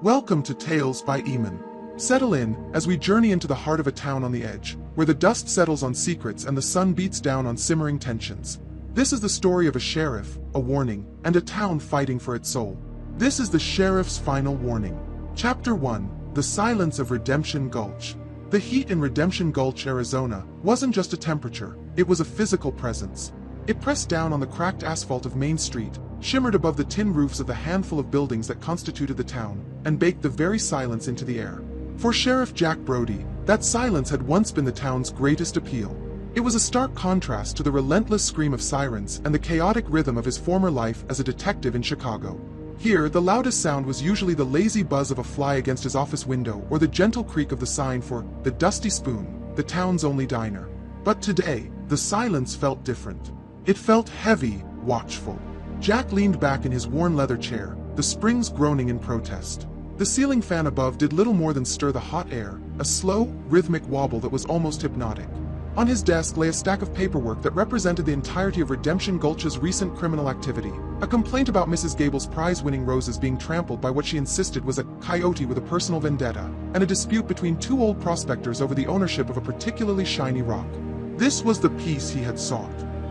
Welcome to Tales by Imon. Settle in as we journey into the heart of a town on the edge, where the dust settles on secrets and the sun beats down on simmering tensions. This is the story of a sheriff, a warning, and a town fighting for its soul. This is the Sheriff's Final Warning. Chapter 1: The Silence of Redemption Gulch. The heat in Redemption Gulch, Arizona, wasn't just a temperature, it was a physical presence. It pressed down on the cracked asphalt of Main Street, shimmered above the tin roofs of the handful of buildings that constituted the town, and baked the very silence into the air. For Sheriff Jack Brody, that silence had once been the town's greatest appeal. It was a stark contrast to the relentless scream of sirens and the chaotic rhythm of his former life as a detective in Chicago. Here, the loudest sound was usually the lazy buzz of a fly against his office window or the gentle creak of the sign for the Dusty Spoon, the town's only diner. But today, the silence felt different. It felt heavy, watchful. Jack leaned back in his worn leather chair, the springs groaning in protest. The ceiling fan above did little more than stir the hot air, a slow, rhythmic wobble that was almost hypnotic. On his desk lay a stack of paperwork that represented the entirety of Redemption Gulch's recent criminal activity. A complaint about Mrs. Gable's prize-winning roses being trampled by what she insisted was a coyote with a personal vendetta, and a dispute between two old prospectors over the ownership of a particularly shiny rock. This was the peace he had sought.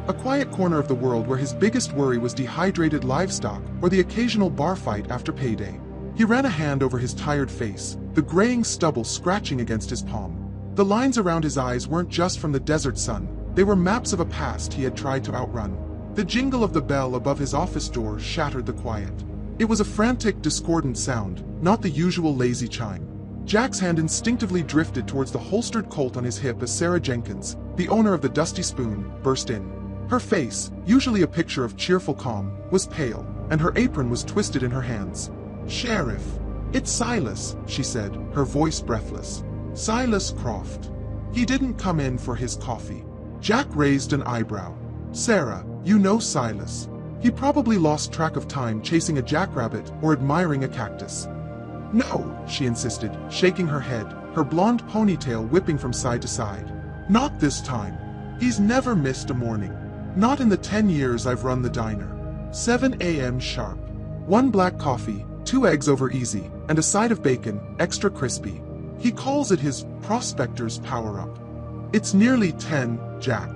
A quiet corner of the world where his biggest worry was dehydrated livestock or the occasional bar fight after payday. He ran a hand over his tired face, the graying stubble scratching against his palm. The lines around his eyes weren't just from the desert sun, they were maps of a past he had tried to outrun. The jingle of the bell above his office door shattered the quiet. It was a frantic, discordant sound, not the usual lazy chime. Jack's hand instinctively drifted towards the holstered Colt on his hip as Sarah Jenkins, the owner of the Dusty Spoon, burst in. Her face, usually a picture of cheerful calm, was pale, and her apron was twisted in her hands. "Sheriff, it's Silas," she said, her voice breathless. "Silas Croft. He didn't come in for his coffee." Jack raised an eyebrow. "Sarah, you know Silas. He probably lost track of time chasing a jackrabbit or admiring a cactus." "No," she insisted, shaking her head, her blonde ponytail whipping from side to side. "Not this time. He's never missed a morning. Not in the 10 years I've run the diner. 7 a.m. sharp. 1 black coffee, 2 eggs over easy, and a side of bacon, extra crispy. He calls it his prospector's power-up. It's nearly 10, Jack.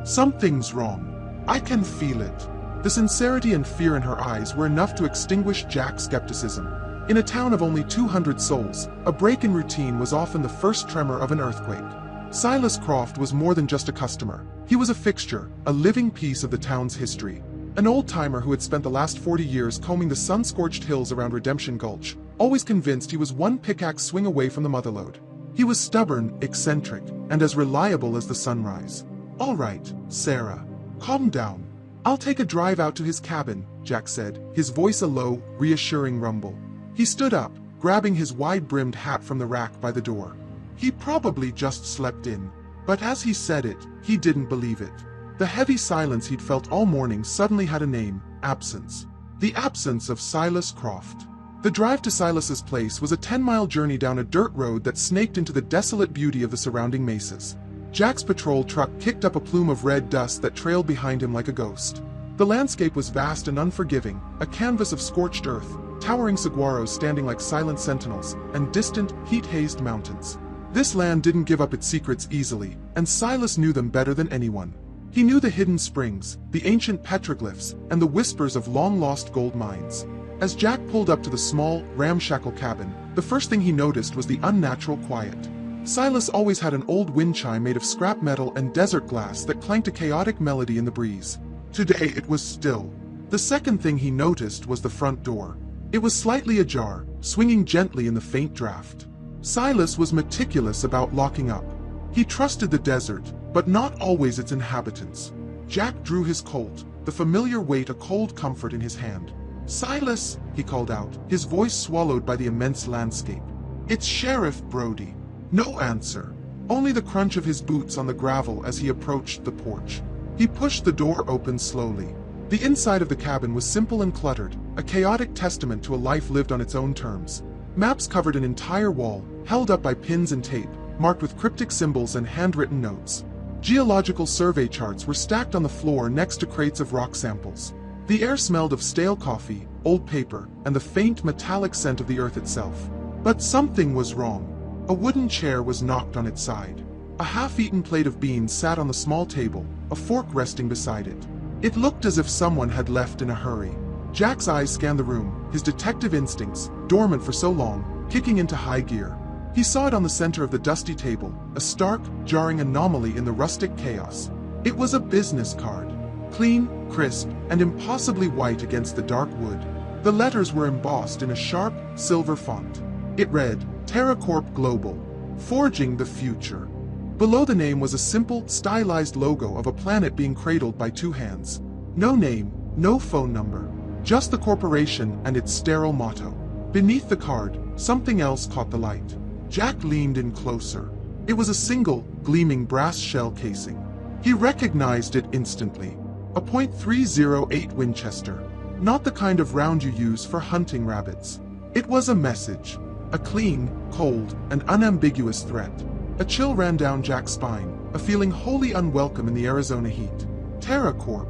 Something's wrong. I can feel it." The sincerity and fear in her eyes were enough to extinguish Jack's skepticism. In a town of only 200 souls, a break in routine was often the first tremor of an earthquake. Silas Croft was more than just a customer. He was a fixture, a living piece of the town's history. An old-timer who had spent the last 40 years combing the sun-scorched hills around Redemption Gulch, always convinced he was one pickaxe swing away from the motherlode. He was stubborn, eccentric, and as reliable as the sunrise. "All right, Sarah. Calm down. I'll take a drive out to his cabin," Jack said, his voice a low, reassuring rumble. He stood up, grabbing his wide-brimmed hat from the rack by the door. He probably just slept in. But as he said it, he didn't believe it. The heavy silence he'd felt all morning suddenly had a name: absence. The absence of Silas Croft. The drive to Silas's place was a 10-mile journey down a dirt road that snaked into the desolate beauty of the surrounding mesas. Jack's patrol truck kicked up a plume of red dust that trailed behind him like a ghost. The landscape was vast and unforgiving, a canvas of scorched earth, towering saguaros standing like silent sentinels, and distant, heat-hazed mountains. This land didn't give up its secrets easily, and Silas knew them better than anyone. He knew the hidden springs, the ancient petroglyphs, and the whispers of long-lost gold mines. As Jack pulled up to the small, ramshackle cabin, the first thing he noticed was the unnatural quiet. Silas always had an old wind chime made of scrap metal and desert glass that clanked a chaotic melody in the breeze. Today it was still. The second thing he noticed was the front door. It was slightly ajar, swinging gently in the faint draft. Silas was meticulous about locking up. He trusted the desert, but not always its inhabitants. Jack drew his Colt, the familiar weight a cold comfort in his hand. "Silas," he called out, his voice swallowed by the immense landscape. "It's Sheriff Brody." No answer. Only the crunch of his boots on the gravel as he approached the porch. He pushed the door open slowly. The inside of the cabin was simple and cluttered, a chaotic testament to a life lived on its own terms. Maps covered an entire wall, held up by pins and tape, marked with cryptic symbols and handwritten notes. Geological survey charts were stacked on the floor next to crates of rock samples. The air smelled of stale coffee, old paper, and the faint metallic scent of the earth itself. But something was wrong. A wooden chair was knocked on its side. A half-eaten plate of beans sat on the small table, a fork resting beside it. It looked as if someone had left in a hurry. Jack's eyes scanned the room, his detective instincts, dormant for so long, kicking into high gear. He saw it on the center of the dusty table, a stark, jarring anomaly in the rustic chaos. It was a business card. Clean, crisp, and impossibly white against the dark wood. The letters were embossed in a sharp, silver font. It read, TerraCorp Global, Forging the Future. Below the name was a simple, stylized logo of a planet being cradled by two hands. No name, no phone number, just the corporation and its sterile motto. Beneath the card, something else caught the light. Jack leaned in closer. It was a single, gleaming brass shell casing. He recognized it instantly. A .308 Winchester. Not the kind of round you use for hunting rabbits. It was a message. A clean, cold, and unambiguous threat. A chill ran down Jack's spine, a feeling wholly unwelcome in the Arizona heat. TerraCorp.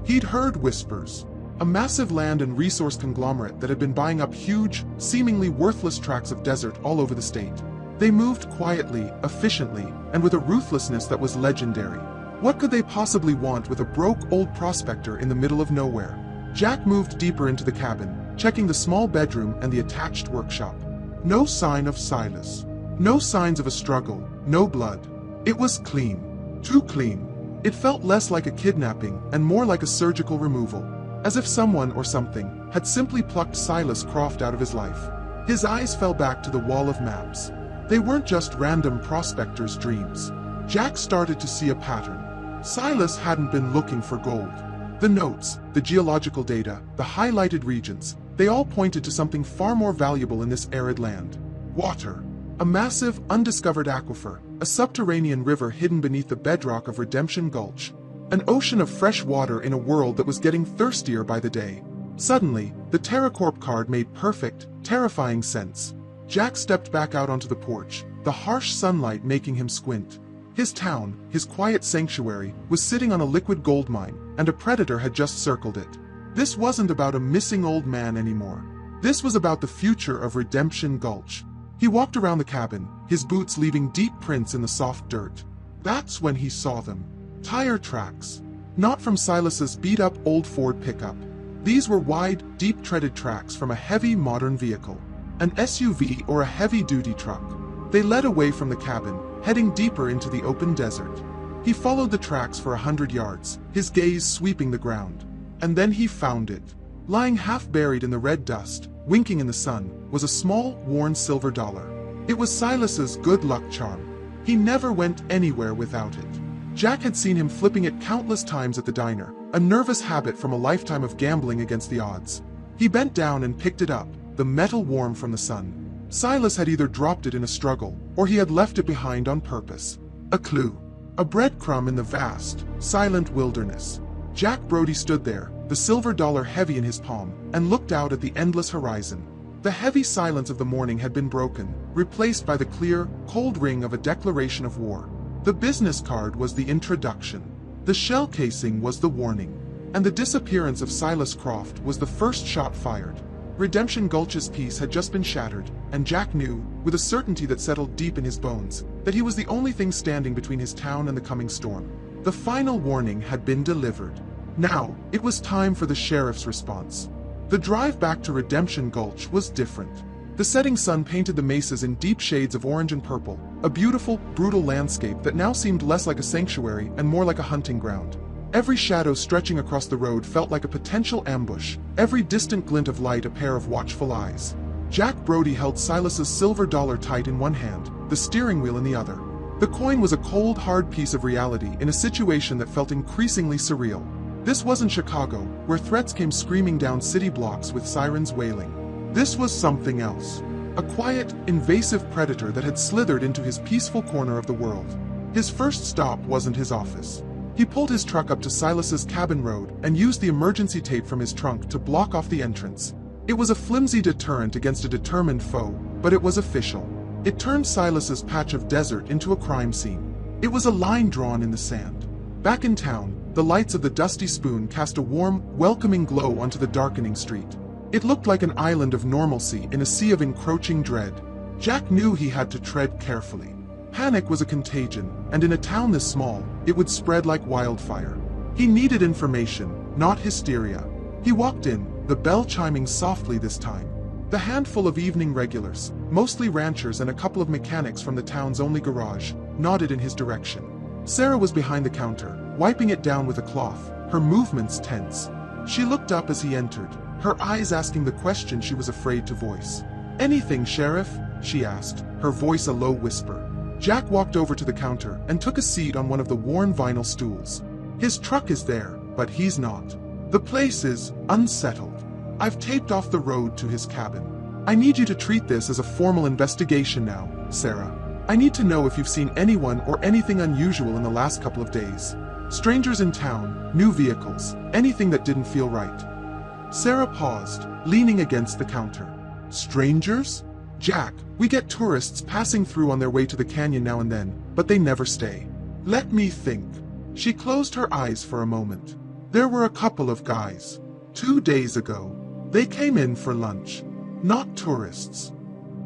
He'd heard whispers. A massive land and resource conglomerate that had been buying up huge, seemingly worthless tracts of desert all over the state. They moved quietly, efficiently, and with a ruthlessness that was legendary. What could they possibly want with a broke old prospector in the middle of nowhere? Jack moved deeper into the cabin, checking the small bedroom and the attached workshop. No sign of Silas. No signs of a struggle, no blood. It was clean. Too clean. It felt less like a kidnapping and more like a surgical removal. As if someone or something had simply plucked Silas Croft out of his life. His eyes fell back to the wall of maps. They weren't just random prospectors' dreams. Jack started to see a pattern. Silas hadn't been looking for gold. The notes, the geological data, the highlighted regions, they all pointed to something far more valuable in this arid land. Water. A massive, undiscovered aquifer, a subterranean river hidden beneath the bedrock of Redemption Gulch. An ocean of fresh water in a world that was getting thirstier by the day. Suddenly, the TerraCorp card made perfect, terrifying sense. Jack stepped back out onto the porch, the harsh sunlight making him squint. His town, his quiet sanctuary, was sitting on a liquid gold mine, and a predator had just circled it. This wasn't about a missing old man anymore. This was about the future of Redemption Gulch. He walked around the cabin, his boots leaving deep prints in the soft dirt. That's when he saw them. Tire tracks. Not from Silas's beat-up old Ford pickup. These were wide, deep-treaded tracks from a heavy modern vehicle. An SUV or a heavy-duty truck. They led away from the cabin, heading deeper into the open desert. He followed the tracks for 100 yards, his gaze sweeping the ground. And then he found it. Lying half-buried in the red dust, winking in the sun, was a small, worn silver dollar. It was Silas's good luck charm. He never went anywhere without it. Jack had seen him flipping it countless times at the diner, a nervous habit from a lifetime of gambling against the odds. He bent down and picked it up, the metal warm from the sun. Silas had either dropped it in a struggle, or he had left it behind on purpose. A clue. A breadcrumb in the vast, silent wilderness. Jack Brody stood there, the silver dollar heavy in his palm, and looked out at the endless horizon. The heavy silence of the morning had been broken, replaced by the clear, cold ring of a declaration of war. The business card was the introduction. The shell casing was the warning. And the disappearance of Silas Croft was the first shot fired. Redemption Gulch's peace had just been shattered, and Jack knew, with a certainty that settled deep in his bones, that he was the only thing standing between his town and the coming storm. The final warning had been delivered. Now, it was time for the sheriff's response. The drive back to Redemption Gulch was different. The setting sun painted the mesas in deep shades of orange and purple, a beautiful, brutal landscape that now seemed less like a sanctuary and more like a hunting ground. Every shadow stretching across the road felt like a potential ambush, every distant glint of light a pair of watchful eyes. Jack Brody held Silas's silver dollar tight in one hand, the steering wheel in the other. The coin was a cold, hard piece of reality in a situation that felt increasingly surreal. This wasn't Chicago, where threats came screaming down city blocks with sirens wailing. This was something else. A quiet, invasive predator that had slithered into his peaceful corner of the world. His first stop wasn't his office. He pulled his truck up to Silas's cabin road and used the emergency tape from his trunk to block off the entrance. It was a flimsy deterrent against a determined foe, but it was official. It turned Silas's patch of desert into a crime scene. It was a line drawn in the sand. Back in town, the lights of the Dusty Spoon cast a warm, welcoming glow onto the darkening street. It looked like an island of normalcy in a sea of encroaching dread. Jack knew he had to tread carefully. Panic was a contagion, and in a town this small, it would spread like wildfire. He needed information, not hysteria. He walked in, the bell chiming softly this time. The handful of evening regulars, mostly ranchers and a couple of mechanics from the town's only garage, nodded in his direction. Sarah was behind the counter, wiping it down with a cloth, her movements tense. She looked up as he entered, her eyes asking the question she was afraid to voice. "Anything, Sheriff?" she asked, her voice a low whisper. Jack walked over to the counter and took a seat on one of the worn vinyl stools. His truck is there, but he's not. The place is unsettled. I've taped off the road to his cabin. I need you to treat this as a formal investigation now, Sarah. I need to know if you've seen anyone or anything unusual in the last couple of days. Strangers in town, new vehicles, anything that didn't feel right. Sarah paused, leaning against the counter. Strangers? Jack, we get tourists passing through on their way to the canyon now and then, but they never stay. Let me think. She closed her eyes for a moment. There were a couple of guys. 2 days ago. They came in for lunch. Not tourists.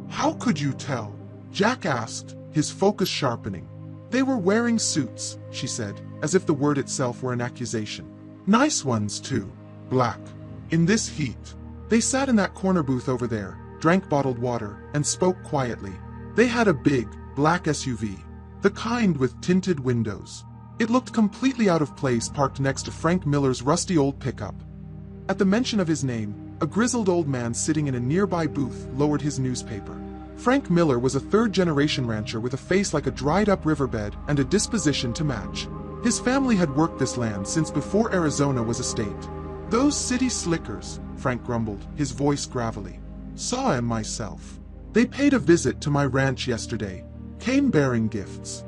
How could you tell? Jack asked, his focus sharpening. They were wearing suits, she said, as if the word itself were an accusation. Nice ones, too. Black. In this heat. They sat in that corner booth over there, drank bottled water, and spoke quietly. They had a big, black SUV. The kind with tinted windows. It looked completely out of place parked next to Frank Miller's rusty old pickup. At the mention of his name, a grizzled old man sitting in a nearby booth lowered his newspaper. Frank Miller was a third-generation rancher with a face like a dried-up riverbed and a disposition to match. His family had worked this land since before Arizona was a state. Those city slickers, Frank grumbled, his voice gravelly. Saw him myself. They paid a visit to my ranch yesterday. Came bearing gifts.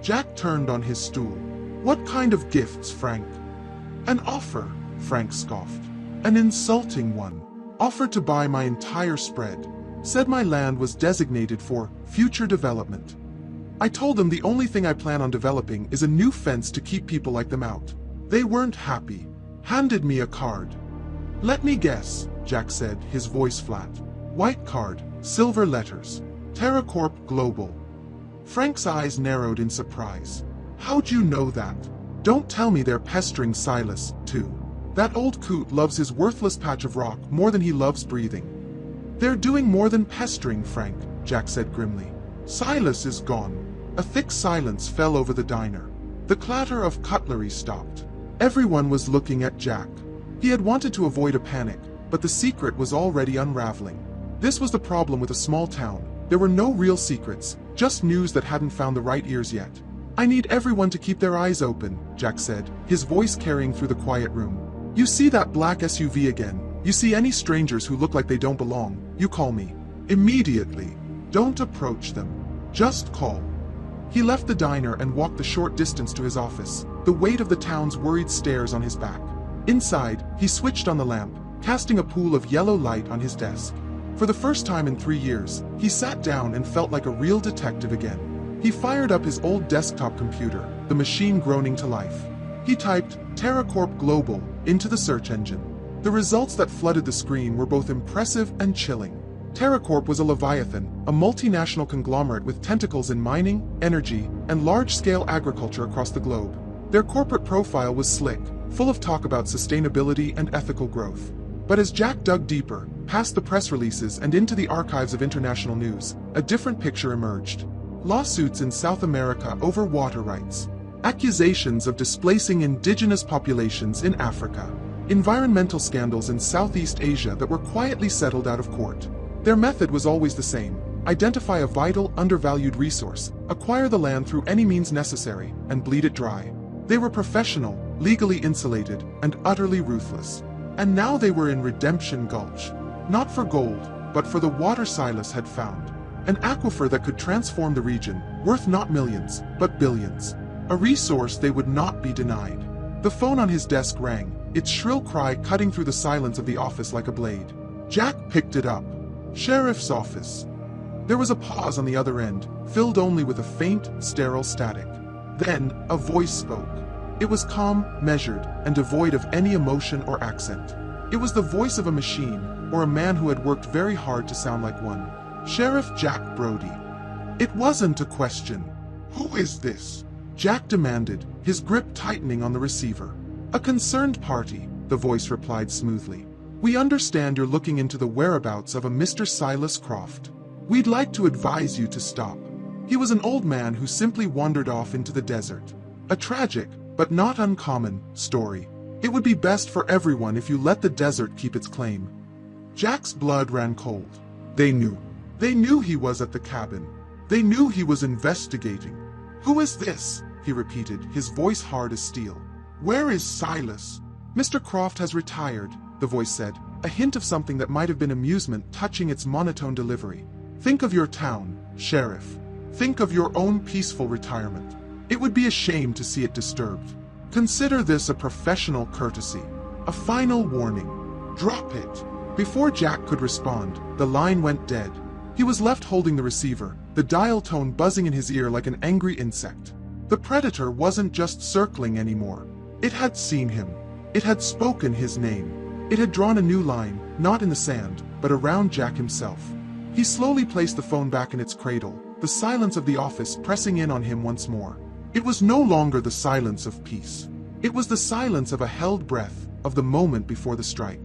Jack turned on his stool. What kind of gifts, Frank? An offer, Frank scoffed. An insulting one. Offered to buy my entire spread. Said my land was designated for future development. I told them the only thing I plan on developing is a new fence to keep people like them out. They weren't happy. Handed me a card. Let me guess, Jack said, his voice flat. White card, silver letters. TerraCorp Global. Frank's eyes narrowed in surprise. How'd you know that? Don't tell me they're pestering Silas, too. That old coot loves his worthless patch of rock more than he loves breathing. They're doing more than pestering, Frank, Jack said grimly. Silas is gone. A thick silence fell over the diner. The clatter of cutlery stopped. Everyone was looking at Jack. He had wanted to avoid a panic, but the secret was already unraveling. This was the problem with a small town. There were no real secrets, just news that hadn't found the right ears yet. I need everyone to keep their eyes open, Jack said, his voice carrying through the quiet room. You see that black SUV again. You see any strangers who look like they don't belong, you call me. Immediately. Don't approach them. Just call. He left the diner and walked the short distance to his office, the weight of the town's worried stares on his back. Inside, he switched on the lamp, casting a pool of yellow light on his desk. For the first time in 3 years, he sat down and felt like a real detective again. He fired up his old desktop computer, the machine groaning to life. He typed TerraCorp Global into the search engine. The results that flooded the screen were both impressive and chilling. TerraCorp was a leviathan, a multinational conglomerate with tentacles in mining, energy, and large-scale agriculture across the globe. Their corporate profile was slick, full of talk about sustainability and ethical growth. But as Jack dug deeper, past the press releases and into the archives of international news, a different picture emerged. Lawsuits in South America over water rights. Accusations of displacing indigenous populations in Africa. Environmental scandals in Southeast Asia that were quietly settled out of court. Their method was always the same. Identify a vital, undervalued resource, acquire the land through any means necessary, and bleed it dry. They were professional, legally insulated, and utterly ruthless. And now they were in Redemption Gulch. Not for gold, but for the water Silas had found. An aquifer that could transform the region, worth not millions, but billions. A resource they would not be denied. The phone on his desk rang, its shrill cry cutting through the silence of the office like a blade. Jack picked it up. Sheriff's office. There was a pause on the other end, filled only with a faint, sterile static. Then, a voice spoke. It was calm, measured, and devoid of any emotion or accent. It was the voice of a machine, or a man who had worked very hard to sound like one. Sheriff Jack Brody. It wasn't a question. "Who is this?" Jack demanded, his grip tightening on the receiver. "A concerned party," the voice replied smoothly. "We understand you're looking into the whereabouts of a Mr. Silas Croft. We'd like to advise you to stop. He was an old man who simply wandered off into the desert. A tragic, but not uncommon, story. It would be best for everyone if you let the desert keep its claim." Jack's blood ran cold. They knew. They knew he was at the cabin. They knew he was investigating. "Who is this?" he repeated, his voice hard as steel. "Where is Silas?" "Mr. Croft has retired," the voice said, a hint of something that might have been amusement touching its monotone delivery. "Think of your town, Sheriff. Think of your own peaceful retirement. It would be a shame to see it disturbed. Consider this a professional courtesy. A final warning. Drop it." Before Jack could respond, the line went dead. He was left holding the receiver, the dial tone buzzing in his ear like an angry insect. The predator wasn't just circling anymore. It had seen him. It had spoken his name. It had drawn a new line, not in the sand, but around Jack himself. He slowly placed the phone back in its cradle, the silence of the office pressing in on him once more. It was no longer the silence of peace. It was the silence of a held breath, of the moment before the strike.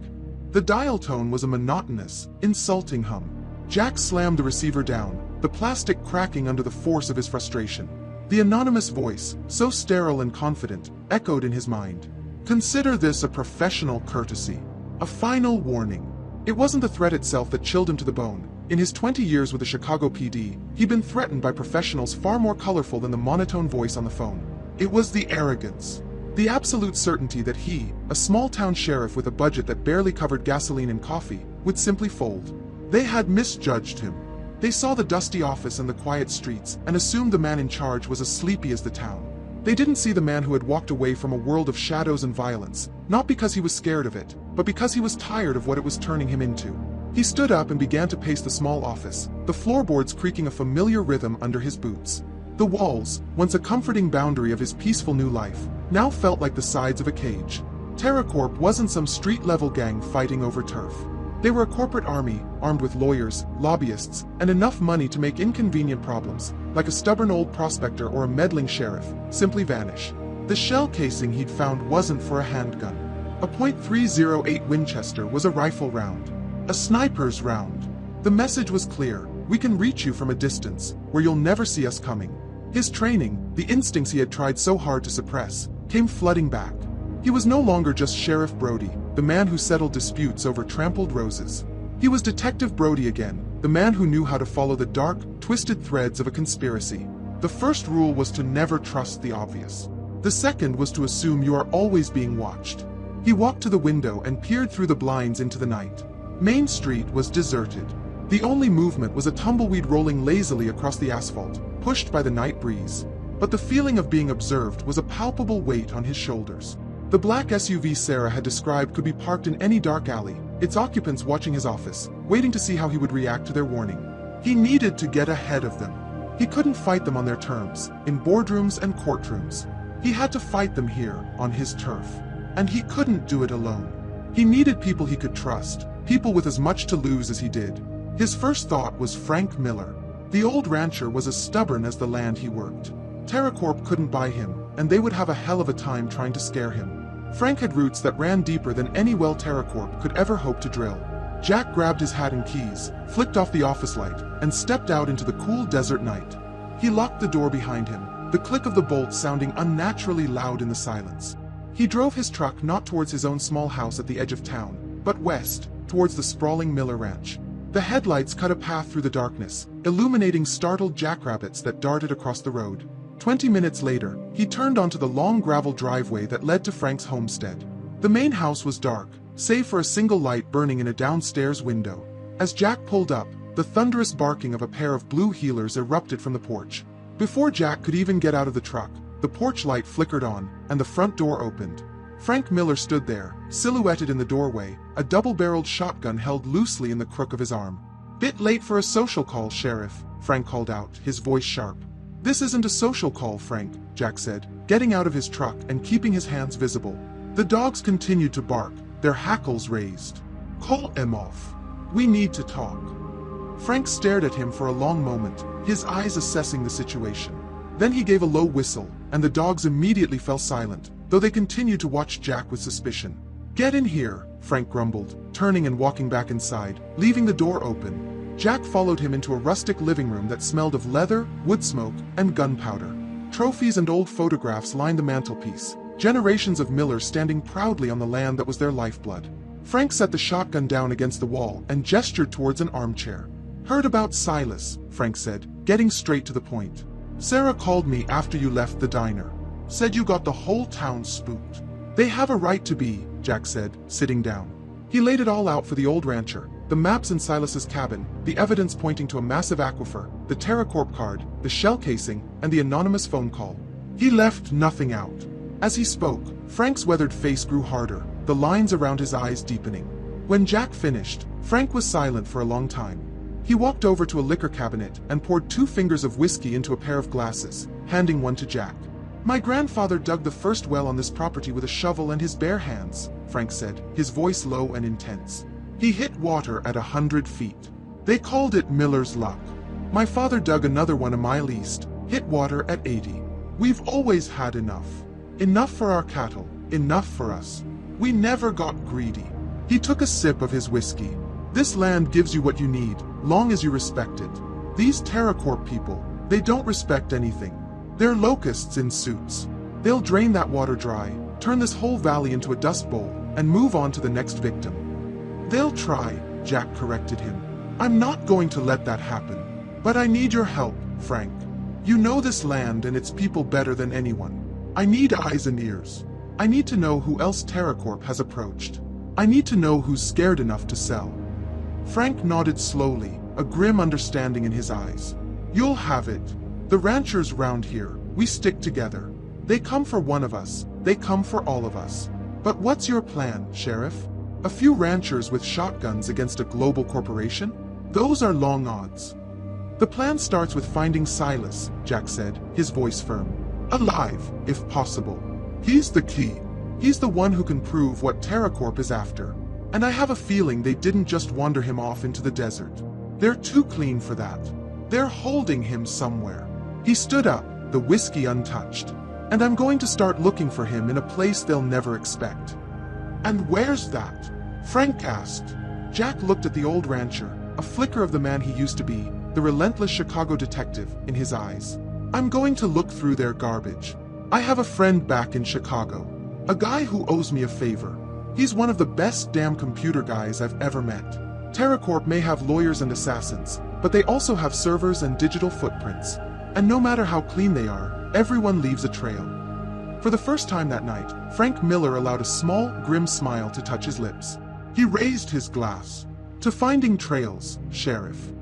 The dial tone was a monotonous, insulting hum. Jack slammed the receiver down, the plastic cracking under the force of his frustration. The anonymous voice, so sterile and confident, echoed in his mind. "Consider this a professional courtesy. A final warning." It wasn't the threat itself that chilled him to the bone. In his 20 years with the Chicago PD, he'd been threatened by professionals far more colorful than the monotone voice on the phone. It was the arrogance. The absolute certainty that he, a small-town sheriff with a budget that barely covered gasoline and coffee, would simply fold. They had misjudged him. They saw the dusty office and the quiet streets and assumed the man in charge was as sleepy as the town. They didn't see the man who had walked away from a world of shadows and violence, not because he was scared of it, but because he was tired of what it was turning him into. He stood up and began to pace the small office, the floorboards creaking a familiar rhythm under his boots. The walls, once a comforting boundary of his peaceful new life, now felt like the sides of a cage. TerraCorp wasn't some street-level gang fighting over turf. They were a corporate army, armed with lawyers, lobbyists, and enough money to make inconvenient problems, like a stubborn old prospector or a meddling sheriff, simply vanish. The shell casing he'd found wasn't for a handgun. A .308 Winchester was a rifle round. A sniper's round. The message was clear: we can reach you from a distance, where you'll never see us coming. His training, the instincts he had tried so hard to suppress, came flooding back. He was no longer just Sheriff Brody, the man who settled disputes over trampled roses. He was Detective Brody again, the man who knew how to follow the dark, twisted threads of a conspiracy. The first rule was to never trust the obvious. The second was to assume you are always being watched. He walked to the window and peered through the blinds into the night. Main Street was deserted. The only movement was a tumbleweed rolling lazily across the asphalt, pushed by the night breeze. But the feeling of being observed was a palpable weight on his shoulders. The black SUV Sarah had described could be parked in any dark alley, its occupants watching his office, waiting to see how he would react to their warning. He needed to get ahead of them. He couldn't fight them on their terms, in boardrooms and courtrooms. He had to fight them here, on his turf. And he couldn't do it alone. He needed people he could trust, people with as much to lose as he did. His first thought was Frank Miller. The old rancher was as stubborn as the land he worked. TerraCorp couldn't buy him, and they would have a hell of a time trying to scare him. Frank had roots that ran deeper than any well TerraCorp could ever hope to drill. Jack grabbed his hat and keys, flicked off the office light, and stepped out into the cool desert night. He locked the door behind him, the click of the bolts sounding unnaturally loud in the silence. He drove his truck not towards his own small house at the edge of town, but west, towards the sprawling Miller Ranch. The headlights cut a path through the darkness, illuminating startled jackrabbits that darted across the road. 20 minutes later, he turned onto the long gravel driveway that led to Frank's homestead. The main house was dark, save for a single light burning in a downstairs window. As Jack pulled up, the thunderous barking of a pair of blue heelers erupted from the porch. Before Jack could even get out of the truck, the porch light flickered on, and the front door opened. Frank Miller stood there, silhouetted in the doorway, a double-barreled shotgun held loosely in the crook of his arm. "Bit late for a social call, Sheriff," Frank called out, his voice sharp. This isn't a social call, Frank, Jack said, getting out of his truck and keeping his hands visible. The dogs continued to bark, their hackles raised. Call him off. We need to talk. Frank stared at him for a long moment, his eyes assessing the situation. Then he gave a low whistle, and the dogs immediately fell silent, though they continued to watch Jack with suspicion. Get in here, Frank grumbled, turning and walking back inside, leaving the door open. Jack followed him into a rustic living room that smelled of leather, wood smoke, and gunpowder. Trophies and old photographs lined the mantelpiece, generations of Millers standing proudly on the land that was their lifeblood. Frank set the shotgun down against the wall and gestured towards an armchair. Heard about Silas, Frank said, getting straight to the point. Sarah called me after you left the diner. Said you got the whole town spooked. They have a right to be, Jack said, sitting down. He laid it all out for the old rancher, the maps in Silas's cabin, the evidence pointing to a massive aquifer, the TerraCorp card, the shell casing, and the anonymous phone call. He left nothing out. As he spoke, Frank's weathered face grew harder, the lines around his eyes deepening. When Jack finished, Frank was silent for a long time. He walked over to a liquor cabinet and poured 2 fingers of whiskey into a pair of glasses, handing one to Jack. My grandfather dug the first well on this property with a shovel and his bare hands, Frank said, his voice low and intense. He hit water at 100 feet. They called it Miller's Luck. My father dug another one a mile east, hit water at 80. We've always had enough. Enough for our cattle, enough for us. We never got greedy. He took a sip of his whiskey. This land gives you what you need, long as you respect it. These TerraCorp people, they don't respect anything. They're locusts in suits. They'll drain that water dry, turn this whole valley into a dust bowl, and move on to the next victim. They'll try, Jack corrected him. I'm not going to let that happen. But I need your help, Frank. You know this land and its people better than anyone. I need eyes and ears. I need to know who else TerraCorp has approached. I need to know who's scared enough to sell. Frank nodded slowly, a grim understanding in his eyes. You'll have it. The ranchers round here, we stick together. They come for one of us, they come for all of us. But what's your plan, Sheriff? A few ranchers with shotguns against a global corporation? Those are long odds. The plan starts with finding Silas, Jack said, his voice firm. Alive, if possible. He's the key. He's the one who can prove what TerraCorp is after. And I have a feeling they didn't just wander him off into the desert. They're too clean for that. They're holding him somewhere. He stood up, the whiskey untouched. And I'm going to start looking for him in a place they'll never expect. And where's that? Frank asked. Jack looked at the old rancher, a flicker of the man he used to be, the relentless Chicago detective, in his eyes. I'm going to look through their garbage. I have a friend back in Chicago. A guy who owes me a favor. He's one of the best damn computer guys I've ever met. TerraCorp may have lawyers and assassins, but they also have servers and digital footprints. And no matter how clean they are, everyone leaves a trail. For the first time that night, Frank Miller allowed a small, grim smile to touch his lips. He raised his glass. To finding trails, Sheriff.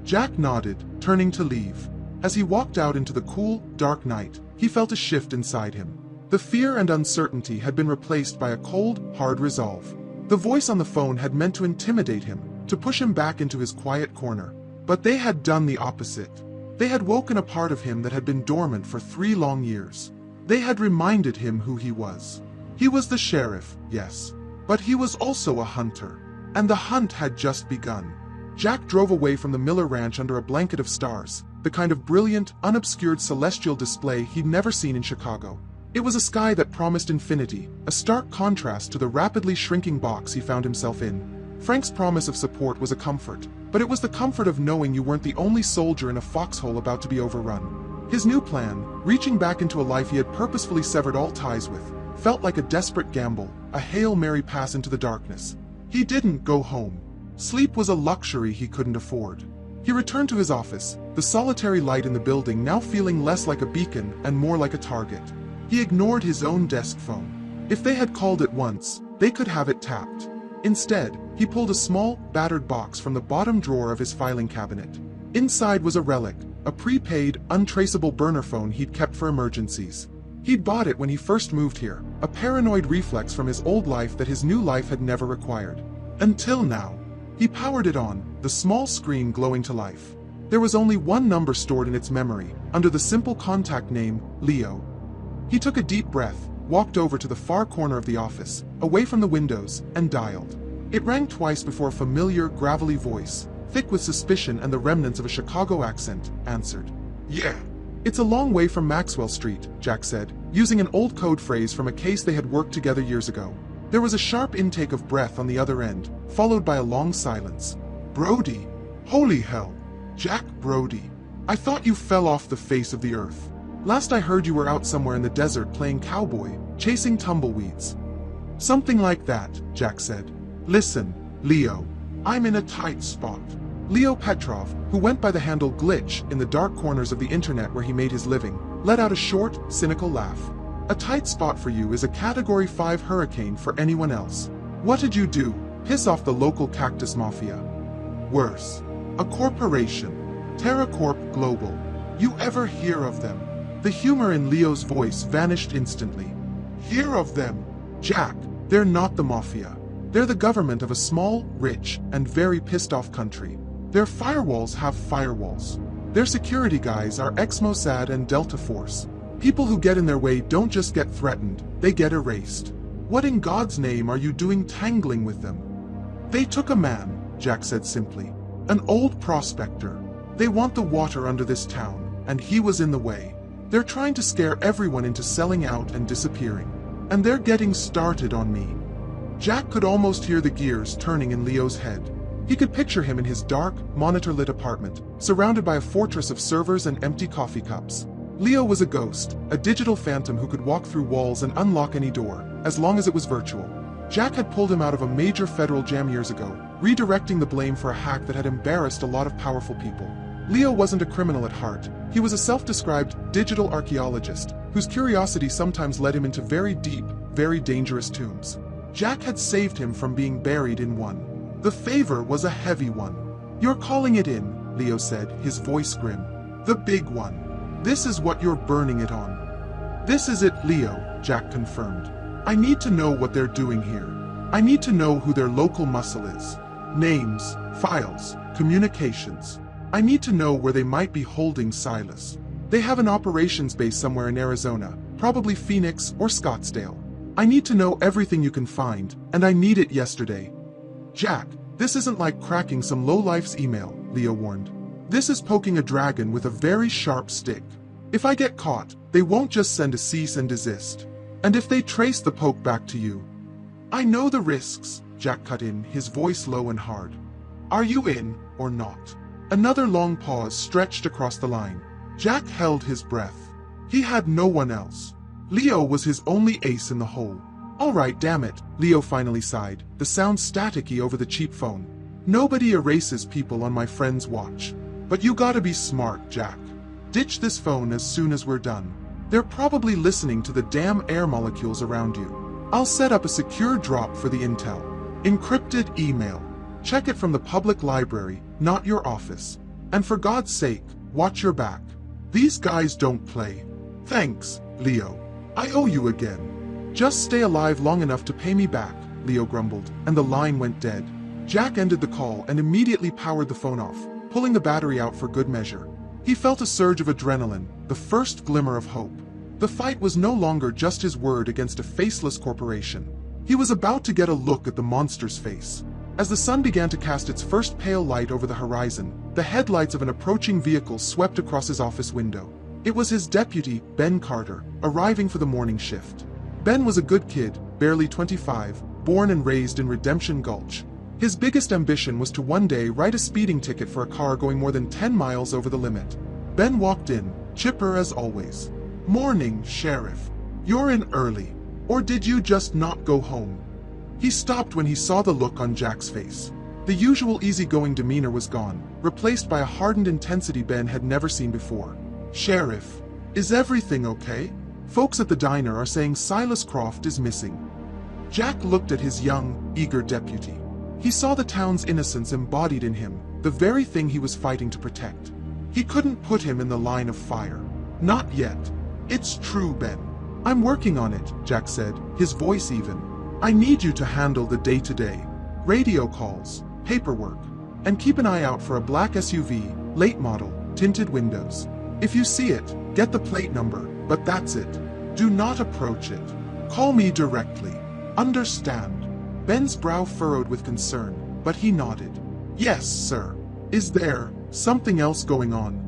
Jack nodded, turning to leave. As he walked out into the cool, dark night, he felt a shift inside him. The fear and uncertainty had been replaced by a cold, hard resolve. The voice on the phone had meant to intimidate him, to push him back into his quiet corner. But they had done the opposite. They had woken a part of him that had been dormant for 3 long years. They had reminded him who he was. He was the sheriff, yes. But he was also a hunter. And the hunt had just begun. Jack drove away from the Miller Ranch under a blanket of stars, the kind of brilliant, unobscured celestial display he'd never seen in Chicago. It was a sky that promised infinity, a stark contrast to the rapidly shrinking box he found himself in. Frank's promise of support was a comfort, but it was the comfort of knowing you weren't the only soldier in a foxhole about to be overrun. His new plan, reaching back into a life he had purposefully severed all ties with, felt like a desperate gamble, a Hail Mary pass into the darkness. He didn't go home. Sleep was a luxury he couldn't afford. He returned to his office, the solitary light in the building now feeling less like a beacon and more like a target. He ignored his own desk phone. If they had called it once, they could have it tapped. Instead, he pulled a small, battered box from the bottom drawer of his filing cabinet. Inside was a relic, a prepaid, untraceable burner phone he'd kept for emergencies. He'd bought it when he first moved here, a paranoid reflex from his old life that his new life had never required. Until now. He powered it on, the small screen glowing to life. There was only one number stored in its memory, under the simple contact name, Leo. He took a deep breath, walked over to the far corner of the office, away from the windows, and dialed. It rang twice before a familiar, gravelly voice, thick with suspicion and the remnants of a Chicago accent, answered. "Yeah." "It's a long way from Maxwell Street," Jack said, using an old code phrase from a case they had worked together years ago. There was a sharp intake of breath on the other end, followed by a long silence. "Brody? Holy hell. Jack Brody. I thought you fell off the face of the earth. Last I heard you were out somewhere in the desert playing cowboy, chasing tumbleweeds." "Something like that," Jack said. "Listen, Leo. I'm in a tight spot." Leo Petrov, who went by the handle Glitch in the dark corners of the internet where he made his living, let out a short, cynical laugh. "A tight spot for you is a Category 5 hurricane for anyone else. What did you do? Piss off the local cactus mafia? Worse. A corporation. TerraCorp Global. You ever hear of them?" The humor in Leo's voice vanished instantly. "Hear of them? Jack, they're not the mafia. They're the government of a small, rich, and very pissed-off country. Their firewalls have firewalls. Their security guys are ex-Mossad and Delta Force. People who get in their way don't just get threatened, they get erased. What in God's name are you doing tangling with them?" "They took a man," Jack said simply. "An old prospector. They want the water under this town, and he was in the way. They're trying to scare everyone into selling out and disappearing. And they're getting started on me." Jack could almost hear the gears turning in Leo's head. He could picture him in his dark, monitor-lit apartment, surrounded by a fortress of servers and empty coffee cups. Leo was a ghost, a digital phantom who could walk through walls and unlock any door, as long as it was virtual. Jack had pulled him out of a major federal jam years ago, redirecting the blame for a hack that had embarrassed a lot of powerful people. Leo wasn't a criminal at heart. He was a self-described digital archaeologist, whose curiosity sometimes led him into very deep, very dangerous tombs. Jack had saved him from being buried in one. The favor was a heavy one. "You're calling it in," Leo said, his voice grim. "The big one. This is what you're burning it on." "This is it, Leo," Jack confirmed. "I need to know what they're doing here. I need to know who their local muscle is. Names, files, communications. I need to know where they might be holding Silas. They have an operations base somewhere in Arizona, probably Phoenix or Scottsdale. I need to know everything you can find, and I need it yesterday." "Jack, this isn't like cracking some lowlife's email," Leo warned. "This is poking a dragon with a very sharp stick. If I get caught, they won't just send a cease and desist. And if they trace the poke back to you—" "I know the risks," Jack cut in, his voice low and hard. "Are you in, or not?" Another long pause stretched across the line. Jack held his breath. He had no one else. Leo was his only ace in the hole. "All right, damn it," Leo finally sighed, the sound staticky over the cheap phone. "Nobody erases people on my friend's watch. But you gotta be smart, Jack. Ditch this phone as soon as we're done. They're probably listening to the damn air molecules around you. I'll set up a secure drop for the intel. Encrypted email. Check it from the public library, not your office. And for God's sake, watch your back. These guys don't play. Thanks, Leo. I owe you again." "Just stay alive long enough to pay me back," Leo grumbled, and the line went dead. Jack ended the call and immediately powered the phone off, pulling the battery out for good measure. He felt a surge of adrenaline, the first glimmer of hope. The fight was no longer just his word against a faceless corporation. He was about to get a look at the monster's face. As the sun began to cast its first pale light over the horizon, the headlights of an approaching vehicle swept across his office window. It was his deputy, Ben Carter, arriving for the morning shift. Ben was a good kid, barely 25, born and raised in Redemption Gulch. His biggest ambition was to one day write a speeding ticket for a car going more than 10 miles over the limit. Ben walked in, chipper as always. "Morning, Sheriff. You're in early. Or did you just not go home?" He stopped when he saw the look on Jack's face. The usual easygoing demeanor was gone, replaced by a hardened intensity Ben had never seen before. "Sheriff, is everything okay? Folks at the diner are saying Silas Croft is missing." Jack looked at his young, eager deputy. He saw the town's innocence embodied in him, the very thing he was fighting to protect. He couldn't put him in the line of fire. "Not yet. It's true, Ben. I'm working on it," Jack said, his voice even. "I need you to handle the day-to-day. Radio calls, paperwork. And keep an eye out for a black SUV, late model, tinted windows. If you see it, get the plate number, but that's it. Do not approach it. Call me directly. Understand?" Ben's brow furrowed with concern, but he nodded. "Yes, sir. Is there something else going on?"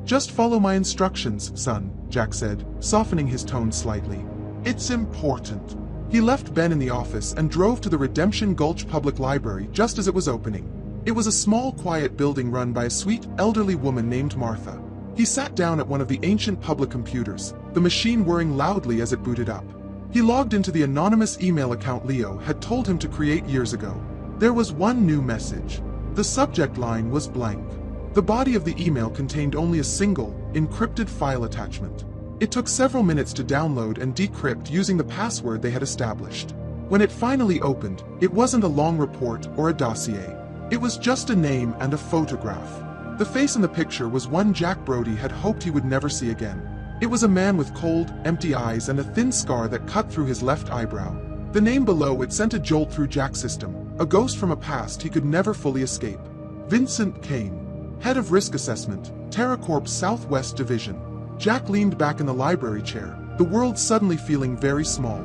"Just follow my instructions, son," Jack said, softening his tone slightly. "It's important." He left Ben in the office and drove to the Redemption Gulch Public Library just as it was opening. It was a small, quiet building run by a sweet, elderly woman named Martha. He sat down at one of the ancient public computers, the machine whirring loudly as it booted up. He logged into the anonymous email account Leo had told him to create years ago. There was one new message. The subject line was blank. The body of the email contained only a single, encrypted file attachment. It took several minutes to download and decrypt using the password they had established. When it finally opened, it wasn't a long report or a dossier. It was just a name and a photograph. The face in the picture was one Jack Brody had hoped he would never see again. It was a man with cold, empty eyes and a thin scar that cut through his left eyebrow. The name below it sent a jolt through Jack's system, a ghost from a past he could never fully escape. Vincent Kane, head of risk assessment, TerraCorp's Southwest Division. Jack leaned back in the library chair, the world suddenly feeling very small.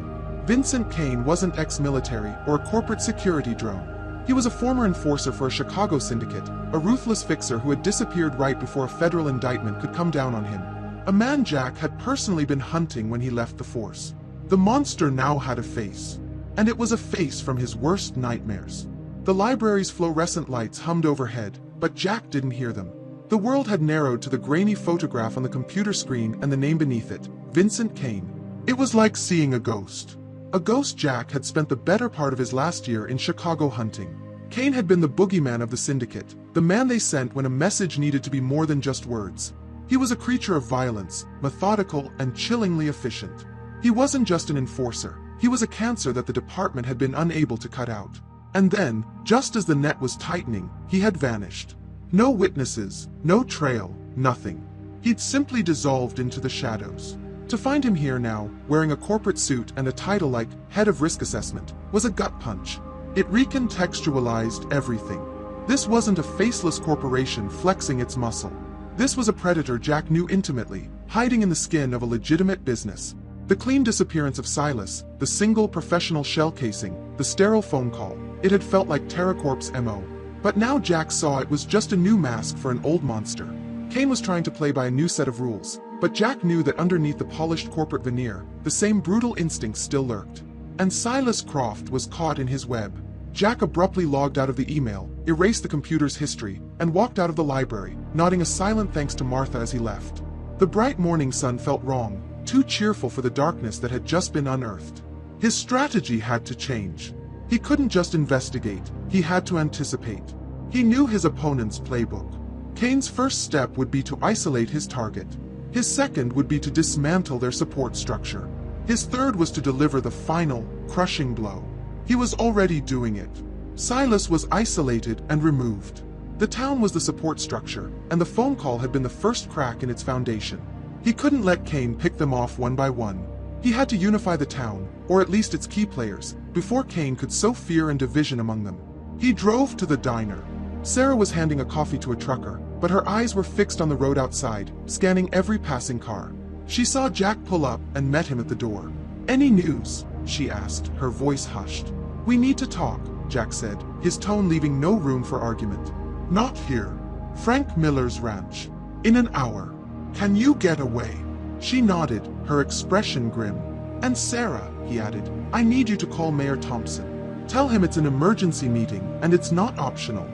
Vincent Kane wasn't ex-military or a corporate security drone. He was a former enforcer for a Chicago syndicate, a ruthless fixer who had disappeared right before a federal indictment could come down on him. A man Jack had personally been hunting when he left the force. The monster now had a face. And it was a face from his worst nightmares. The library's fluorescent lights hummed overhead, but Jack didn't hear them. The world had narrowed to the grainy photograph on the computer screen and the name beneath it, Vincent Kane. It was like seeing a ghost. A ghost Jack had spent the better part of his last year in Chicago hunting. Kane had been the boogeyman of the syndicate, the man they sent when a message needed to be more than just words. He was a creature of violence, methodical and chillingly efficient. He wasn't just an enforcer, he was a cancer that the department had been unable to cut out. And then, just as the net was tightening, he had vanished. No witnesses, no trail, nothing. He'd simply dissolved into the shadows. To find him here now, wearing a corporate suit and a title like Head of Risk Assessment, was a gut punch. It recontextualized everything. This wasn't a faceless corporation flexing its muscle. This was a predator Jack knew intimately, hiding in the skin of a legitimate business. The clean disappearance of Silas, the single professional shell casing, the sterile phone call, it had felt like TerraCorp's MO. But now Jack saw it was just a new mask for an old monster. Kane was trying to play by a new set of rules, but Jack knew that underneath the polished corporate veneer, the same brutal instincts still lurked. And Silas Croft was caught in his web. Jack abruptly logged out of the email, erased the computer's history, and walked out of the library, nodding a silent thanks to Martha as he left. The bright morning sun felt wrong, too cheerful for the darkness that had just been unearthed. His strategy had to change. He couldn't just investigate, he had to anticipate. He knew his opponent's playbook. Kane's first step would be to isolate his target. His second would be to dismantle their support structure. His third was to deliver the final, crushing blow. He was already doing it. Silas was isolated and removed. The town was the support structure, and the phone call had been the first crack in its foundation. He couldn't let Kane pick them off one by one. He had to unify the town, or at least its key players, before Kane could sow fear and division among them. He drove to the diner. Sarah was handing a coffee to a trucker, but her eyes were fixed on the road outside, scanning every passing car. She saw Jack pull up and met him at the door. "Any news?" she asked, her voice hushed. "We need to talk," Jack said, his tone leaving no room for argument. "Not here. Frank Miller's ranch. In an hour. Can you get away?" She nodded, her expression grim. "And Sarah," he added, "I need you to call Mayor Thompson. Tell him it's an emergency meeting, and it's not optional."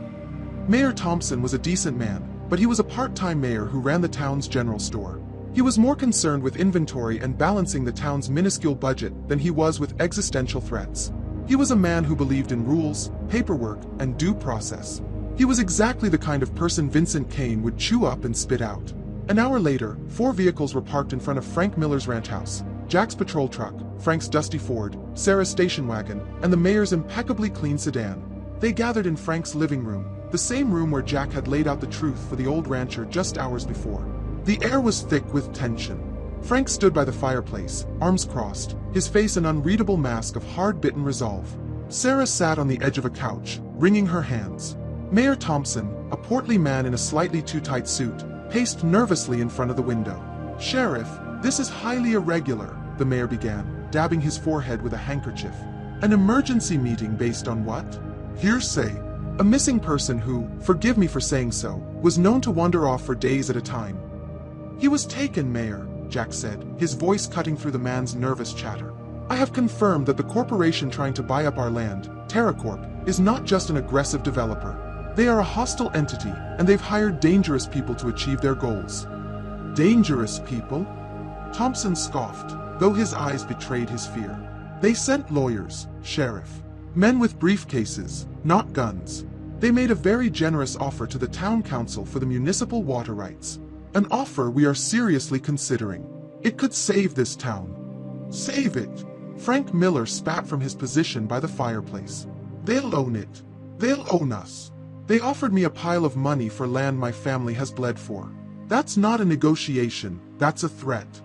Mayor Thompson was a decent man, but he was a part-time mayor who ran the town's general store. He was more concerned with inventory and balancing the town's minuscule budget than he was with existential threats. He was a man who believed in rules, paperwork, and due process. He was exactly the kind of person Vincent Kane would chew up and spit out. An hour later, 4 vehicles were parked in front of Frank Miller's ranch house. Jack's patrol truck, Frank's dusty Ford, Sarah's station wagon, and the mayor's impeccably clean sedan. They gathered in Frank's living room, the same room where Jack had laid out the truth for the old rancher just hours before. The air was thick with tension. Frank stood by the fireplace, arms crossed, his face an unreadable mask of hard-bitten resolve. Sarah sat on the edge of a couch, wringing her hands. Mayor Thompson, a portly man in a slightly too tight suit, paced nervously in front of the window. "Sheriff, this is highly irregular," the mayor began, dabbing his forehead with a handkerchief. "An emergency meeting based on what? Hearsay. A missing person who, forgive me for saying so, was known to wander off for days at a time." "He was taken, Mayor," Jack said, his voice cutting through the man's nervous chatter. "I have confirmed that the corporation trying to buy up our land, TerraCorp, is not just an aggressive developer. They are a hostile entity, and they've hired dangerous people to achieve their goals." "Dangerous people?" Thompson scoffed, though his eyes betrayed his fear. "They sent lawyers, Sheriff. Men with briefcases, not guns. They made a very generous offer to the town council for the municipal water rights. An offer we are seriously considering. It could save this town." "Save it?" Frank Miller spat from his position by the fireplace. "They'll own it. They'll own us. They offered me a pile of money for land my family has bled for. That's not a negotiation, that's a threat."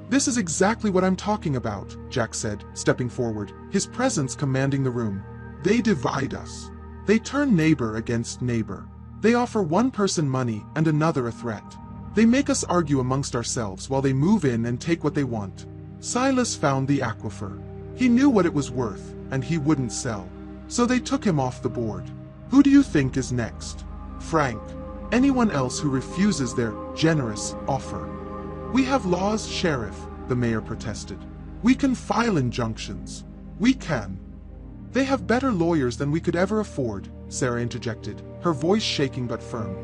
"This is exactly what I'm talking about," Jack said, stepping forward, his presence commanding the room. "They divide us. They turn neighbor against neighbor. They offer one person money and another a threat. They make us argue amongst ourselves while they move in and take what they want." Silas found the aquifer. He knew what it was worth, and he wouldn't sell. So they took him off the board. Who do you think is next? Frank. Anyone else who refuses their generous offer. "We have laws, Sheriff," the mayor protested. "We can file injunctions. We can." "They have better lawyers than we could ever afford," Sarah interjected, her voice shaking but firm.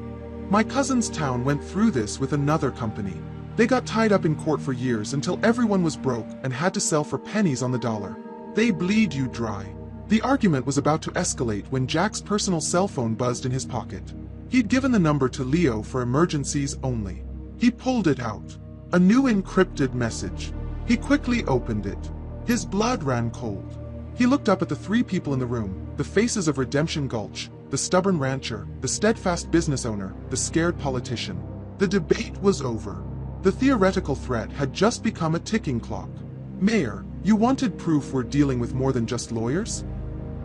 "My cousin's town went through this with another company. They got tied up in court for years until everyone was broke and had to sell for pennies on the dollar. They bleed you dry." The argument was about to escalate when Jack's personal cell phone buzzed in his pocket. He'd given the number to Leo for emergencies only. He pulled it out. A new encrypted message. He quickly opened it. His blood ran cold. He looked up at the three people in the room, the faces of Redemption Gulch, the stubborn rancher, the steadfast business owner, the scared politician. The debate was over. The theoretical threat had just become a ticking clock. "Mayor, you wanted proof we're dealing with more than just lawyers?"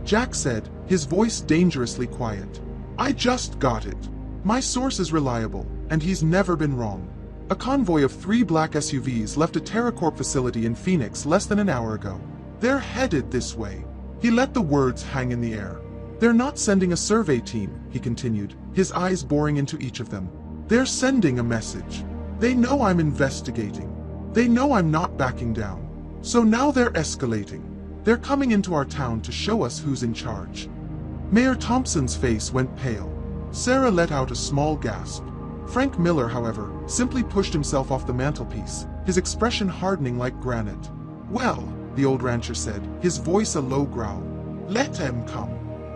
Jack said, his voice dangerously quiet. "I just got it. My source is reliable, and he's never been wrong. A convoy of 3 black SUVs left a TerraCorp facility in Phoenix less than an hour ago. They're headed this way." He let the words hang in the air. "They're not sending a survey team," he continued, his eyes boring into each of them. "They're sending a message. They know I'm investigating. They know I'm not backing down. So now they're escalating. They're coming into our town to show us who's in charge." Mayor Thompson's face went pale. Sarah let out a small gasp. Frank Miller, however, simply pushed himself off the mantelpiece, his expression hardening like granite. "Well," the old rancher said, his voice a low growl, "let them come."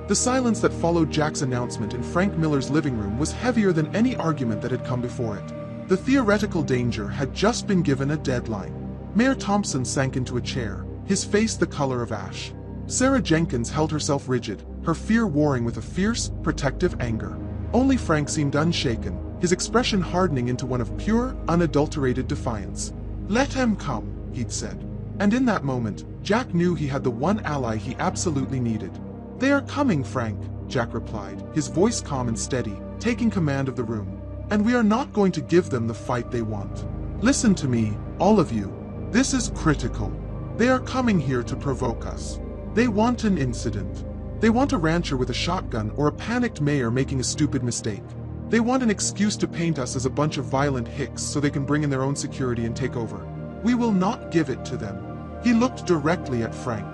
The silence that followed Jack's announcement in Frank Miller's living room was heavier than any argument that had come before it. The theoretical danger had just been given a deadline. Mayor Thompson sank into a chair, his face the color of ash. Sarah Jenkins held herself rigid, her fear warring with a fierce, protective anger. Only Frank seemed unshaken, his expression hardening into one of pure, unadulterated defiance. "Let him come," he'd said. And in that moment, Jack knew he had the one ally he absolutely needed. "They are coming, Frank," Jack replied, his voice calm and steady, taking command of the room. "And we are not going to give them the fight they want. Listen to me, all of you. This is critical. They are coming here to provoke us. They want an incident. They want a rancher with a shotgun or a panicked mayor making a stupid mistake. They want an excuse to paint us as a bunch of violent hicks so they can bring in their own security and take over. We will not give it to them." He looked directly at Frank.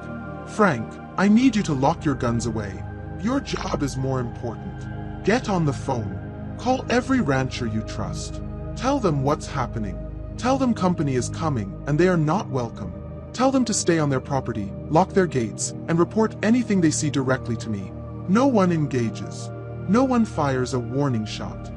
"Frank, I need you to lock your guns away. Your job is more important. Get on the phone. Call every rancher you trust. Tell them what's happening. Tell them company is coming and they are not welcome. Tell them to stay on their property, lock their gates, and report anything they see directly to me. No one engages. No one fires a warning shot.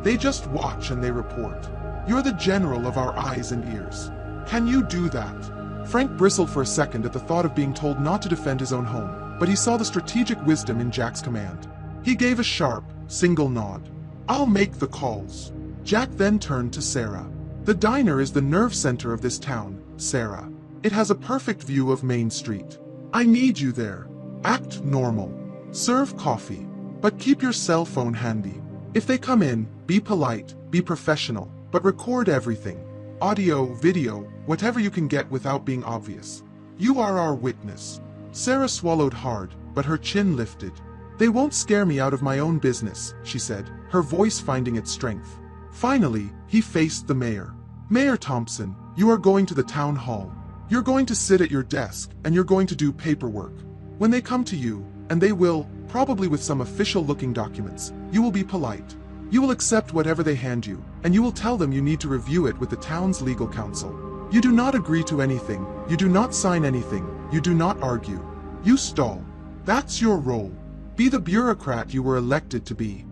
They just watch and they report. You're the general of our eyes and ears. Can you do that?" Frank bristled for a second at the thought of being told not to defend his own home, but he saw the strategic wisdom in Jack's command. He gave a sharp, single nod. "I'll make the calls." Jack then turned to Sarah. "The diner is the nerve center of this town, Sarah. It has a perfect view of Main Street. I need you there. Act normal. Serve coffee. But keep your cell phone handy. If they come in, be polite, be professional, but record everything. Audio, video, whatever you can get without being obvious. You are our witness." Sarah swallowed hard, but her chin lifted. "They won't scare me out of my own business," she said, her voice finding its strength. Finally, he faced the mayor. "Mayor Thompson, you are going to the town hall. You're going to sit at your desk, and you're going to do paperwork. When they come to you, and they will, probably with some official-looking documents, you will be polite. You will accept whatever they hand you, and you will tell them you need to review it with the town's legal counsel. You do not agree to anything, you do not sign anything, you do not argue. You stall. That's your role. Be the bureaucrat you were elected to be."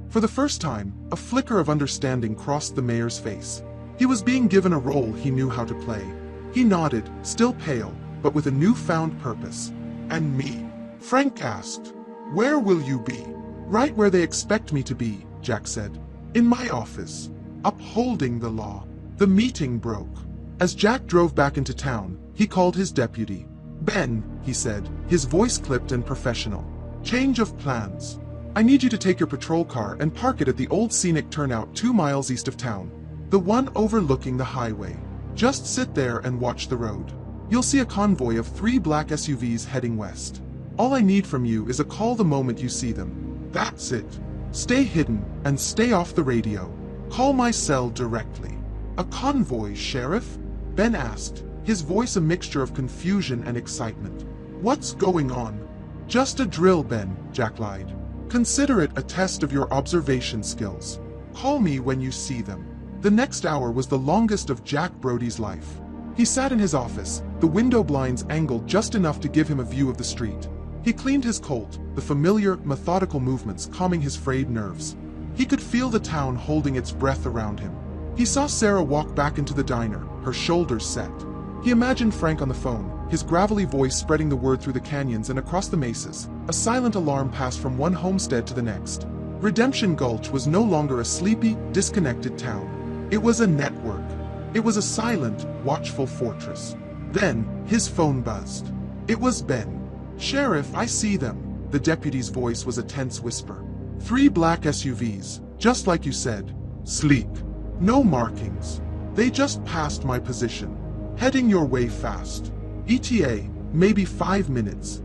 For the first time, a flicker of understanding crossed the mayor's face. He was being given a role he knew how to play. He nodded, still pale, but with a newfound purpose. "And me?" Frank asked. "Where will you be?" "Right where they expect me to be," Jack said. "In my office. Upholding the law." The meeting broke. As Jack drove back into town, he called his deputy. "Ben," he said, his voice clipped and professional. "Change of plans. I need you to take your patrol car and park it at the old scenic turnout 2 miles east of town. The one overlooking the highway. Just sit there and watch the road. You'll see a convoy of 3 black SUVs heading west. All I need from you is a call the moment you see them. That's it. Stay hidden and stay off the radio. Call my cell directly." "A convoy, Sheriff?" Ben asked, his voice a mixture of confusion and excitement. "What's going on?" "Just a drill, Ben," Jack lied. "Consider it a test of your observation skills. Call me when you see them." The next hour was the longest of Jack Brody's life. He sat in his office, the window blinds angled just enough to give him a view of the street. He cleaned his Colt, the familiar, methodical movements calming his frayed nerves. He could feel the town holding its breath around him. He saw Sarah walk back into the diner, her shoulders set. He imagined Frank on the phone, his gravelly voice spreading the word through the canyons and across the mesas. A silent alarm passed from one homestead to the next. Redemption Gulch was no longer a sleepy, disconnected town. It was a network. It was a silent, watchful fortress. Then, his phone buzzed. It was Ben. "Sheriff, I see them." The deputy's voice was a tense whisper. 3 black SUVs, just like you said. Sleek. No markings. They just passed my position. Heading your way fast. ETA, maybe 5 minutes.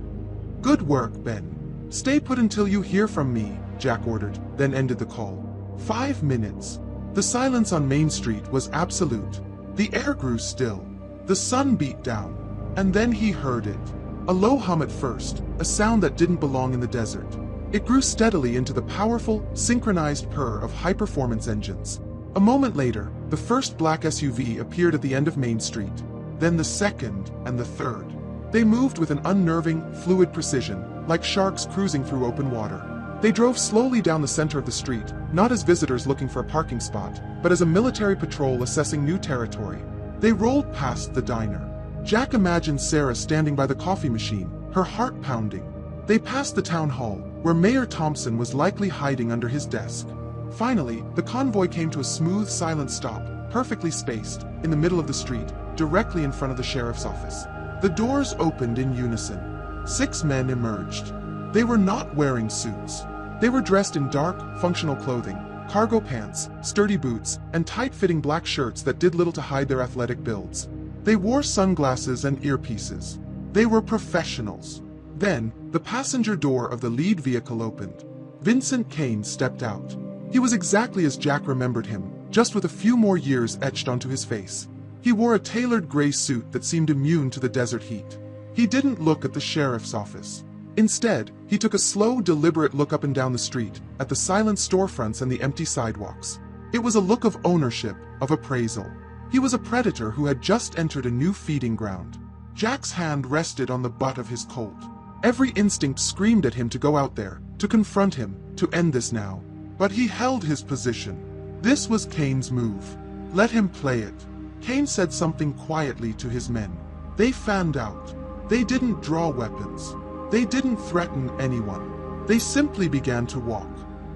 "Good work, Ben. Stay put until you hear from me," Jack ordered, then ended the call. 5 minutes. The silence on Main Street was absolute. The air grew still. The sun beat down. And then he heard it. A low hum at first, a sound that didn't belong in the desert. It grew steadily into the powerful, synchronized purr of high-performance engines. A moment later, the first black SUV appeared at the end of Main Street. Then the second and the third. They moved with an unnerving, fluid precision, like sharks cruising through open water. They drove slowly down the center of the street, not as visitors looking for a parking spot, but as a military patrol assessing new territory. They rolled past the diner. Jack imagined Sarah standing by the coffee machine, her heart pounding. They passed the town hall, where Mayor Thompson was likely hiding under his desk. Finally, the convoy came to a smooth, silent stop, perfectly spaced, in the middle of the street, directly in front of the sheriff's office. The doors opened in unison. 6 men emerged. They were not wearing suits. They were dressed in dark, functional clothing, cargo pants, sturdy boots, and tight-fitting black shirts that did little to hide their athletic builds. They wore sunglasses and earpieces. They were professionals. Then, the passenger door of the lead vehicle opened. Vincent Kane stepped out. He was exactly as Jack remembered him, just with a few more years etched onto his face. He wore a tailored gray suit that seemed immune to the desert heat. He didn't look at the sheriff's office. Instead, he took a slow, deliberate look up and down the street, at the silent storefronts and the empty sidewalks. It was a look of ownership, of appraisal. He was a predator who had just entered a new feeding ground. Jack's hand rested on the butt of his Colt. Every instinct screamed at him to go out there, to confront him, to end this now. But he held his position. This was Kane's move. Let him play it. Kane said something quietly to his men. They fanned out. They didn't draw weapons. They didn't threaten anyone. They simply began to walk.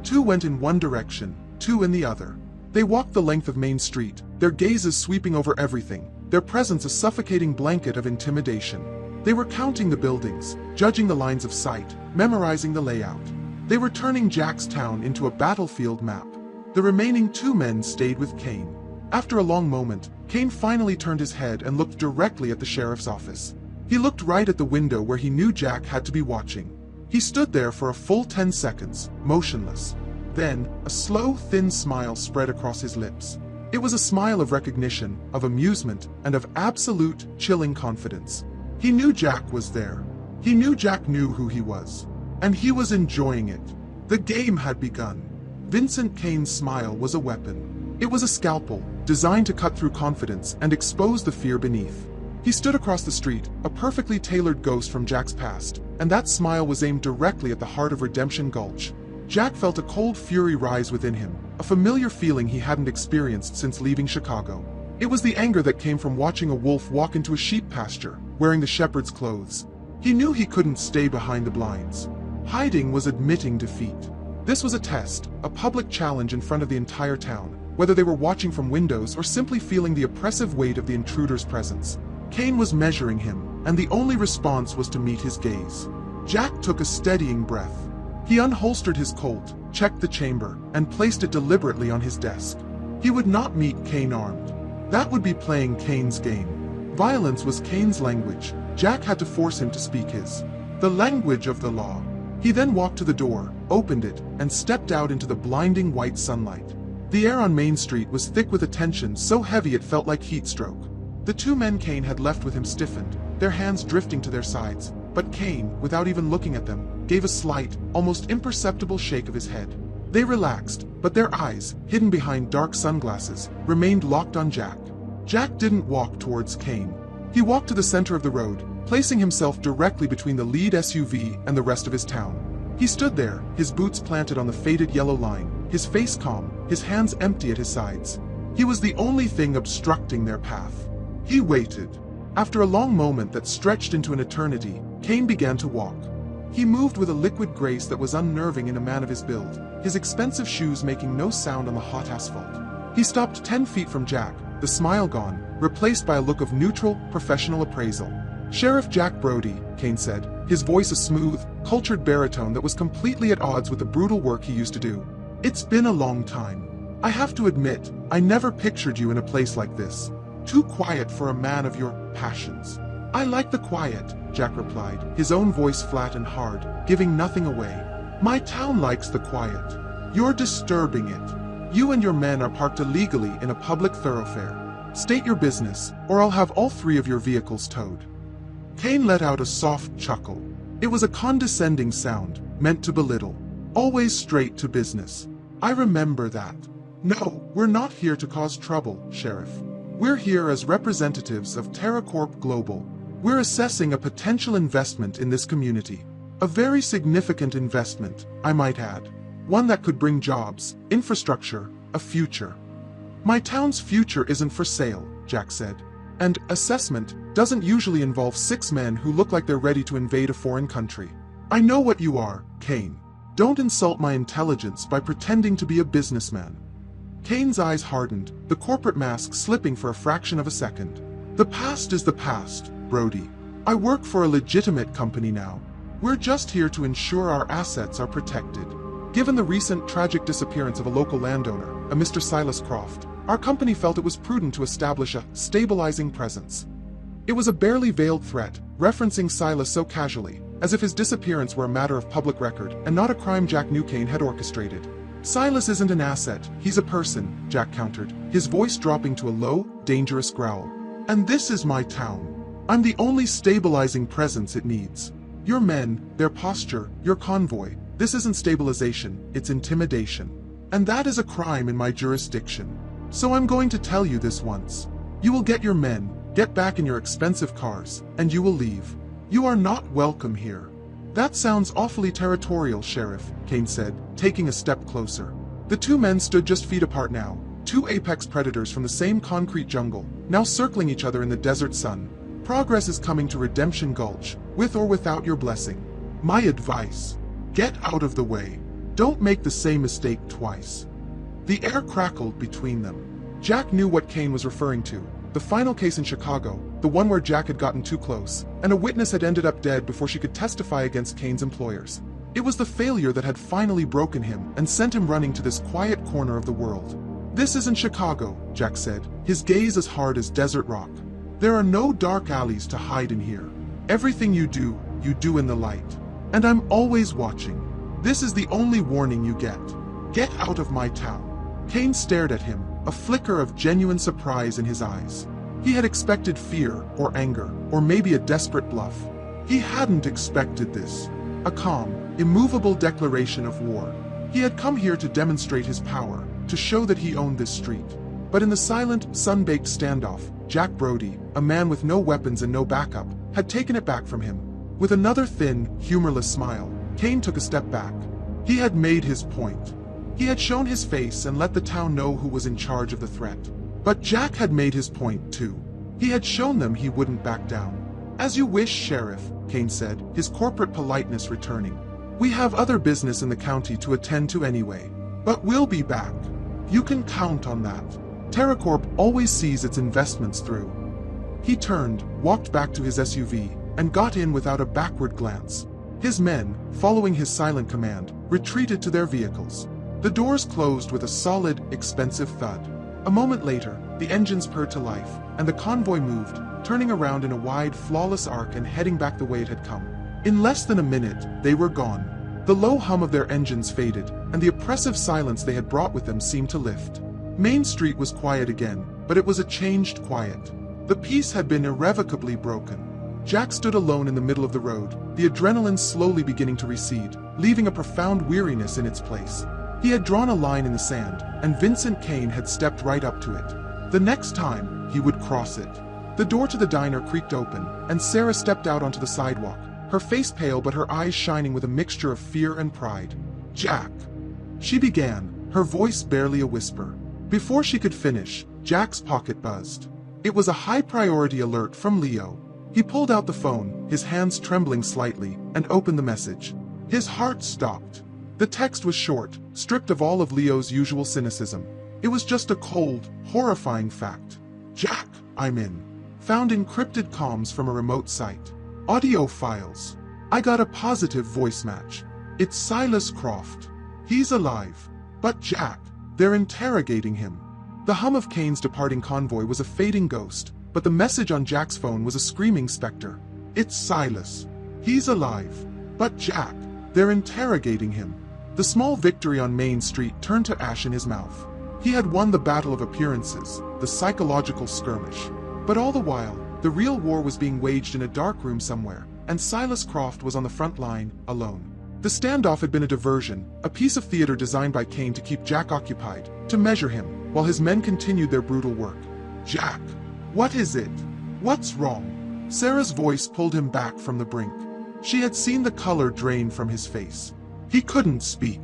2 went in one direction, 2 in the other. They walked the length of Main Street, their gazes sweeping over everything, their presence a suffocating blanket of intimidation. They were counting the buildings, judging the lines of sight, memorizing the layout. They were turning Jack's town into a battlefield map. The remaining 2 men stayed with Kane. After a long moment, Kane finally turned his head and looked directly at the sheriff's office. He looked right at the window where he knew Jack had to be watching. He stood there for a full 10 seconds, motionless. Then, a slow, thin smile spread across his lips. It was a smile of recognition, of amusement, and of absolute, chilling confidence. He knew Jack was there. He knew Jack knew who he was. And he was enjoying it. The game had begun. Vincent Kane's smile was a weapon. It was a scalpel, designed to cut through confidence and expose the fear beneath. He stood across the street, a perfectly tailored ghost from Jack's past, and that smile was aimed directly at the heart of Redemption Gulch. Jack felt a cold fury rise within him, a familiar feeling he hadn't experienced since leaving Chicago. It was the anger that came from watching a wolf walk into a sheep pasture, wearing the shepherd's clothes. He knew he couldn't stay behind the blinds. Hiding was admitting defeat. This was a test, a public challenge in front of the entire town, whether they were watching from windows or simply feeling the oppressive weight of the intruder's presence. Kane was measuring him, and the only response was to meet his gaze. Jack took a steadying breath. He unholstered his Colt, checked the chamber, and placed it deliberately on his desk. He would not meet Kane armed. That would be playing Kane's game. Violence was Kane's language. Jack had to force him to speak his. The language of the law. He then walked to the door, opened it, and stepped out into the blinding white sunlight. The air on Main Street was thick with a tension so heavy it felt like heat stroke. The 2 men Kane had left with him stiffened, their hands drifting to their sides, but Kane, without even looking at them, gave a slight, almost imperceptible shake of his head. They relaxed, but their eyes, hidden behind dark sunglasses, remained locked on Jack. Jack didn't walk towards Kane. He walked to the center of the road, placing himself directly between the lead SUV and the rest of his town. He stood there, his boots planted on the faded yellow line, his face calm, his hands empty at his sides. He was the only thing obstructing their path. He waited. After a long moment that stretched into an eternity, Kane began to walk. He moved with a liquid grace that was unnerving in a man of his build, his expensive shoes making no sound on the hot asphalt. He stopped 10 feet from Jack, the smile gone, replaced by a look of neutral, professional appraisal. "Sheriff Jack Brody," Kane said, his voice a smooth, cultured baritone that was completely at odds with the brutal work he used to do. "It's been a long time. I have to admit, I never pictured you in a place like this. Too quiet for a man of your passions." "I like the quiet," Jack replied, his own voice flat and hard, giving nothing away. "My town likes the quiet. You're disturbing it. You and your men are parked illegally in a public thoroughfare. State your business, or I'll have all 3 of your vehicles towed." Kane let out a soft chuckle. It was a condescending sound, meant to belittle. Always straight to business. "I remember that. No, we're not here to cause trouble, Sheriff. We're here as representatives of TerraCorp Global. We're assessing a potential investment in this community. A very significant investment, I might add. One that could bring jobs, infrastructure, a future." "My town's future isn't for sale," Jack said. "And assessment doesn't usually involve 6 men who look like they're ready to invade a foreign country. I know what you are, Kane. Don't insult my intelligence by pretending to be a businessman." Kane's eyes hardened, the corporate mask slipping for a fraction of a second. "The past is the past, Brody. I work for a legitimate company now. We're just here to ensure our assets are protected. Given the recent tragic disappearance of a local landowner, a Mr. Silas Croft, our company felt it was prudent to establish a stabilizing presence." It was a barely veiled threat, referencing Silas so casually, as if his disappearance were a matter of public record and not a crime Jack knew Kane had orchestrated. "Silas isn't an asset, he's a person," Jack countered, his voice dropping to a low, dangerous growl. "And this is my town. I'm the only stabilizing presence it needs. Your men, their posture, your convoy, this isn't stabilization, it's intimidation. And that is a crime in my jurisdiction. So I'm going to tell you this once. You will get your men, get back in your expensive cars, and you will leave. You are not welcome here." "That sounds awfully territorial, Sheriff," Kane said, taking a step closer. The 2 men stood just feet apart now, 2 apex predators from the same concrete jungle, now circling each other in the desert sun. "Progress is coming to Redemption Gulch, with or without your blessing. My advice: get out of the way. Don't make the same mistake twice." The air crackled between them. Jack knew what Kane was referring to. The final case in Chicago, the one where Jack had gotten too close, and a witness had ended up dead before she could testify against Kane's employers. It was the failure that had finally broken him and sent him running to this quiet corner of the world. "This isn't Chicago," Jack said, his gaze as hard as desert rock. "There are no dark alleys to hide in here. Everything you do in the light. And I'm always watching. This is the only warning you get. Get out of my town." Kane stared at him, a flicker of genuine surprise in his eyes. He had expected fear or anger, or maybe a desperate bluff. He hadn't expected this. A calm, immovable declaration of war. He had come here to demonstrate his power, to show that he owned this street. But in the silent, sun-baked standoff, Jack Brody, a man with no weapons and no backup, had taken it back from him. With another thin, humorless smile, Kane took a step back. He had made his point. He had shown his face and let the town know who was in charge of the threat. But Jack had made his point too. He had shown them he wouldn't back down. "As you wish, Sheriff," Kane said, his corporate politeness returning. "We have other business in the county to attend to anyway. But we'll be back. You can count on that. TerraCorp always sees its investments through." He turned, walked back to his SUV, and got in without a backward glance. His men, following his silent command, retreated to their vehicles. The doors closed with a solid, expensive thud. A moment later, the engines purred to life, and the convoy moved, turning around in a wide, flawless arc and heading back the way it had come. In less than a minute, they were gone. The low hum of their engines faded, and the oppressive silence they had brought with them seemed to lift. Main Street was quiet again, but it was a changed quiet. The peace had been irrevocably broken. Jack stood alone in the middle of the road, the adrenaline slowly beginning to recede, leaving a profound weariness in its place. He had drawn a line in the sand, and Vincent Kane had stepped right up to it. The next time, he would cross it. The door to the diner creaked open, and Sarah stepped out onto the sidewalk, her face pale but her eyes shining with a mixture of fear and pride. "Jack," she began, her voice barely a whisper. Before she could finish, Jack's pocket buzzed. It was a high-priority alert from Leo. He pulled out the phone, his hands trembling slightly, and opened the message. His heart stopped. The text was short, stripped of all of Leo's usual cynicism. It was just a cold, horrifying fact. "Jack, I'm in. Found encrypted comms from a remote site. Audio files. I got a positive voice match. It's Silas Croft. He's alive. But Jack, they're interrogating him." The hum of Kane's departing convoy was a fading ghost, but the message on Jack's phone was a screaming specter. "It's Silas. He's alive. But Jack, they're interrogating him." The small victory on Main Street turned to ash in his mouth. He had won the battle of appearances, the psychological skirmish. But all the while, the real war was being waged in a dark room somewhere, and Silas Croft was on the front line, alone. The standoff had been a diversion, a piece of theater designed by Kane to keep Jack occupied, to measure him, while his men continued their brutal work. "Jack, what is it? What's wrong?" Sarah's voice pulled him back from the brink. She had seen the color drain from his face. He couldn't speak.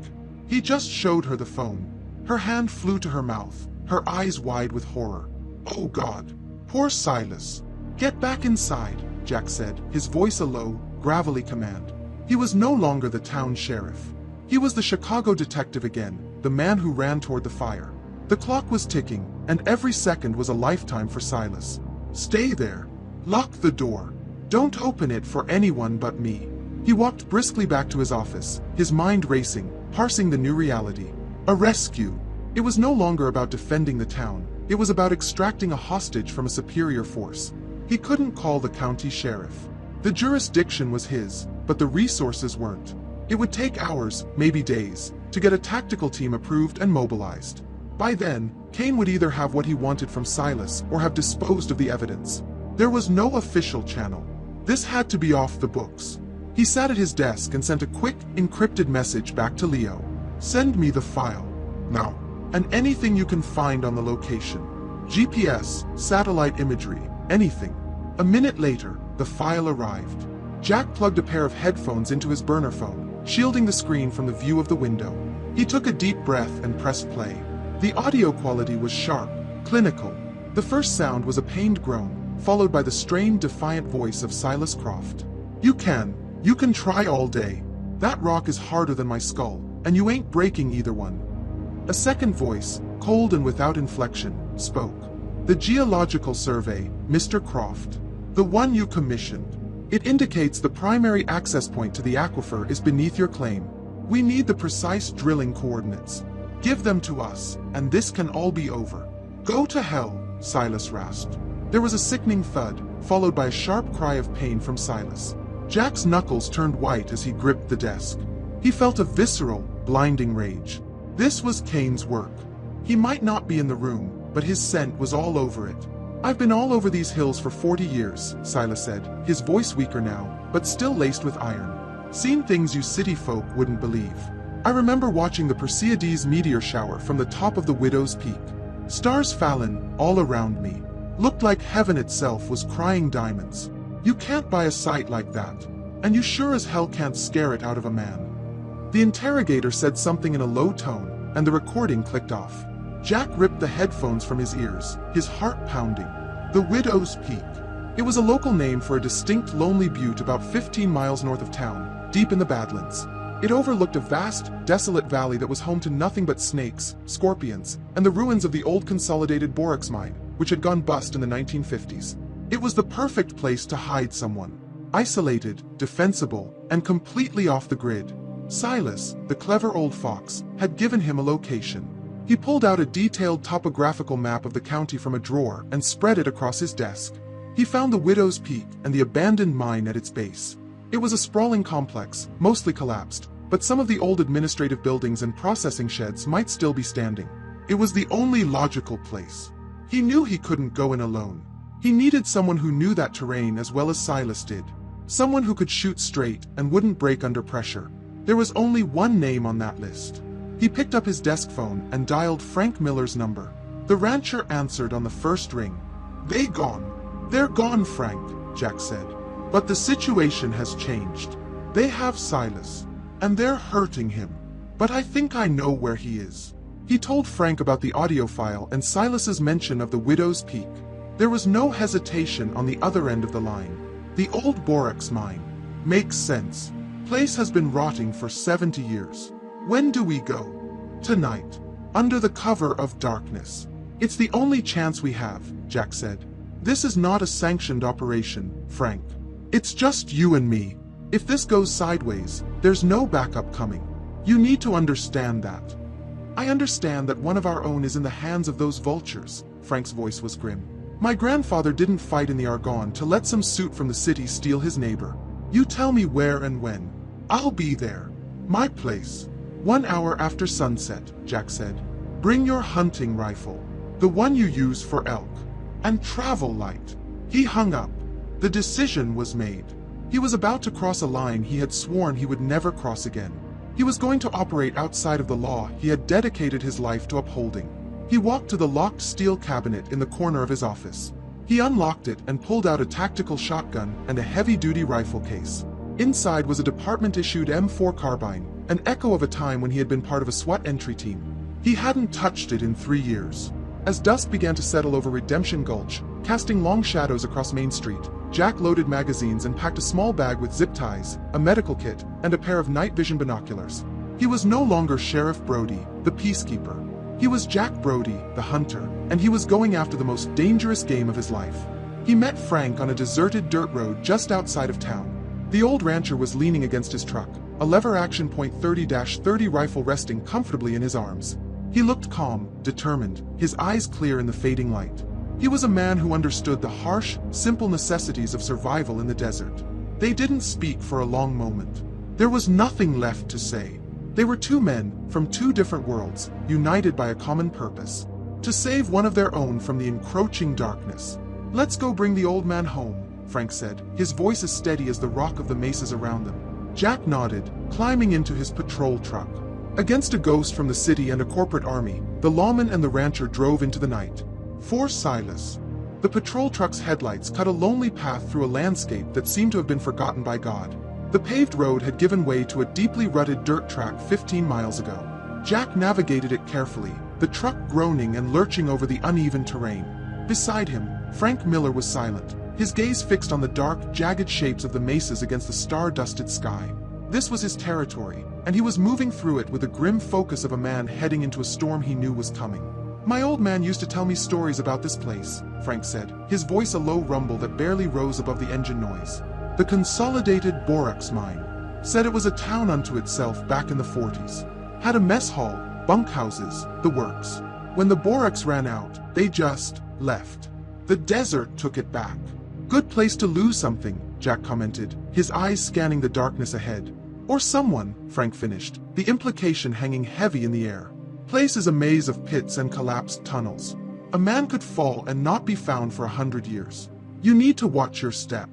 He just showed her the phone. Her hand flew to her mouth, her eyes wide with horror. "Oh God, poor Silas." "Get back inside," Jack said, his voice a low, gravelly command. He was no longer the town sheriff. He was the Chicago detective again, the man who ran toward the fire. The clock was ticking, and every second was a lifetime for Silas. "Stay there. Lock the door. Don't open it for anyone but me." He walked briskly back to his office, his mind racing, parsing the new reality. A rescue. It was no longer about defending the town. It was about extracting a hostage from a superior force. He couldn't call the county sheriff. The jurisdiction was his, but the resources weren't. It would take hours, maybe days, to get a tactical team approved and mobilized. By then, Kane would either have what he wanted from Silas or have disposed of the evidence. There was no official channel. This had to be off the books. He sat at his desk and sent a quick, encrypted message back to Leo. "Send me the file. Now. And anything you can find on the location. GPS, satellite imagery, anything." A minute later, the file arrived. Jack plugged a pair of headphones into his burner phone, shielding the screen from the view of the window. He took a deep breath and pressed play. The audio quality was sharp, clinical. The first sound was a pained groan, followed by the strained, defiant voice of Silas Croft. You can try all day. That rock is harder than my skull, and you ain't breaking either one." A second voice, cold and without inflection, spoke. "The geological survey, Mr. Croft. The one you commissioned. It indicates the primary access point to the aquifer is beneath your claim. We need the precise drilling coordinates. Give them to us, and this can all be over. Go to hell, Silas rasped. There was a sickening thud, followed by a sharp cry of pain from Silas. Jack's knuckles turned white as he gripped the desk. He felt a visceral, blinding rage. This was Kane's work. He might not be in the room, but his scent was all over it. I've been all over these hills for 40 years, Silas said, his voice weaker now, but still laced with iron. Seen things you city folk wouldn't believe. I remember watching the Perseids meteor shower from the top of the Widow's Peak. Stars fallen all around me. Looked like heaven itself was crying diamonds. You can't buy a sight like that, and you sure as hell can't scare it out of a man. The interrogator said something in a low tone, and the recording clicked off. Jack ripped the headphones from his ears, his heart pounding. The Widow's Peak. It was a local name for a distinct lonely butte about 15 miles north of town, deep in the Badlands. It overlooked a vast, desolate valley that was home to nothing but snakes, scorpions, and the ruins of the old consolidated borax mine, which had gone bust in the 1950s. It was the perfect place to hide someone. Isolated, defensible, and completely off the grid. Silas, the clever old fox, had given him a location. He pulled out a detailed topographical map of the county from a drawer and spread it across his desk. He found the Widow's Peak and the abandoned mine at its base. It was a sprawling complex, mostly collapsed, but some of the old administrative buildings and processing sheds might still be standing. It was the only logical place. He knew he couldn't go in alone. He needed someone who knew that terrain as well as Silas did. Someone who could shoot straight and wouldn't break under pressure. There was only one name on that list. He picked up his desk phone and dialed Frank Miller's number. The rancher answered on the first ring. "They gone. They're gone, Frank," Jack said. "But the situation has changed. They have Silas, and they're hurting him. But I think I know where he is." He told Frank about the audio file and Silas's mention of the Widow's Peak. There was no hesitation on the other end of the line. The old borax mine. Makes sense. Place has been rotting for 70 years. When do we go? Tonight. Under the cover of darkness. It's the only chance we have, Jack said. This is not a sanctioned operation, Frank. It's just you and me. If this goes sideways, there's no backup coming. You need to understand that. I understand that one of our own is in the hands of those vultures, Frank's voice was grim. My grandfather didn't fight in the Argonne to let some suit from the city steal his neighbor. You tell me where and when. I'll be there. My place. 1 hour after sunset, Jack said. Bring your hunting rifle. The one you use for elk. And travel light. He hung up. The decision was made. He was about to cross a line he had sworn he would never cross again. He was going to operate outside of the law he had dedicated his life to upholding. He walked to the locked steel cabinet in the corner of his office. He unlocked it and pulled out a tactical shotgun and a heavy-duty rifle case. Inside was a department-issued M4 carbine, an echo of a time when he had been part of a SWAT entry team. He hadn't touched it in 3 years. As dusk began to settle over Redemption Gulch, casting long shadows across Main Street, Jack loaded magazines and packed a small bag with zip ties, a medical kit, and a pair of night vision binoculars. He was no longer Sheriff Brody, the peacekeeper. He was Jack Brody, the hunter, and he was going after the most dangerous game of his life. He met Frank on a deserted dirt road just outside of town. The old rancher was leaning against his truck, a lever-action .30-30 rifle resting comfortably in his arms. He looked calm, determined, his eyes clear in the fading light. He was a man who understood the harsh, simple necessities of survival in the desert. They didn't speak for a long moment. There was nothing left to say. They were two men, from two different worlds, united by a common purpose. To save one of their own from the encroaching darkness. "Let's go bring the old man home," Frank said, his voice as steady as the rock of the mesas around them. Jack nodded, climbing into his patrol truck. Against a ghost from the city and a corporate army, the lawman and the rancher drove into the night. For Silas. The patrol truck's headlights cut a lonely path through a landscape that seemed to have been forgotten by God. The paved road had given way to a deeply rutted dirt track 15 miles ago. Jack navigated it carefully, the truck groaning and lurching over the uneven terrain. Beside him, Frank Miller was silent, his gaze fixed on the dark, jagged shapes of the mesas against the star-dusted sky. This was his territory, and he was moving through it with the grim focus of a man heading into a storm he knew was coming. "My old man used to tell me stories about this place," Frank said, his voice a low rumble that barely rose above the engine noise. The Consolidated Borax Mine. Said it was a town unto itself back in the 40s. Had a mess hall, bunkhouses, the works. When the borax ran out, they just left. The desert took it back. Good place to lose something, Jack commented, his eyes scanning the darkness ahead. Or someone, Frank finished, the implication hanging heavy in the air. Place is a maze of pits and collapsed tunnels. A man could fall and not be found for 100 years. You need to watch your step.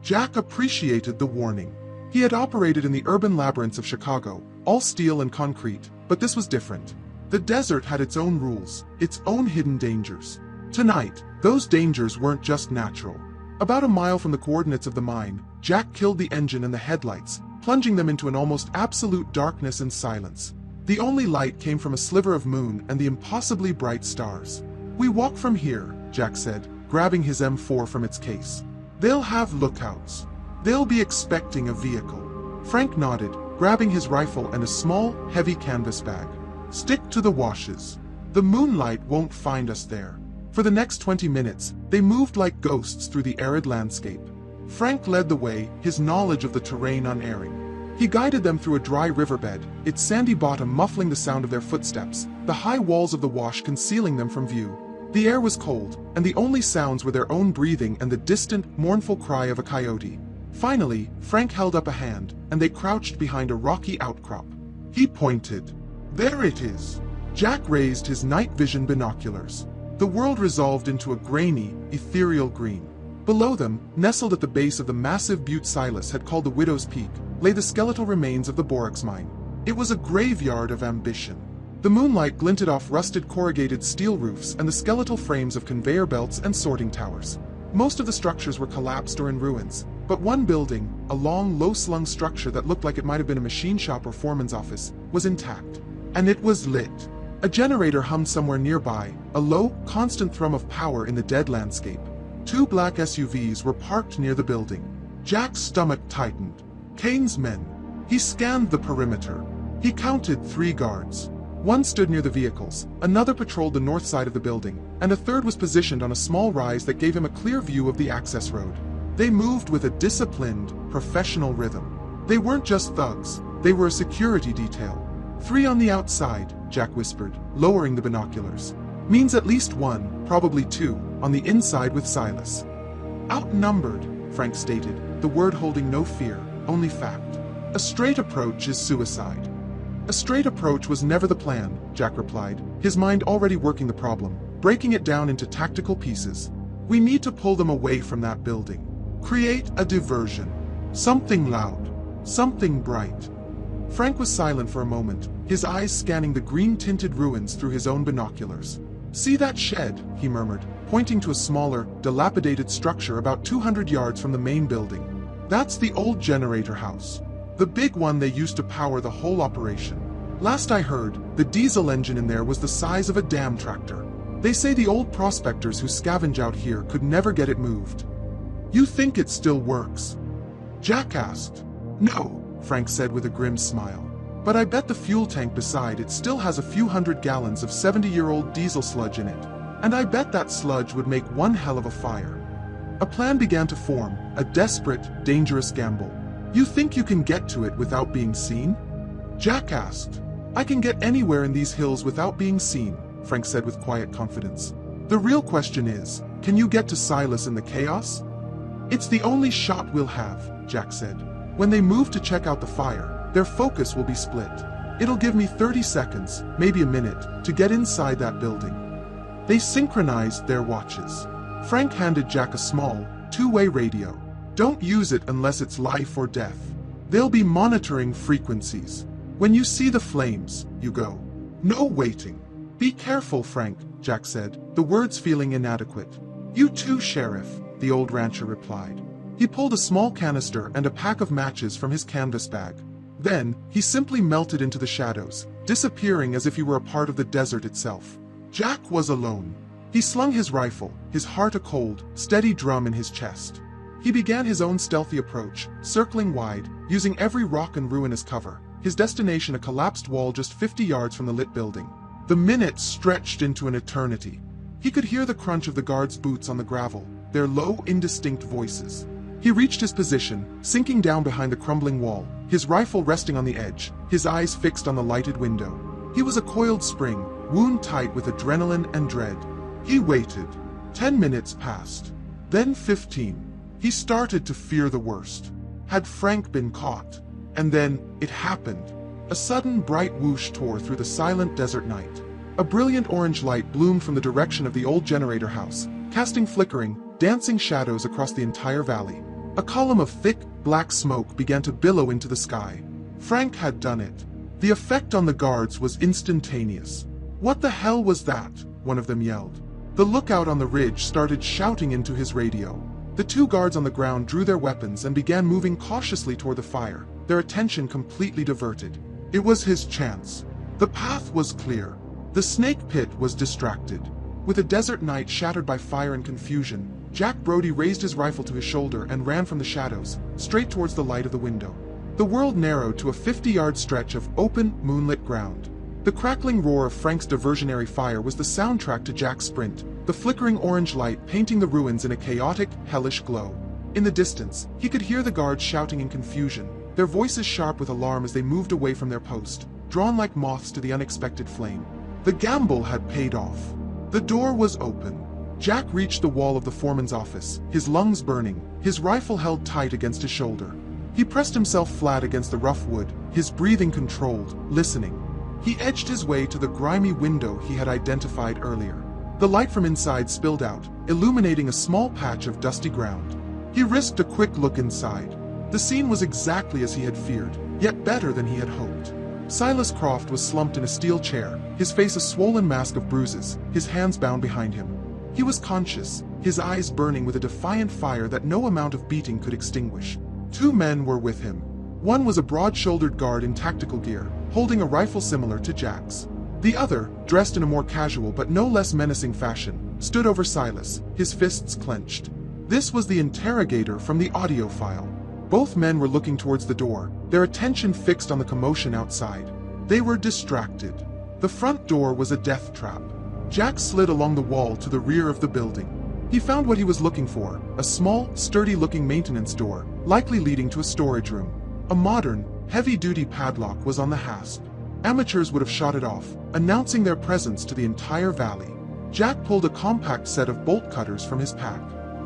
Jack appreciated the warning. He had operated in the urban labyrinths of Chicago, all steel and concrete, but this was different. The desert had its own rules, its own hidden dangers. Tonight, those dangers weren't just natural. About a mile from the coordinates of the mine, Jack killed the engine and the headlights, plunging them into an almost absolute darkness and silence. The only light came from a sliver of moon and the impossibly bright stars. We walk from here, Jack said, grabbing his M4 from its case. They'll have lookouts. They'll be expecting a vehicle. Frank nodded, grabbing his rifle and a small, heavy canvas bag. Stick to the washes. The moonlight won't find us there. For the next 20 minutes, they moved like ghosts through the arid landscape. Frank led the way, his knowledge of the terrain unerring. He guided them through a dry riverbed, its sandy bottom muffling the sound of their footsteps, the high walls of the wash concealing them from view. The air was cold, and the only sounds were their own breathing and the distant, mournful cry of a coyote. Finally, Frank held up a hand, and they crouched behind a rocky outcrop. He pointed. There it is. Jack raised his night vision binoculars. The world resolved into a grainy, ethereal green. Below them, nestled at the base of the massive butte Silas had called the Widow's Peak, lay the skeletal remains of the borax mine. It was a graveyard of ambition. The moonlight glinted off rusted corrugated steel roofs and the skeletal frames of conveyor belts and sorting towers. Most of the structures were collapsed or in ruins, but one building, a long, low-slung structure that looked like it might have been a machine shop or foreman's office, was intact. And it was lit. A generator hummed somewhere nearby, a low, constant thrum of power in the dead landscape. Two black SUVs were parked near the building. Jack's stomach tightened. Kane's men. He scanned the perimeter. He counted 3 guards. One stood near the vehicles, another patrolled the north side of the building, and a third was positioned on a small rise that gave him a clear view of the access road. They moved with a disciplined, professional rhythm. They weren't just thugs, they were a security detail. 3 on the outside, Jack whispered, lowering the binoculars. Means at least 1, probably 2, on the inside with Silas. Outnumbered, Frank stated, the word holding no fear, only fact. A straight approach is suicide. A straight approach was never the plan, Jack replied, his mind already working the problem, breaking it down into tactical pieces. We need to pull them away from that building. Create a diversion. Something loud. Something bright. Frank was silent for a moment, his eyes scanning the green-tinted ruins through his own binoculars. See that shed, he murmured, pointing to a smaller, dilapidated structure about 200 yards from the main building. That's the old generator house. The big one they used to power the whole operation. Last I heard, the diesel engine in there was the size of a dam tractor. They say the old prospectors who scavenge out here could never get it moved. You think it still works? Jack asked. No, Frank said with a grim smile. But I bet the fuel tank beside it still has a few hundred gallons of 70-year-old diesel sludge in it. And I bet that sludge would make one hell of a fire. A plan began to form, a desperate, dangerous gamble. You think you can get to it without being seen? Jack asked. I can get anywhere in these hills without being seen, Frank said with quiet confidence. The real question is, can you get to Silas in the chaos? It's the only shot we'll have, Jack said. When they move to check out the fire, their focus will be split. It'll give me 30 seconds, maybe a minute, to get inside that building. They synchronized their watches. Frank handed Jack a small, 2-way radio. Don't use it unless it's life or death. They'll be monitoring frequencies. When you see the flames, you go. No waiting. Be careful, Frank, Jack said, the words feeling inadequate. You too, Sheriff, the old rancher replied. He pulled a small canister and a pack of matches from his canvas bag. Then, he simply melted into the shadows, disappearing as if he were a part of the desert itself. Jack was alone. He slung his rifle, his heart a cold, steady drum in his chest. He began his own stealthy approach, circling wide, using every rock and ruin as cover, his destination a collapsed wall just 50 yards from the lit building. The minutes stretched into an eternity. He could hear the crunch of the guards' boots on the gravel, their low, indistinct voices. He reached his position, sinking down behind the crumbling wall, his rifle resting on the edge, his eyes fixed on the lighted window. He was a coiled spring, wound tight with adrenaline and dread. He waited. 10 minutes passed. Then 15. He started to fear the worst. Had Frank been caught? And then, it happened. A sudden bright whoosh tore through the silent desert night. A brilliant orange light bloomed from the direction of the old generator house, casting flickering, dancing shadows across the entire valley. A column of thick, black smoke began to billow into the sky. Frank had done it. The effect on the guards was instantaneous. "What the hell was that?" one of them yelled. The lookout on the ridge started shouting into his radio. The two guards on the ground drew their weapons and began moving cautiously toward the fire, their attention completely diverted. It was his chance. The path was clear. The snake pit was distracted. With a desert night shattered by fire and confusion, Jack Brody raised his rifle to his shoulder and ran from the shadows, straight towards the light of the window. The world narrowed to a 50-yard stretch of open, moonlit ground. The crackling roar of Frank's diversionary fire was the soundtrack to Jack's sprint, the flickering orange light painting the ruins in a chaotic, hellish glow. In the distance, he could hear the guards shouting in confusion, their voices sharp with alarm as they moved away from their post, drawn like moths to the unexpected flame. The gamble had paid off. The door was open. Jack reached the wall of the foreman's office, his lungs burning, his rifle held tight against his shoulder. He pressed himself flat against the rough wood, his breathing controlled, listening. He edged his way to the grimy window he had identified earlier. The light from inside spilled out, illuminating a small patch of dusty ground. He risked a quick look inside. The scene was exactly as he had feared, yet better than he had hoped. Silas Croft was slumped in a steel chair, his face a swollen mask of bruises, his hands bound behind him. He was conscious, his eyes burning with a defiant fire that no amount of beating could extinguish. Two men were with him. One was a broad-shouldered guard in tactical gear, holding a rifle similar to Jack's. The other, dressed in a more casual but no less menacing fashion, stood over Silas, his fists clenched. This was the interrogator from the audio file. Both men were looking towards the door, their attention fixed on the commotion outside. They were distracted. The front door was a death trap. Jack slid along the wall to the rear of the building. He found what he was looking for, a small, sturdy-looking maintenance door, likely leading to a storage room. A modern, heavy-duty padlock was on the hasp. Amateurs would have shot it off, announcing their presence to the entire valley. Jack pulled a compact set of bolt cutters from his pack.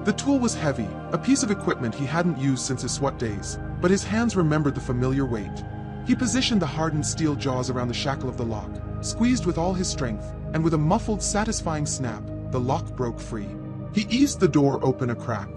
The tool was heavy, a piece of equipment he hadn't used since his SWAT days, but his hands remembered the familiar weight. He positioned the hardened steel jaws around the shackle of the lock, squeezed with all his strength, and with a muffled, satisfying snap, the lock broke free. He eased the door open a crack.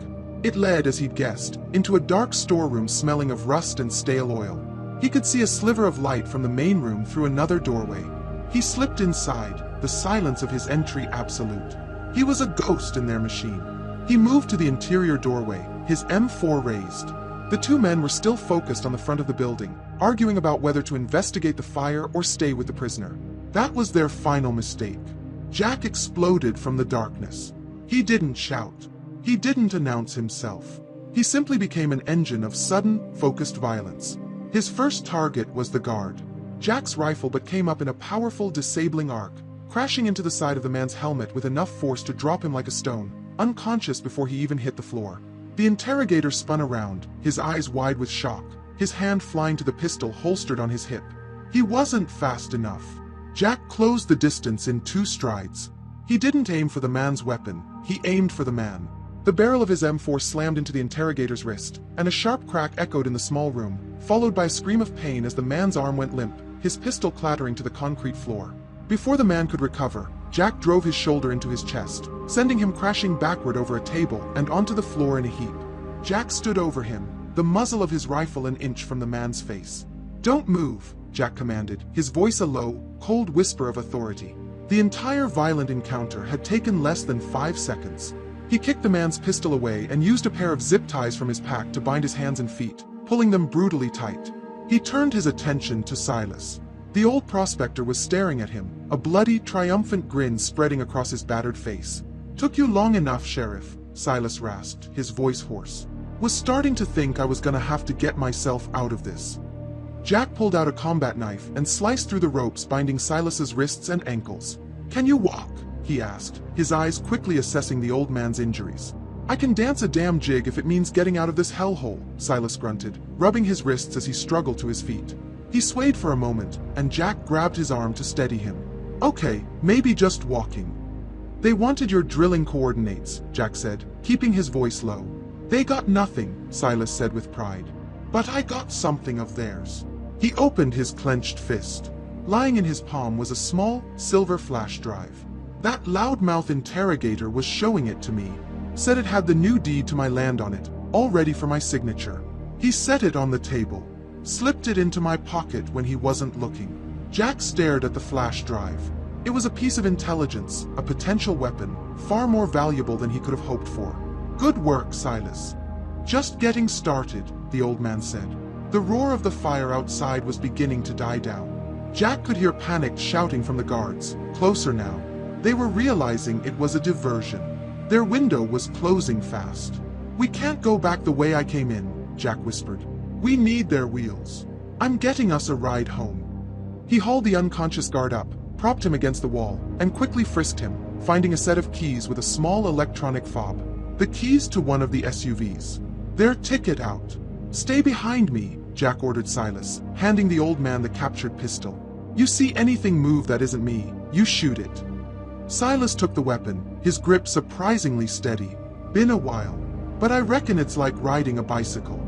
It led, as he'd guessed, into a dark storeroom smelling of rust and stale oil. He could see a sliver of light from the main room through another doorway. He slipped inside, the silence of his entry absolute. He was a ghost in their machine. He moved to the interior doorway, his M4 raised. The two men were still focused on the front of the building, arguing about whether to investigate the fire or stay with the prisoner. That was their final mistake. Jack exploded from the darkness. He didn't shout. He didn't announce himself. He simply became an engine of sudden, focused violence. His first target was the guard. Jack's rifle but came up in a powerful, disabling arc, crashing into the side of the man's helmet with enough force to drop him like a stone, unconscious before he even hit the floor. The interrogator spun around, his eyes wide with shock, his hand flying to the pistol holstered on his hip. He wasn't fast enough. Jack closed the distance in 2 strides. He didn't aim for the man's weapon, he aimed for the man. The barrel of his M4 slammed into the interrogator's wrist, and a sharp crack echoed in the small room, followed by a scream of pain as the man's arm went limp, his pistol clattering to the concrete floor. Before the man could recover, Jack drove his shoulder into his chest, sending him crashing backward over a table and onto the floor in a heap. Jack stood over him, the muzzle of his rifle an inch from the man's face. "Don't move," Jack commanded, his voice a low, cold whisper of authority. The entire violent encounter had taken less than 5 seconds. He kicked the man's pistol away and used a pair of zip ties from his pack to bind his hands and feet, pulling them brutally tight. He turned his attention to Silas. The old prospector was staring at him, a bloody, triumphant grin spreading across his battered face. "Took you long enough, Sheriff," Silas rasped, his voice hoarse. "Was starting to think I was gonna have to get myself out of this." Jack pulled out a combat knife and sliced through the ropes binding Silas's wrists and ankles. "Can you walk?" he asked, his eyes quickly assessing the old man's injuries. I can dance a damn jig if it means getting out of this hellhole, Silas grunted, rubbing his wrists as he struggled to his feet. He swayed for a moment, and Jack grabbed his arm to steady him. Okay, maybe just walking. They wanted your drilling coordinates, Jack said, keeping his voice low. They got nothing, Silas said with pride. But I got something of theirs. He opened his clenched fist. Lying in his palm was a small, silver flash drive. That loudmouth interrogator was showing it to me. Said it had the new deed to my land on it, all ready for my signature. He set it on the table. Slipped it into my pocket when he wasn't looking. Jack stared at the flash drive. It was a piece of intelligence, a potential weapon, far more valuable than he could have hoped for. Good work, Silas. Just getting started, the old man said. The roar of the fire outside was beginning to die down. Jack could hear panicked shouting from the guards, closer now. They were realizing it was a diversion. Their window was closing fast. We can't go back the way I came in, Jack whispered. We need their wheels. I'm getting us a ride home. He hauled the unconscious guard up, propped him against the wall, and quickly frisked him, finding a set of keys with a small electronic fob. The keys to one of the SUVs. Their ticket out. Stay behind me, Jack ordered Silas, handing the old man the captured pistol. You see anything move that isn't me, you shoot it. Silas took the weapon, his grip surprisingly steady. Been a while, but I reckon it's like riding a bicycle.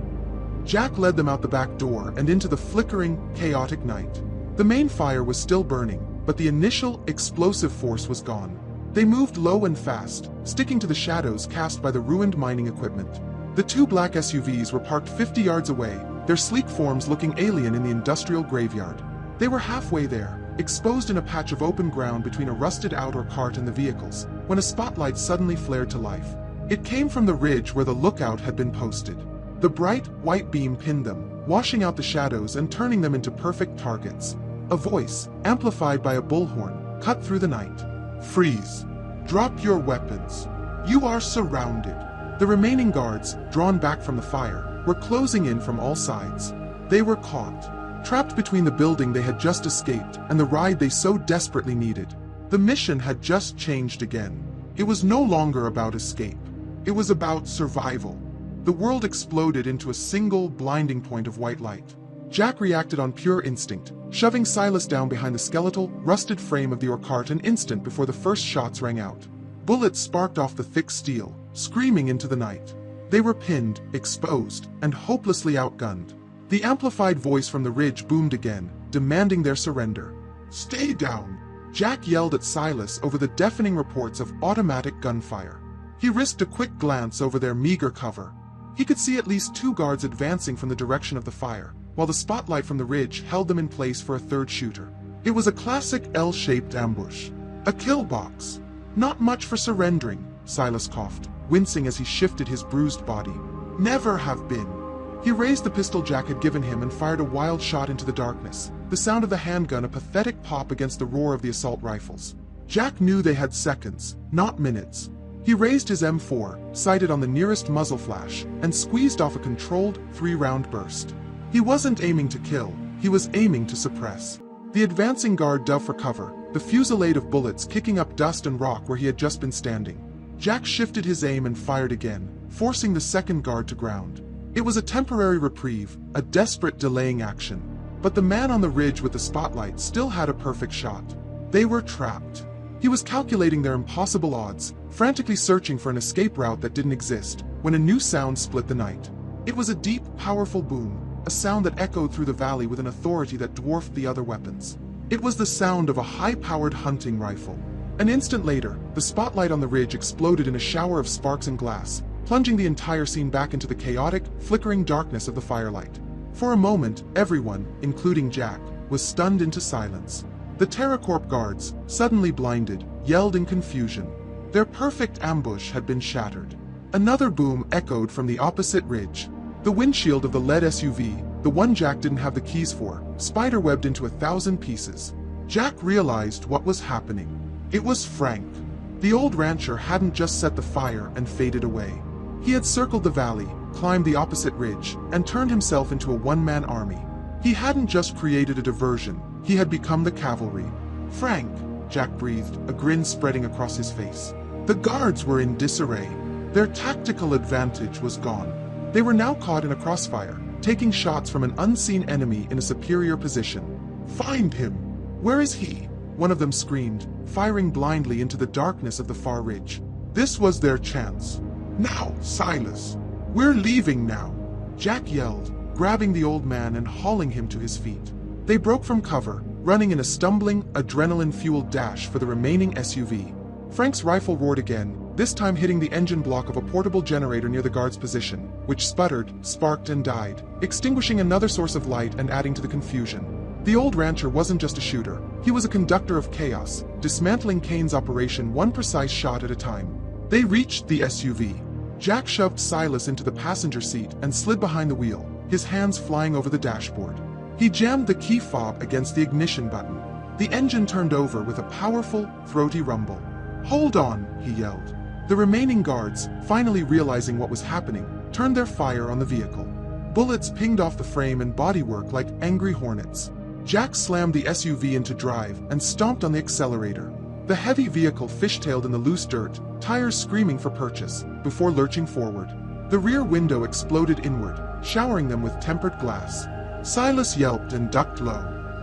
Jack led them out the back door and into the flickering, chaotic night. The main fire was still burning, but the initial, explosive force was gone. They moved low and fast, sticking to the shadows cast by the ruined mining equipment. The two black SUVs were parked 50 yards away, their sleek forms looking alien in the industrial graveyard. They were halfway there, exposed in a patch of open ground between a rusted outdoor cart and the vehicles, when a spotlight suddenly flared to life. It came from the ridge where the lookout had been posted. The bright, white beam pinned them, washing out the shadows and turning them into perfect targets. A voice, amplified by a bullhorn, cut through the night. Freeze. Drop your weapons. You are surrounded. The remaining guards, drawn back from the fire, were closing in from all sides. They were caught, trapped between the building they had just escaped and the ride they so desperately needed. The mission had just changed again. It was no longer about escape. It was about survival. The world exploded into a single, blinding point of white light. Jack reacted on pure instinct, shoving Silas down behind the skeletal, rusted frame of the cart an instant before the first shots rang out. Bullets sparked off the thick steel, screaming into the night. They were pinned, exposed, and hopelessly outgunned. The amplified voice from the ridge boomed again, demanding their surrender. Stay down, Jack yelled at Silas over the deafening reports of automatic gunfire. He risked a quick glance over their meager cover. He could see at least two guards advancing from the direction of the fire, while the spotlight from the ridge held them in place for a third shooter. It was a classic L-shaped ambush. A kill box. Not much for surrendering, Silas coughed, wincing as he shifted his bruised body. Never have been. He raised the pistol Jack had given him and fired a wild shot into the darkness, the sound of the handgun a pathetic pop against the roar of the assault rifles. Jack knew they had seconds, not minutes. He raised his M4, sighted on the nearest muzzle flash, and squeezed off a controlled, 3-round burst. He wasn't aiming to kill, he was aiming to suppress. The advancing guard dove for cover, the fusillade of bullets kicking up dust and rock where he had just been standing. Jack shifted his aim and fired again, forcing the second guard to ground. It was a temporary reprieve, a desperate delaying action. But the man on the ridge with the spotlight still had a perfect shot. They were trapped. He was calculating their impossible odds, frantically searching for an escape route that didn't exist, when a new sound split the night. It was a deep, powerful boom, a sound that echoed through the valley with an authority that dwarfed the other weapons. It was the sound of a high-powered hunting rifle. An instant later, the spotlight on the ridge exploded in a shower of sparks and glass, plunging the entire scene back into the chaotic, flickering darkness of the firelight. For a moment, everyone, including Jack, was stunned into silence. The TerraCorp guards, suddenly blinded, yelled in confusion. Their perfect ambush had been shattered. Another boom echoed from the opposite ridge. The windshield of the lead SUV, the one Jack didn't have the keys for, spiderwebbed into 1,000 pieces. Jack realized what was happening. It was Frank. The old rancher hadn't just set the fire and faded away. He had circled the valley, climbed the opposite ridge, and turned himself into a one-man army. He hadn't just created a diversion, he had become the cavalry. Frank, Jack breathed, a grin spreading across his face. The guards were in disarray. Their tactical advantage was gone. They were now caught in a crossfire, taking shots from an unseen enemy in a superior position. "Find him! Where is he?" one of them screamed, firing blindly into the darkness of the far ridge. This was their chance. "Now, Silas! We're leaving now!" Jack yelled, grabbing the old man and hauling him to his feet. They broke from cover, running in a stumbling, adrenaline-fueled dash for the remaining SUV. Frank's rifle roared again, this time hitting the engine block of a portable generator near the guard's position, which sputtered, sparked, and died, extinguishing another source of light and adding to the confusion. The old rancher wasn't just a shooter, he was a conductor of chaos, dismantling Kane's operation one precise shot at a time. They reached the SUV. Jack shoved Silas into the passenger seat and slid behind the wheel, his hands flying over the dashboard. He jammed the key fob against the ignition button. The engine turned over with a powerful, throaty rumble. "Hold on," he yelled. The remaining guards, finally realizing what was happening, turned their fire on the vehicle. Bullets pinged off the frame and bodywork like angry hornets. Jack slammed the SUV into drive and stomped on the accelerator. The heavy vehicle fishtailed in the loose dirt, tires screaming for purchase, before lurching forward. The rear window exploded inward, showering them with tempered glass. Silas yelped and ducked low.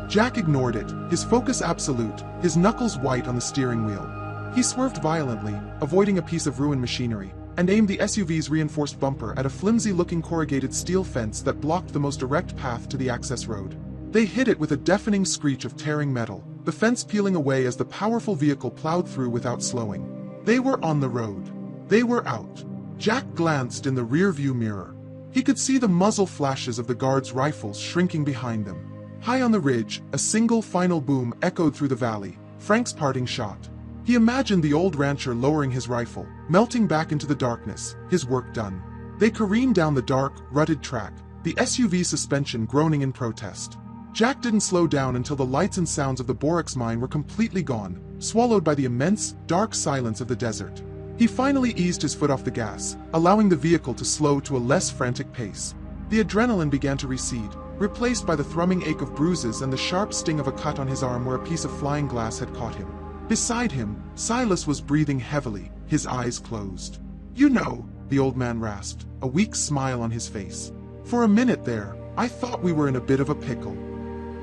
Jack ignored it, his focus absolute, his knuckles white on the steering wheel. He swerved violently, avoiding a piece of ruined machinery, and aimed the SUV's reinforced bumper at a flimsy-looking corrugated steel fence that blocked the most direct path to the access road. They hit it with a deafening screech of tearing metal, the fence peeling away as the powerful vehicle plowed through without slowing. They were on the road. They were out. Jack glanced in the rear-view mirror. He could see the muzzle flashes of the guards' rifles shrinking behind them. High on the ridge, a single final boom echoed through the valley, Frank's parting shot. He imagined the old rancher lowering his rifle, melting back into the darkness, his work done. They careened down the dark, rutted track, the SUV suspension groaning in protest. Jack didn't slow down until the lights and sounds of the borax mine were completely gone, swallowed by the immense, dark silence of the desert. He finally eased his foot off the gas, allowing the vehicle to slow to a less frantic pace. The adrenaline began to recede, replaced by the thrumming ache of bruises and the sharp sting of a cut on his arm where a piece of flying glass had caught him. Beside him, Silas was breathing heavily, his eyes closed. "You know," the old man rasped, a weak smile on his face. "For a minute there, I thought we were in a bit of a pickle."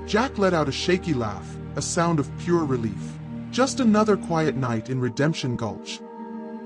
Jack let out a shaky laugh, a sound of pure relief. Just another quiet night in Redemption Gulch.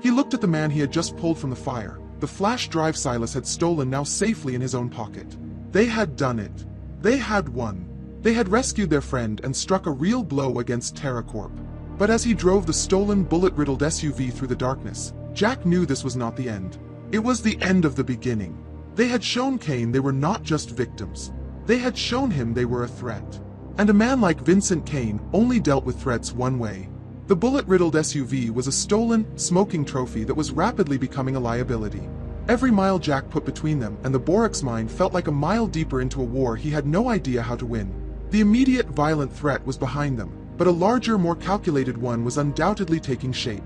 He looked at the man he had just pulled from the fire, the flash drive Silas had stolen now safely in his own pocket. They had done it. They had won. They had rescued their friend and struck a real blow against TerraCorp. But as he drove the stolen, bullet-riddled SUV through the darkness, Jack knew this was not the end. It was the end of the beginning. They had shown Kane they were not just victims. They had shown him they were a threat. And a man like Vincent Kane only dealt with threats one way. The bullet-riddled SUV was a stolen, smoking trophy that was rapidly becoming a liability. Every mile Jack put between them and the borax mine felt like a mile deeper into a war he had no idea how to win. The immediate violent threat was behind them, but a larger, more calculated one was undoubtedly taking shape.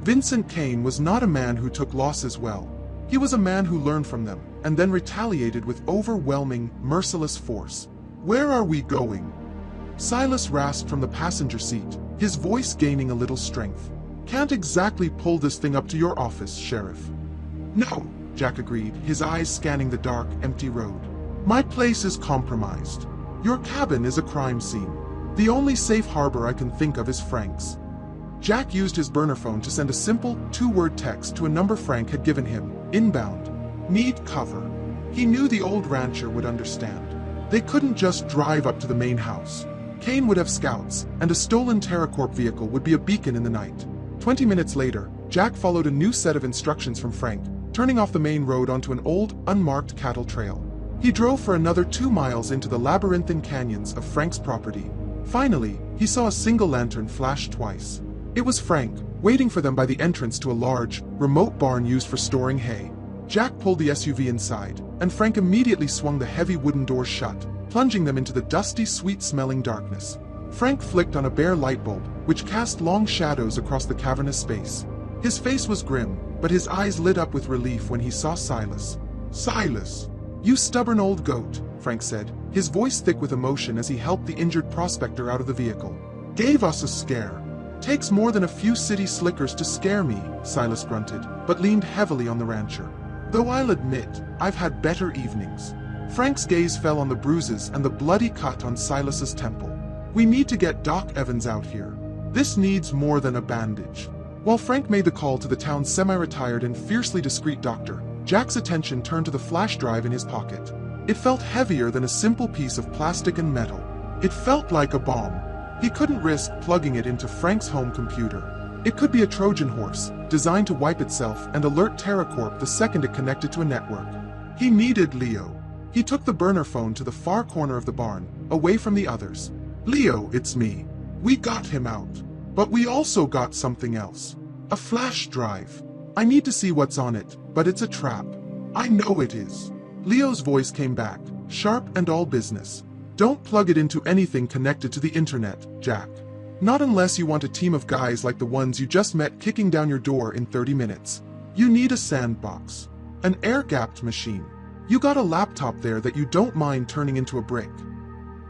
Vincent Kane was not a man who took losses well. He was a man who learned from them, and then retaliated with overwhelming, merciless force. "Where are we going?" Silas rasped from the passenger seat, his voice gaining a little strength. "Can't exactly pull this thing up to your office, Sheriff." "No," Jack agreed, his eyes scanning the dark, empty road. "My place is compromised. Your cabin is a crime scene. The only safe harbor I can think of is Frank's." Jack used his burner phone to send a simple, two-word text to a number Frank had given him, inbound. "Need cover." He knew the old rancher would understand. They couldn't just drive up to the main house. Kane would have scouts, and a stolen TerraCorp vehicle would be a beacon in the night. 20 minutes later, Jack followed a new set of instructions from Frank, turning off the main road onto an old, unmarked cattle trail. He drove for another 2 miles into the labyrinthine canyons of Frank's property. Finally, he saw a single lantern flash twice. It was Frank, waiting for them by the entrance to a large, remote barn used for storing hay. Jack pulled the SUV inside, and Frank immediately swung the heavy wooden doors shut, plunging them into the dusty, sweet-smelling darkness. Frank flicked on a bare light bulb, which cast long shadows across the cavernous space. His face was grim, but his eyes lit up with relief when he saw Silas. "Silas! You stubborn old goat," Frank said, his voice thick with emotion as he helped the injured prospector out of the vehicle. "Gave us a scare. Takes more than a few city slickers to scare me, Silas grunted, but leaned heavily on the rancher. Though I'll admit, I've had better evenings. Frank's gaze fell on the bruises and the bloody cut on Silas's temple. We need to get Doc Evans out here. This needs more than a bandage. While Frank made the call to the town's semi-retired and fiercely discreet doctor, Jack's attention turned to the flash drive in his pocket. It felt heavier than a simple piece of plastic and metal. It felt like a bomb. He couldn't risk plugging it into Frank's home computer. It could be a Trojan horse, designed to wipe itself and alert TerraCorp the second it connected to a network. He needed Leo. He took the burner phone to the far corner of the barn, away from the others. Leo, it's me. We got him out. But we also got something else. A flash drive. I need to see what's on it, but it's a trap. I know it is. Leo's voice came back, sharp and all business. Don't plug it into anything connected to the internet, Jack. Not unless you want a team of guys like the ones you just met kicking down your door in 30 minutes. You need a sandbox. An air-gapped machine. You got a laptop there that you don't mind turning into a brick.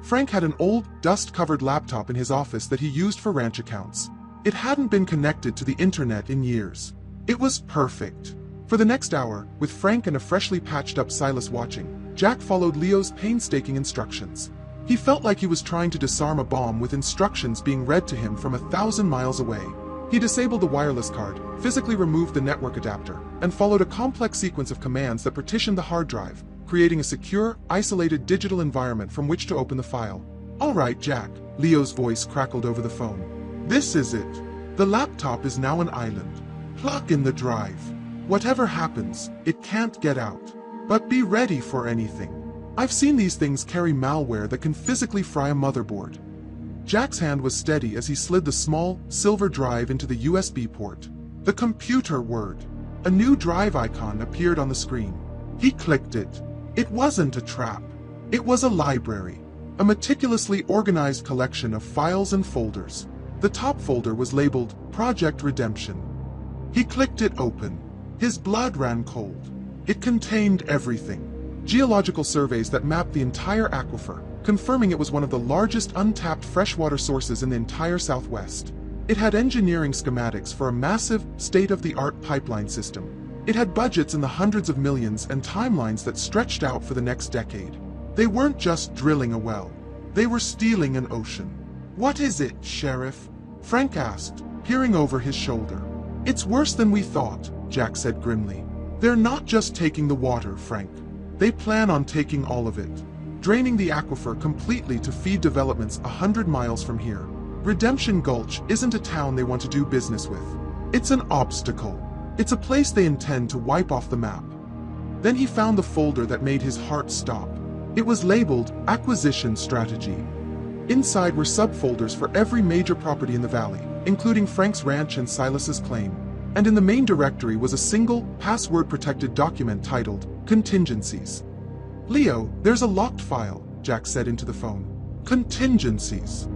Frank had an old, dust-covered laptop in his office that he used for ranch accounts. It hadn't been connected to the internet in years. It was perfect. For the next hour, with Frank and a freshly patched-up Silas watching, Jack followed Leo's painstaking instructions. He felt like he was trying to disarm a bomb with instructions being read to him from 1,000 miles away. He disabled the wireless card, physically removed the network adapter, and followed a complex sequence of commands that partitioned the hard drive, creating a secure, isolated digital environment from which to open the file. All right, Jack, Leo's voice crackled over the phone. This is it. The laptop is now an island. Plug in the drive. Whatever happens, it can't get out. But be ready for anything. I've seen these things carry malware that can physically fry a motherboard. Jack's hand was steady as he slid the small, silver drive into the USB port. The computer word. A new drive icon appeared on the screen. He clicked it. It wasn't a trap. It was a library. A meticulously organized collection of files and folders. The top folder was labeled Project Redemption. He clicked it open. His blood ran cold. It contained everything. Geological surveys that mapped the entire aquifer, confirming it was one of the largest untapped freshwater sources in the entire Southwest. It had engineering schematics for a massive, state-of-the-art pipeline system. It had budgets in the hundreds of millions and timelines that stretched out for the next decade. They weren't just drilling a well. They were stealing an ocean. What is it, Sheriff? Frank asked, peering over his shoulder. It's worse than we thought, Jack said grimly. They're not just taking the water, Frank. They plan on taking all of it, draining the aquifer completely to feed developments 100 miles from here. Redemption Gulch isn't a town they want to do business with. It's an obstacle. It's a place they intend to wipe off the map. Then he found the folder that made his heart stop. It was labeled Acquisition Strategy. Inside were subfolders for every major property in the valley, including Frank's ranch and Silas's claim. And in the main directory was a single, password-protected document titled Contingencies. Leo, there's a locked file, Jack said into the phone. Contingencies.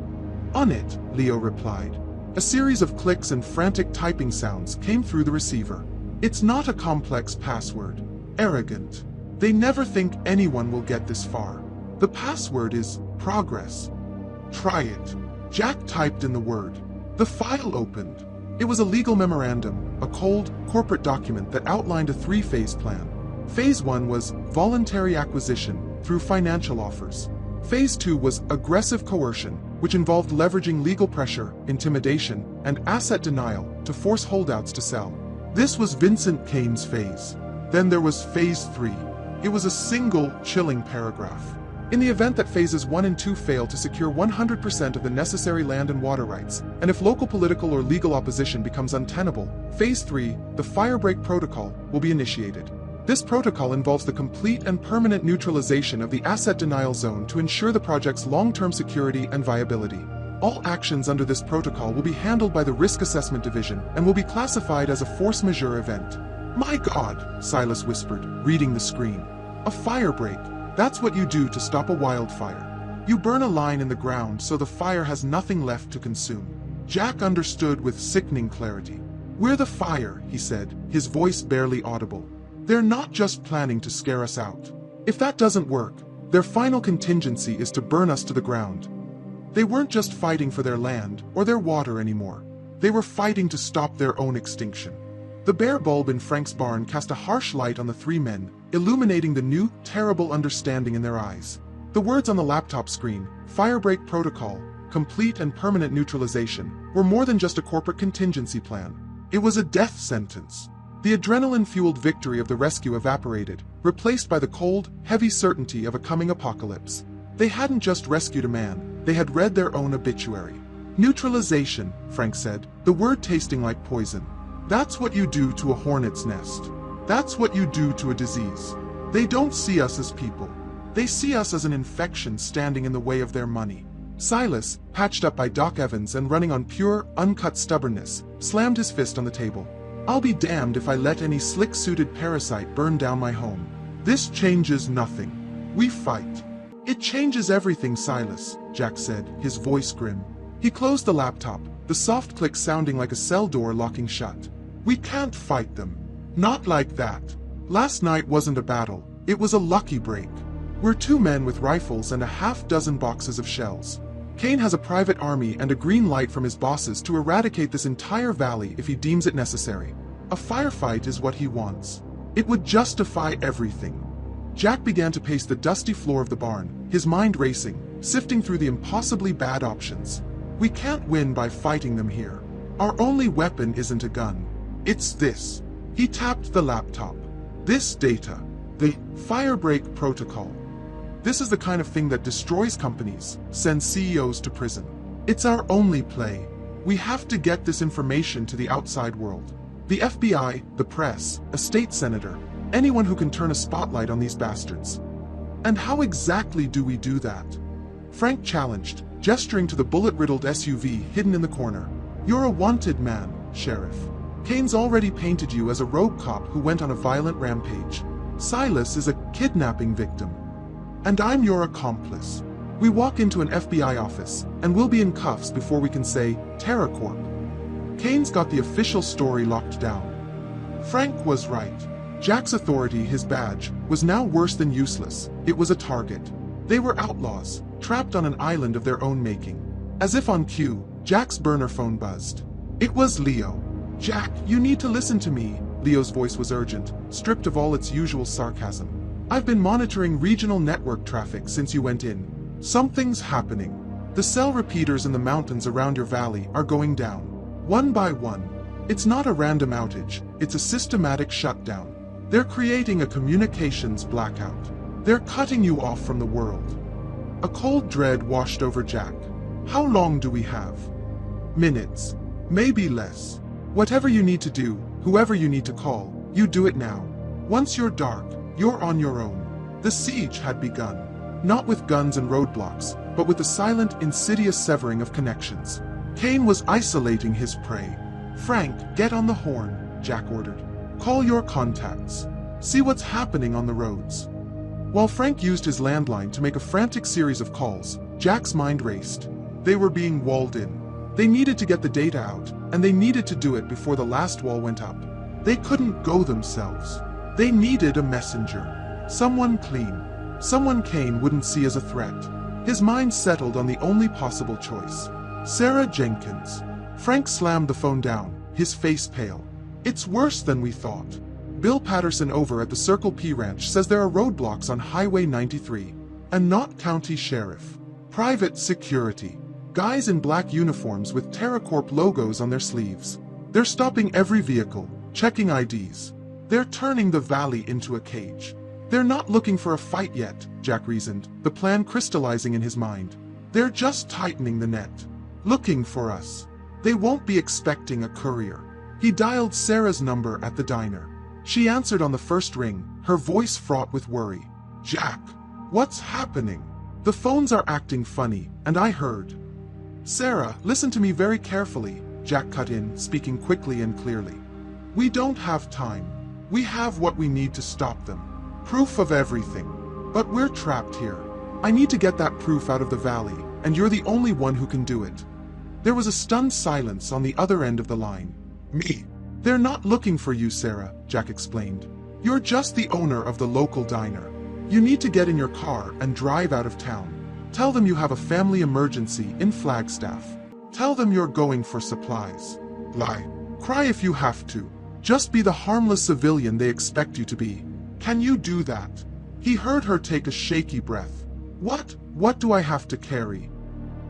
On it, Leo replied. A series of clicks and frantic typing sounds came through the receiver. It's not a complex password. Arrogant. They never think anyone will get this far. The password is progress. Try it. Jack typed in the word. The file opened. It was a legal memorandum, a cold, corporate document that outlined a three-phase plan. Phase 1 was voluntary acquisition through financial offers. Phase 2 was aggressive coercion, which involved leveraging legal pressure, intimidation, and asset denial to force holdouts to sell. This was Vincent Kane's phase. Then there was Phase 3. It was a single, chilling paragraph. In the event that phases 1 and 2 fail to secure 100% of the necessary land and water rights, and if local political or legal opposition becomes untenable, Phase 3, the Firebreak Protocol, will be initiated. This protocol involves the complete and permanent neutralization of the asset denial zone to ensure the project's long-term security and viability. All actions under this protocol will be handled by the Risk Assessment Division and will be classified as a force majeure event. My God, Silas whispered, reading the screen. A firebreak. That's what you do to stop a wildfire. You burn a line in the ground so the fire has nothing left to consume. Jack understood with sickening clarity. We're the fire, he said, his voice barely audible. They're not just planning to scare us out. If that doesn't work, their final contingency is to burn us to the ground. They weren't just fighting for their land or their water anymore. They were fighting to stop their own extinction. The bare bulb in Frank's barn cast a harsh light on the three men, illuminating the new, terrible understanding in their eyes. The words on the laptop screen, Firebreak Protocol, complete and permanent neutralization, were more than just a corporate contingency plan. It was a death sentence. The adrenaline-fueled victory of the rescue evaporated, replaced by the cold, heavy certainty of a coming apocalypse. They hadn't just rescued a man, they had read their own obituary. Neutralization, Frank said, the word tasting like poison. That's what you do to a hornet's nest. That's what you do to a disease. They don't see us as people. They see us as an infection standing in the way of their money. Silas, patched up by Doc Evans and running on pure, uncut stubbornness, slammed his fist on the table. I'll be damned if I let any slick-suited parasite burn down my home. This changes nothing. We fight. It changes everything, Silas, Jack said, his voice grim. He closed the laptop, the soft click sounding like a cell door locking shut. We can't fight them. Not like that. Last night wasn't a battle, it was a lucky break. We're two men with rifles and a half-dozen boxes of shells. Kane has a private army and a green light from his bosses to eradicate this entire valley if he deems it necessary. A firefight is what he wants. It would justify everything. Jack began to pace the dusty floor of the barn, his mind racing, sifting through the impossibly bad options. We can't win by fighting them here. Our only weapon isn't a gun. It's this. He tapped the laptop. This data. The Firebreak Protocol. This is the kind of thing that destroys companies, sends CEOs to prison. It's our only play. We have to get this information to the outside world. The FBI, the press, a state senator, anyone who can turn a spotlight on these bastards. And how exactly do we do that? Frank challenged, gesturing to the bullet-riddled SUV hidden in the corner. You're a wanted man, Sheriff. Kane's already painted you as a rogue cop who went on a violent rampage. Silas is a kidnapping victim. And I'm your accomplice. We walk into an FBI office, and we'll be in cuffs before we can say, TerraCorp. Kane's got the official story locked down. Frank was right. Jack's authority, his badge, was now worse than useless. It was a target. They were outlaws, trapped on an island of their own making. As if on cue, Jack's burner phone buzzed. It was Leo. Jack, you need to listen to me. Leo's voice was urgent, stripped of all its usual sarcasm. I've been monitoring regional network traffic since you went in. Something's happening. The cell repeaters in the mountains around your valley are going down. One by one. It's not a random outage, it's a systematic shutdown. They're creating a communications blackout. They're cutting you off from the world. A cold dread washed over Jack. How long do we have? Minutes. Maybe less. Whatever you need to do, whoever you need to call, you do it now. Once you're dark, you're on your own. The siege had begun. Not with guns and roadblocks, but with the silent, insidious severing of connections. Kane was isolating his prey. Frank, get on the horn, Jack ordered. Call your contacts. See what's happening on the roads. While Frank used his landline to make a frantic series of calls, Jack's mind raced. They were being walled in. They needed to get the data out, and they needed to do it before the last wall went up. They couldn't go themselves. They needed a messenger. Someone clean. Someone Kane wouldn't see as a threat. His mind settled on the only possible choice. Sarah Jenkins. Frank slammed the phone down, his face pale. It's worse than we thought. Bill Patterson over at the Circle P Ranch says there are roadblocks on Highway 93. And not county sheriff. Private security. Guys in black uniforms with TerraCorp logos on their sleeves. They're stopping every vehicle, checking IDs. They're turning the valley into a cage. They're not looking for a fight yet, Jack reasoned, the plan crystallizing in his mind. They're just tightening the net. Looking for us. They won't be expecting a courier. He dialed Sarah's number at the diner. She answered on the first ring, her voice fraught with worry. Jack, what's happening? The phones are acting funny, and I heard. Sarah, listen to me very carefully, Jack cut in, speaking quickly and clearly. We don't have time. We have what we need to stop them. Proof of everything. But we're trapped here. I need to get that proof out of the valley, and you're the only one who can do it. There was a stunned silence on the other end of the line. Me. They're not looking for you, Sarah, Jack explained. You're just the owner of the local diner. You need to get in your car and drive out of town. Tell them you have a family emergency in Flagstaff. Tell them you're going for supplies. Lie. Cry if you have to. Just be the harmless civilian they expect you to be. Can you do that? He heard her take a shaky breath. What do I have to carry?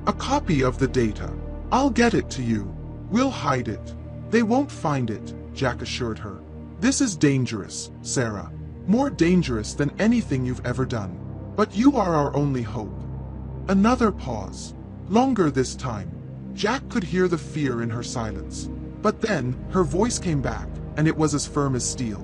A copy of the data. I'll get it to you. We'll hide it. They won't find it, Jack assured her. This is dangerous, Sarah. More dangerous than anything you've ever done. But you are our only hope. Another pause. Longer this time. Jack could hear the fear in her silence. But then, her voice came back, and it was as firm as steel.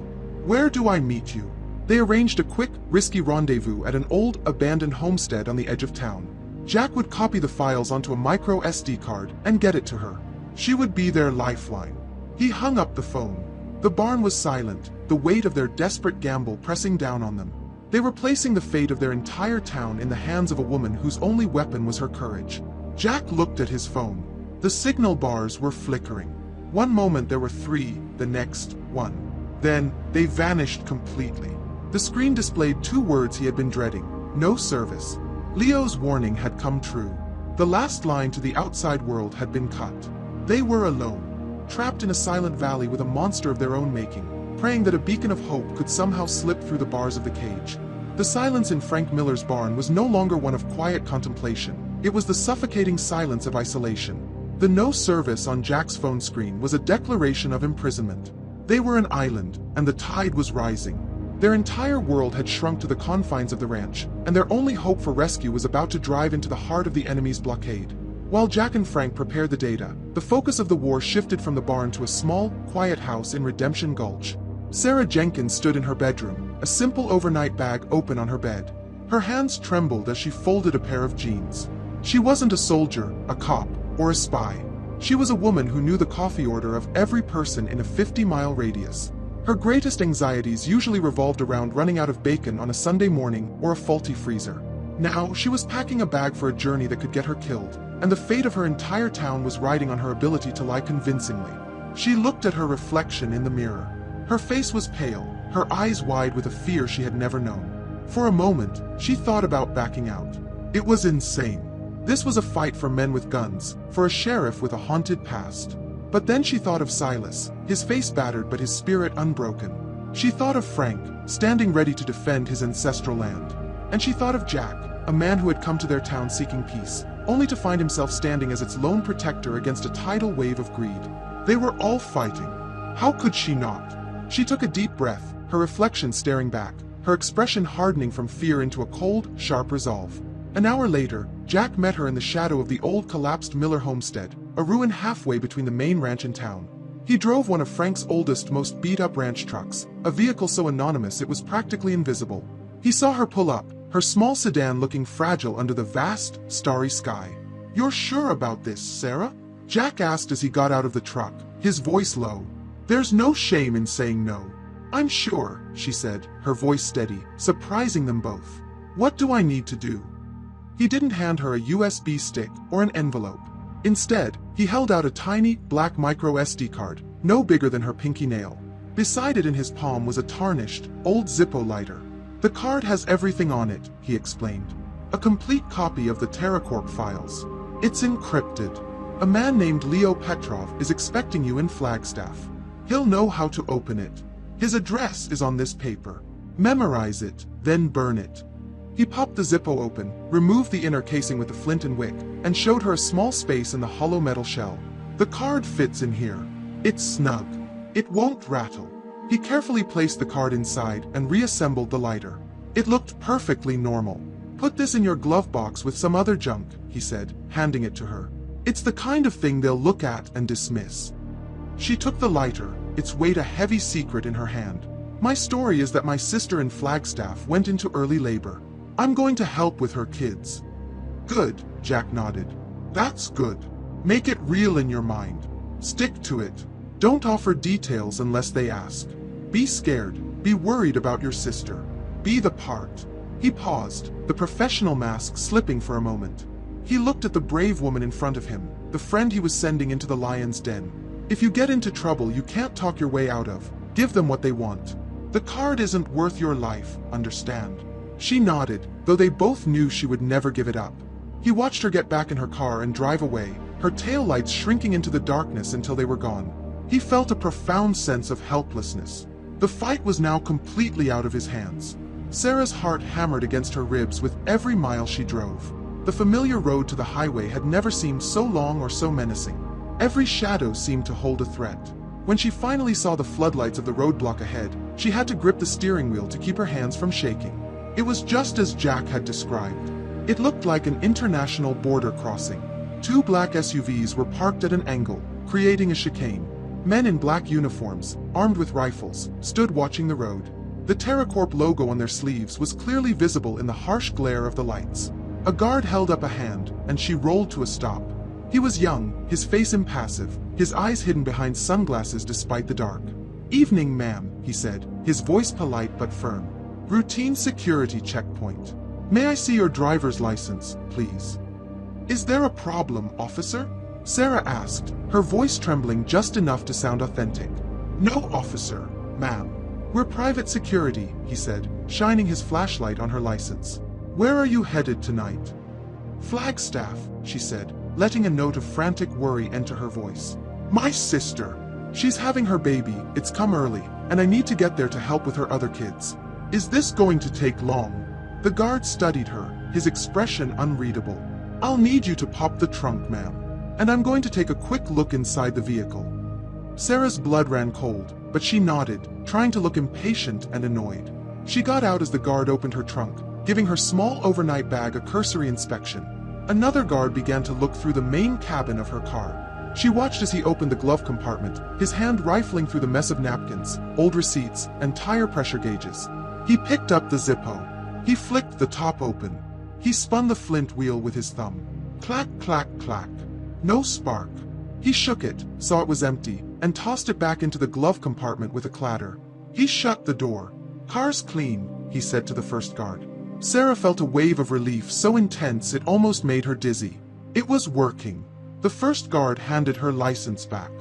Where do I meet you? They arranged a quick, risky rendezvous at an old, abandoned homestead on the edge of town. Jack would copy the files onto a micro SD card and get it to her. She would be their lifeline. He hung up the phone. The barn was silent, the weight of their desperate gamble pressing down on them. They were placing the fate of their entire town in the hands of a woman whose only weapon was her courage. Jack looked at his phone. The signal bars were flickering. One moment there were 3, the next, 1. Then, they vanished completely. The screen displayed 2 words he had been dreading. No service. Leo's warning had come true. The last line to the outside world had been cut. They were alone, trapped in a silent valley with a monster of their own making, praying that a beacon of hope could somehow slip through the bars of the cage. The silence in Frank Miller's barn was no longer one of quiet contemplation. It was the suffocating silence of isolation. The no service on Jack's phone screen was a declaration of imprisonment. They were an island, and the tide was rising. Their entire world had shrunk to the confines of the ranch, and their only hope for rescue was about to drive into the heart of the enemy's blockade. While Jack and Frank prepared the data, the focus of the war shifted from the barn to a small, quiet house in Redemption Gulch. Sarah Jenkins stood in her bedroom, a simple overnight bag open on her bed. Her hands trembled as she folded a pair of jeans. She wasn't a soldier, a cop, or a spy. She was a woman who knew the coffee order of every person in a 50-mile radius. Her greatest anxieties usually revolved around running out of bacon on a Sunday morning or a faulty freezer. Now, she was packing a bag for a journey that could get her killed, and the fate of her entire town was riding on her ability to lie convincingly. She looked at her reflection in the mirror. Her face was pale, her eyes wide with a fear she had never known. For a moment, she thought about backing out. It was insane. This was a fight for men with guns, for a sheriff with a haunted past. But then she thought of Silas, his face battered but his spirit unbroken. She thought of Frank, standing ready to defend his ancestral land. And she thought of Jack, a man who had come to their town seeking peace, only to find himself standing as its lone protector against a tidal wave of greed. They were all fighting. How could she not? She took a deep breath, her reflection staring back, her expression hardening from fear into a cold, sharp resolve. An hour later, Jack met her in the shadow of the old collapsed Miller homestead, a ruin halfway between the main ranch and town. He drove one of Frank's oldest, most beat-up ranch trucks, a vehicle so anonymous it was practically invisible. He saw her pull up, her small sedan looking fragile under the vast, starry sky. "You're sure about this, Sarah?" Jack asked as he got out of the truck, his voice low. "There's no shame in saying no." "I'm sure," she said, her voice steady, surprising them both. "What do I need to do?" He didn't hand her a USB stick or an envelope. Instead, he held out a tiny, black micro SD card, no bigger than her pinky nail. Beside it in his palm was a tarnished, old Zippo lighter. "The card has everything on it," he explained. "A complete copy of the TerraCorp files. It's encrypted. A man named Leo Petrov is expecting you in Flagstaff. He'll know how to open it. His address is on this paper. Memorize it, then burn it." He popped the Zippo open, removed the inner casing with the flint and wick, and showed her a small space in the hollow metal shell. "The card fits in here. It's snug. It won't rattle." He carefully placed the card inside and reassembled the lighter. It looked perfectly normal. "Put this in your glove box with some other junk," he said, handing it to her. "It's the kind of thing they'll look at and dismiss." She took the lighter, its weight a heavy secret in her hand. "My story is that my sister in Flagstaff went into early labor. I'm going to help with her kids." "Good," Jack nodded. "That's good. Make it real in your mind. Stick to it. Don't offer details unless they ask. Be scared. Be worried about your sister. Be the part." He paused, the professional mask slipping for a moment. He looked at the brave woman in front of him, the friend he was sending into the lion's den. "If you get into trouble you can't talk your way out of, give them what they want. The card isn't worth your life, understand?" She nodded, though they both knew she would never give it up. He watched her get back in her car and drive away, her taillights shrinking into the darkness until they were gone. He felt a profound sense of helplessness. The fight was now completely out of his hands. Sarah's heart hammered against her ribs with every mile she drove. The familiar road to the highway had never seemed so long or so menacing. Every shadow seemed to hold a threat. When she finally saw the floodlights of the roadblock ahead, she had to grip the steering wheel to keep her hands from shaking. It was just as Jack had described. It looked like an international border crossing. Two black SUVs were parked at an angle, creating a chicane. Men in black uniforms, armed with rifles, stood watching the road. The TerraCorp logo on their sleeves was clearly visible in the harsh glare of the lights. A guard held up a hand, and she rolled to a stop. He was young, his face impassive, his eyes hidden behind sunglasses despite the dark. "Evening, ma'am," he said, his voice polite but firm. "Routine security checkpoint. May I see your driver's license, please?" "Is there a problem, officer?" Sarah asked, her voice trembling just enough to sound authentic. "No, officer, ma'am. We're private security," he said, shining his flashlight on her license. "Where are you headed tonight?" "Flagstaff," she said, letting a note of frantic worry enter her voice. "My sister. She's having her baby, it's come early, and I need to get there to help with her other kids. Is this going to take long?" The guard studied her, his expression unreadable. "I'll need you to pop the trunk, ma'am. And I'm going to take a quick look inside the vehicle." Sarah's blood ran cold, but she nodded, trying to look impatient and annoyed. She got out as the guard opened her trunk, giving her small overnight bag a cursory inspection. Another guard began to look through the main cabin of her car. She watched as he opened the glove compartment, his hand rifling through the mess of napkins, old receipts, and tire pressure gauges. He picked up the Zippo. He flicked the top open. He spun the flint wheel with his thumb. Clack, clack, clack. No spark. He shook it, saw it was empty, and tossed it back into the glove compartment with a clatter. He shut the door. "Car's clean," he said to the first guard. Sarah felt a wave of relief so intense it almost made her dizzy. It was working. The first guard handed her license back.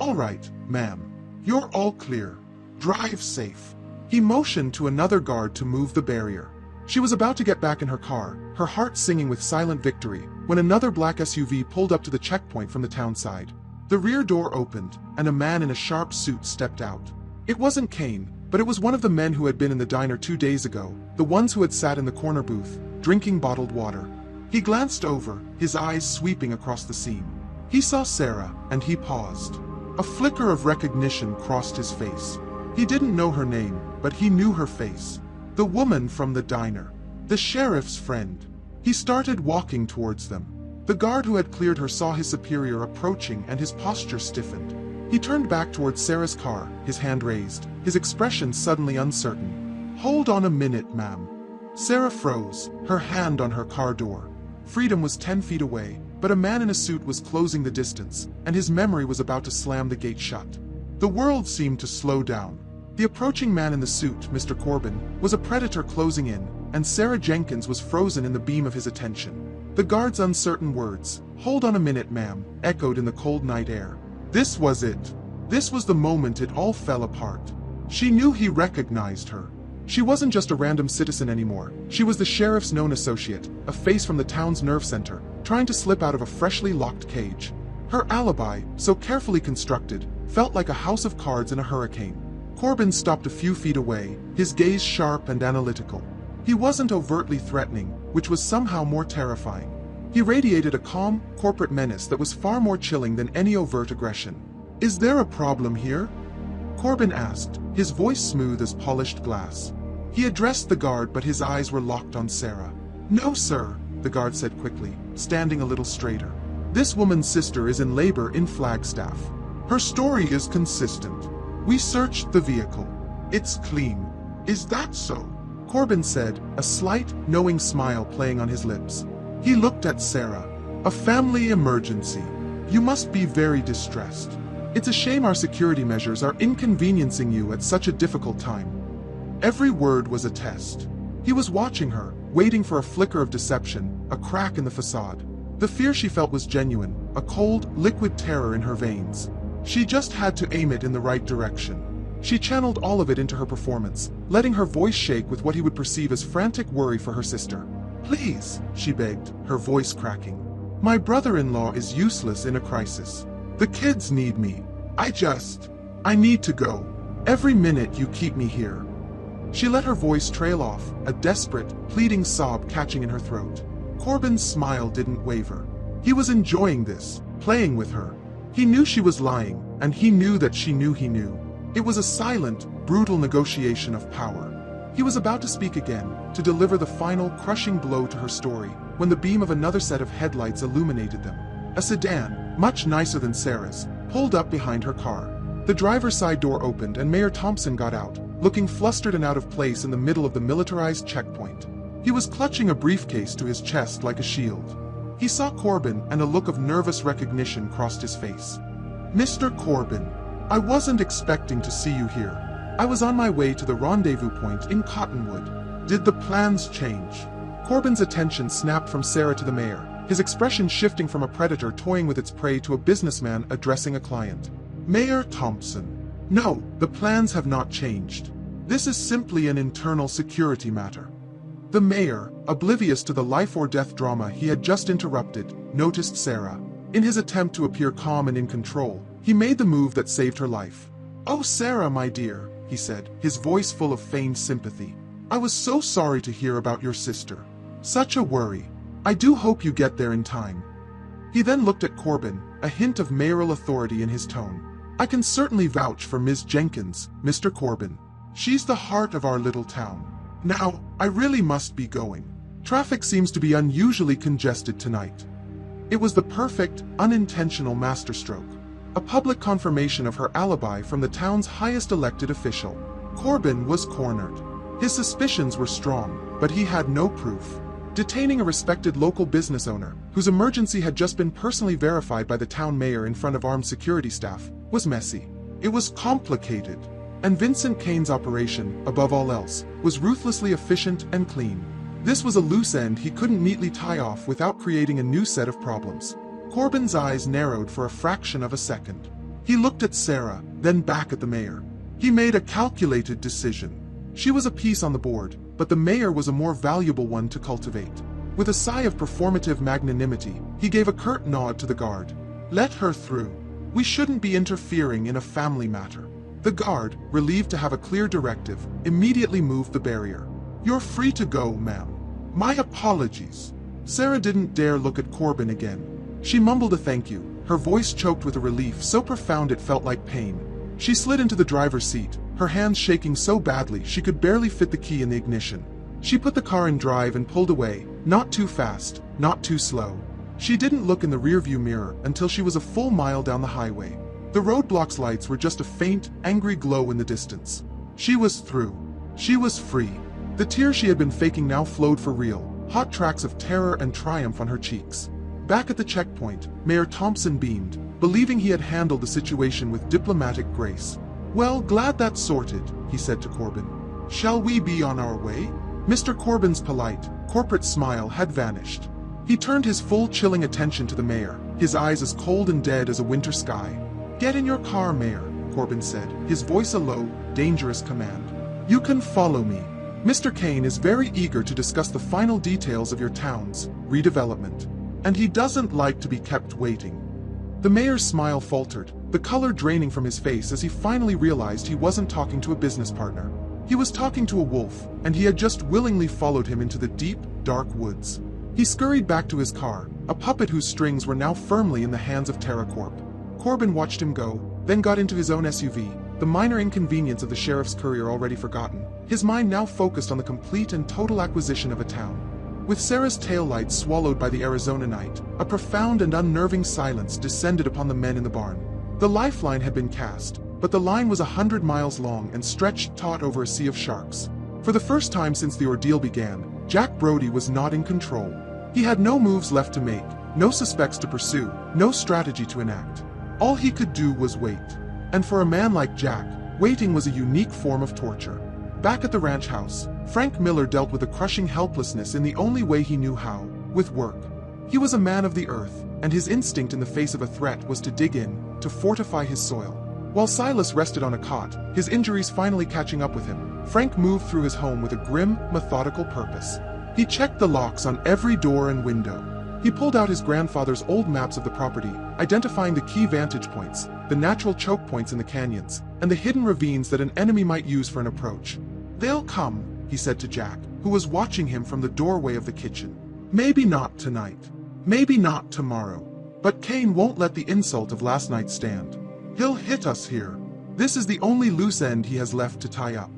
"All right, ma'am. You're all clear. Drive safe." He motioned to another guard to move the barrier. She was about to get back in her car, her heart singing with silent victory, when another black SUV pulled up to the checkpoint from the town side. The rear door opened, and a man in a sharp suit stepped out. It wasn't Kane, but it was one of the men who had been in the diner 2 days ago, the ones who had sat in the corner booth, drinking bottled water. He glanced over, his eyes sweeping across the scene. He saw Sarah, and he paused. A flicker of recognition crossed his face. He didn't know her name, but he knew her face. The woman from the diner. The sheriff's friend. He started walking towards them. The guard who had cleared her saw his superior approaching and his posture stiffened. He turned back towards Sarah's car, his hand raised, his expression suddenly uncertain. "Hold on a minute, ma'am." Sarah froze, her hand on her car door. Freedom was 10 feet away, but a man in a suit was closing the distance, and his memory was about to slam the gate shut. The world seemed to slow down. The approaching man in the suit, Mr. Corbin, was a predator closing in, and Sarah Jenkins was frozen in the beam of his attention. The guard's uncertain words, "Hold on a minute, ma'am," echoed in the cold night air. This was it. This was the moment it all fell apart. She knew he recognized her. She wasn't just a random citizen anymore. She was the sheriff's known associate, a face from the town's nerve center, trying to slip out of a freshly locked cage. Her alibi, so carefully constructed, felt like a house of cards in a hurricane. Corbin stopped a few feet away, his gaze sharp and analytical. He wasn't overtly threatening, which was somehow more terrifying. He radiated a calm, corporate menace that was far more chilling than any overt aggression. "Is there a problem here?" Corbin asked, his voice smooth as polished glass. He addressed the guard, but his eyes were locked on Sarah. "No, sir," the guard said quickly, standing a little straighter. "This woman's sister is in labor in Flagstaff. Her story is consistent. We searched the vehicle. It's clean." "Is that so?" Corbin said, a slight, knowing smile playing on his lips. He looked at Sarah. "A family emergency. You must be very distressed. It's a shame our security measures are inconveniencing you at such a difficult time." Every word was a test. He was watching her, waiting for a flicker of deception, a crack in the facade. The fear she felt was genuine, a cold, liquid terror in her veins. She just had to aim it in the right direction. She channeled all of it into her performance, letting her voice shake with what he would perceive as frantic worry for her sister. "Please," she begged, her voice cracking. My brother-in-law is useless in a crisis. The kids need me. I need to go. Every minute you keep me here." She let her voice trail off, a desperate, pleading sob catching in her throat. Corbin's smile didn't waver. He was enjoying this, playing with her. He knew she was lying, and he knew that she knew he knew. It was a silent, brutal negotiation of power. He was about to speak again, to deliver the final, crushing blow to her story, when the beam of another set of headlights illuminated them. A sedan, much nicer than Sarah's, pulled up behind her car. The driver's side door opened and Mayor Thompson got out, looking flustered and out of place in the middle of the militarized checkpoint. He was clutching a briefcase to his chest like a shield. He saw Corbin and a look of nervous recognition crossed his face. "Mr. Corbin, I wasn't expecting to see you here. I was on my way to the rendezvous point in Cottonwood. Did the plans change?" Corbin's attention snapped from Sarah to the mayor, his expression shifting from a predator toying with its prey to a businessman addressing a client. "Mayor Thompson, no, the plans have not changed. This is simply an internal security matter." The mayor, oblivious to the life-or-death drama he had just interrupted, noticed Sarah. In his attempt to appear calm and in control, he made the move that saved her life. "Oh, Sarah, my dear," he said, his voice full of feigned sympathy. "I was so sorry to hear about your sister. Such a worry. I do hope you get there in time." He then looked at Corbin, a hint of mayoral authority in his tone. "I can certainly vouch for Ms. Jenkins, Mr. Corbin. She's the heart of our little town. Now, I really must be going. Traffic seems to be unusually congested tonight." It was the perfect, unintentional masterstroke. A public confirmation of her alibi from the town's highest elected official. Corbin was cornered. His suspicions were strong, but he had no proof. Detaining a respected local business owner, whose emergency had just been personally verified by the town mayor in front of armed security staff, was messy. It was complicated. And Vincent Kane's operation, above all else, was ruthlessly efficient and clean. This was a loose end he couldn't neatly tie off without creating a new set of problems. Corbin's eyes narrowed for a fraction of a second. He looked at Sarah, then back at the mayor. He made a calculated decision. She was a piece on the board, but the mayor was a more valuable one to cultivate. With a sigh of performative magnanimity, he gave a curt nod to the guard. "Let her through. We shouldn't be interfering in a family matter." The guard, relieved to have a clear directive, immediately moved the barrier. "You're free to go, ma'am." "My apologies." Sarah didn't dare look at Corbin again. She mumbled a thank you, her voice choked with a relief so profound it felt like pain. She slid into the driver's seat, her hands shaking so badly she could barely fit the key in the ignition. She put the car in drive and pulled away, not too fast, not too slow. She didn't look in the rearview mirror until she was a full mile down the highway. The roadblock's lights were just a faint, angry glow in the distance. She was through. She was free. The tears she had been faking now flowed for real, hot tracks of terror and triumph on her cheeks. Back at the checkpoint, Mayor Thompson beamed, believing he had handled the situation with diplomatic grace. "Well, glad that's sorted," he said to Corbin. "Shall we be on our way?" Mr. Corbin's polite, corporate smile had vanished. He turned his full chilling attention to the mayor, his eyes as cold and dead as a winter sky. "Get in your car, Mayor," Corbin said, his voice a low, dangerous command. "You can follow me. Mr. Kane is very eager to discuss the final details of your town's redevelopment, and he doesn't like to be kept waiting." The mayor's smile faltered, the color draining from his face as he finally realized he wasn't talking to a business partner. He was talking to a wolf, and he had just willingly followed him into the deep, dark woods. He scurried back to his car, a puppet whose strings were now firmly in the hands of TerraCorp. Corbin watched him go, then got into his own SUV, the minor inconvenience of the sheriff's courier already forgotten, his mind now focused on the complete and total acquisition of a town. With Sarah's taillights swallowed by the Arizona night, a profound and unnerving silence descended upon the men in the barn. The lifeline had been cast, but the line was 100 miles long and stretched taut over a sea of sharks. For the first time since the ordeal began, Jack Brody was not in control. He had no moves left to make, no suspects to pursue, no strategy to enact. All he could do was wait. And for a man like Jack, waiting was a unique form of torture. Back at the ranch house, Frank Miller dealt with a crushing helplessness in the only way he knew how, with work. He was a man of the earth, and his instinct in the face of a threat was to dig in, to fortify his soil. While Silas rested on a cot, his injuries finally catching up with him, Frank moved through his home with a grim, methodical purpose. He checked the locks on every door and window. He pulled out his grandfather's old maps of the property, identifying the key vantage points, the natural choke points in the canyons, and the hidden ravines that an enemy might use for an approach. "They'll come," he said to Jack, who was watching him from the doorway of the kitchen. "Maybe not tonight. Maybe not tomorrow. But Kane won't let the insult of last night stand. He'll hit us here. This is the only loose end he has left to tie up."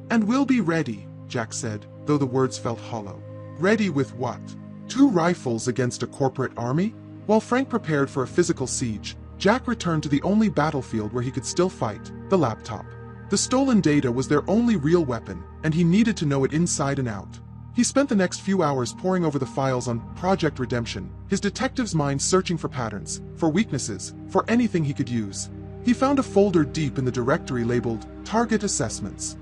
"And we'll be ready," Jack said, though the words felt hollow. "Ready with what? 2 rifles against a corporate army?" While Frank prepared for a physical siege, Jack returned to the only battlefield where he could still fight, the laptop. The stolen data was their only real weapon, and he needed to know it inside and out. He spent the next few hours poring over the files on Project Redemption, his detective's mind searching for patterns, for weaknesses, for anything he could use. He found a folder deep in the directory labeled Target Assessments.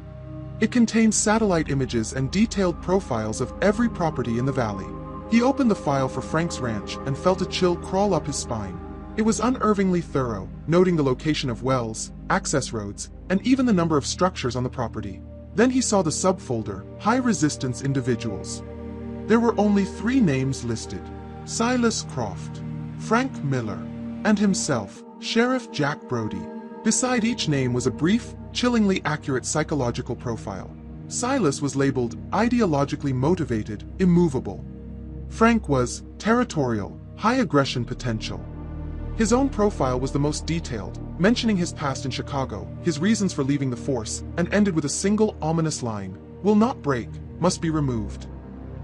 It contained satellite images and detailed profiles of every property in the valley. He opened the file for Frank's ranch and felt a chill crawl up his spine. It was unnervingly thorough, noting the location of wells, access roads, and even the number of structures on the property. Then he saw the subfolder, High Resistance Individuals. There were only 3 names listed: Silas Croft, Frank Miller, and himself, Sheriff Jack Brody. Beside each name was a brief, chillingly accurate psychological profile. Silas was labeled ideologically motivated, immovable. Frank was territorial, high aggression potential. His own profile was the most detailed, mentioning his past in Chicago, his reasons for leaving the force, and ended with a single ominous line: "Will not break, must be removed."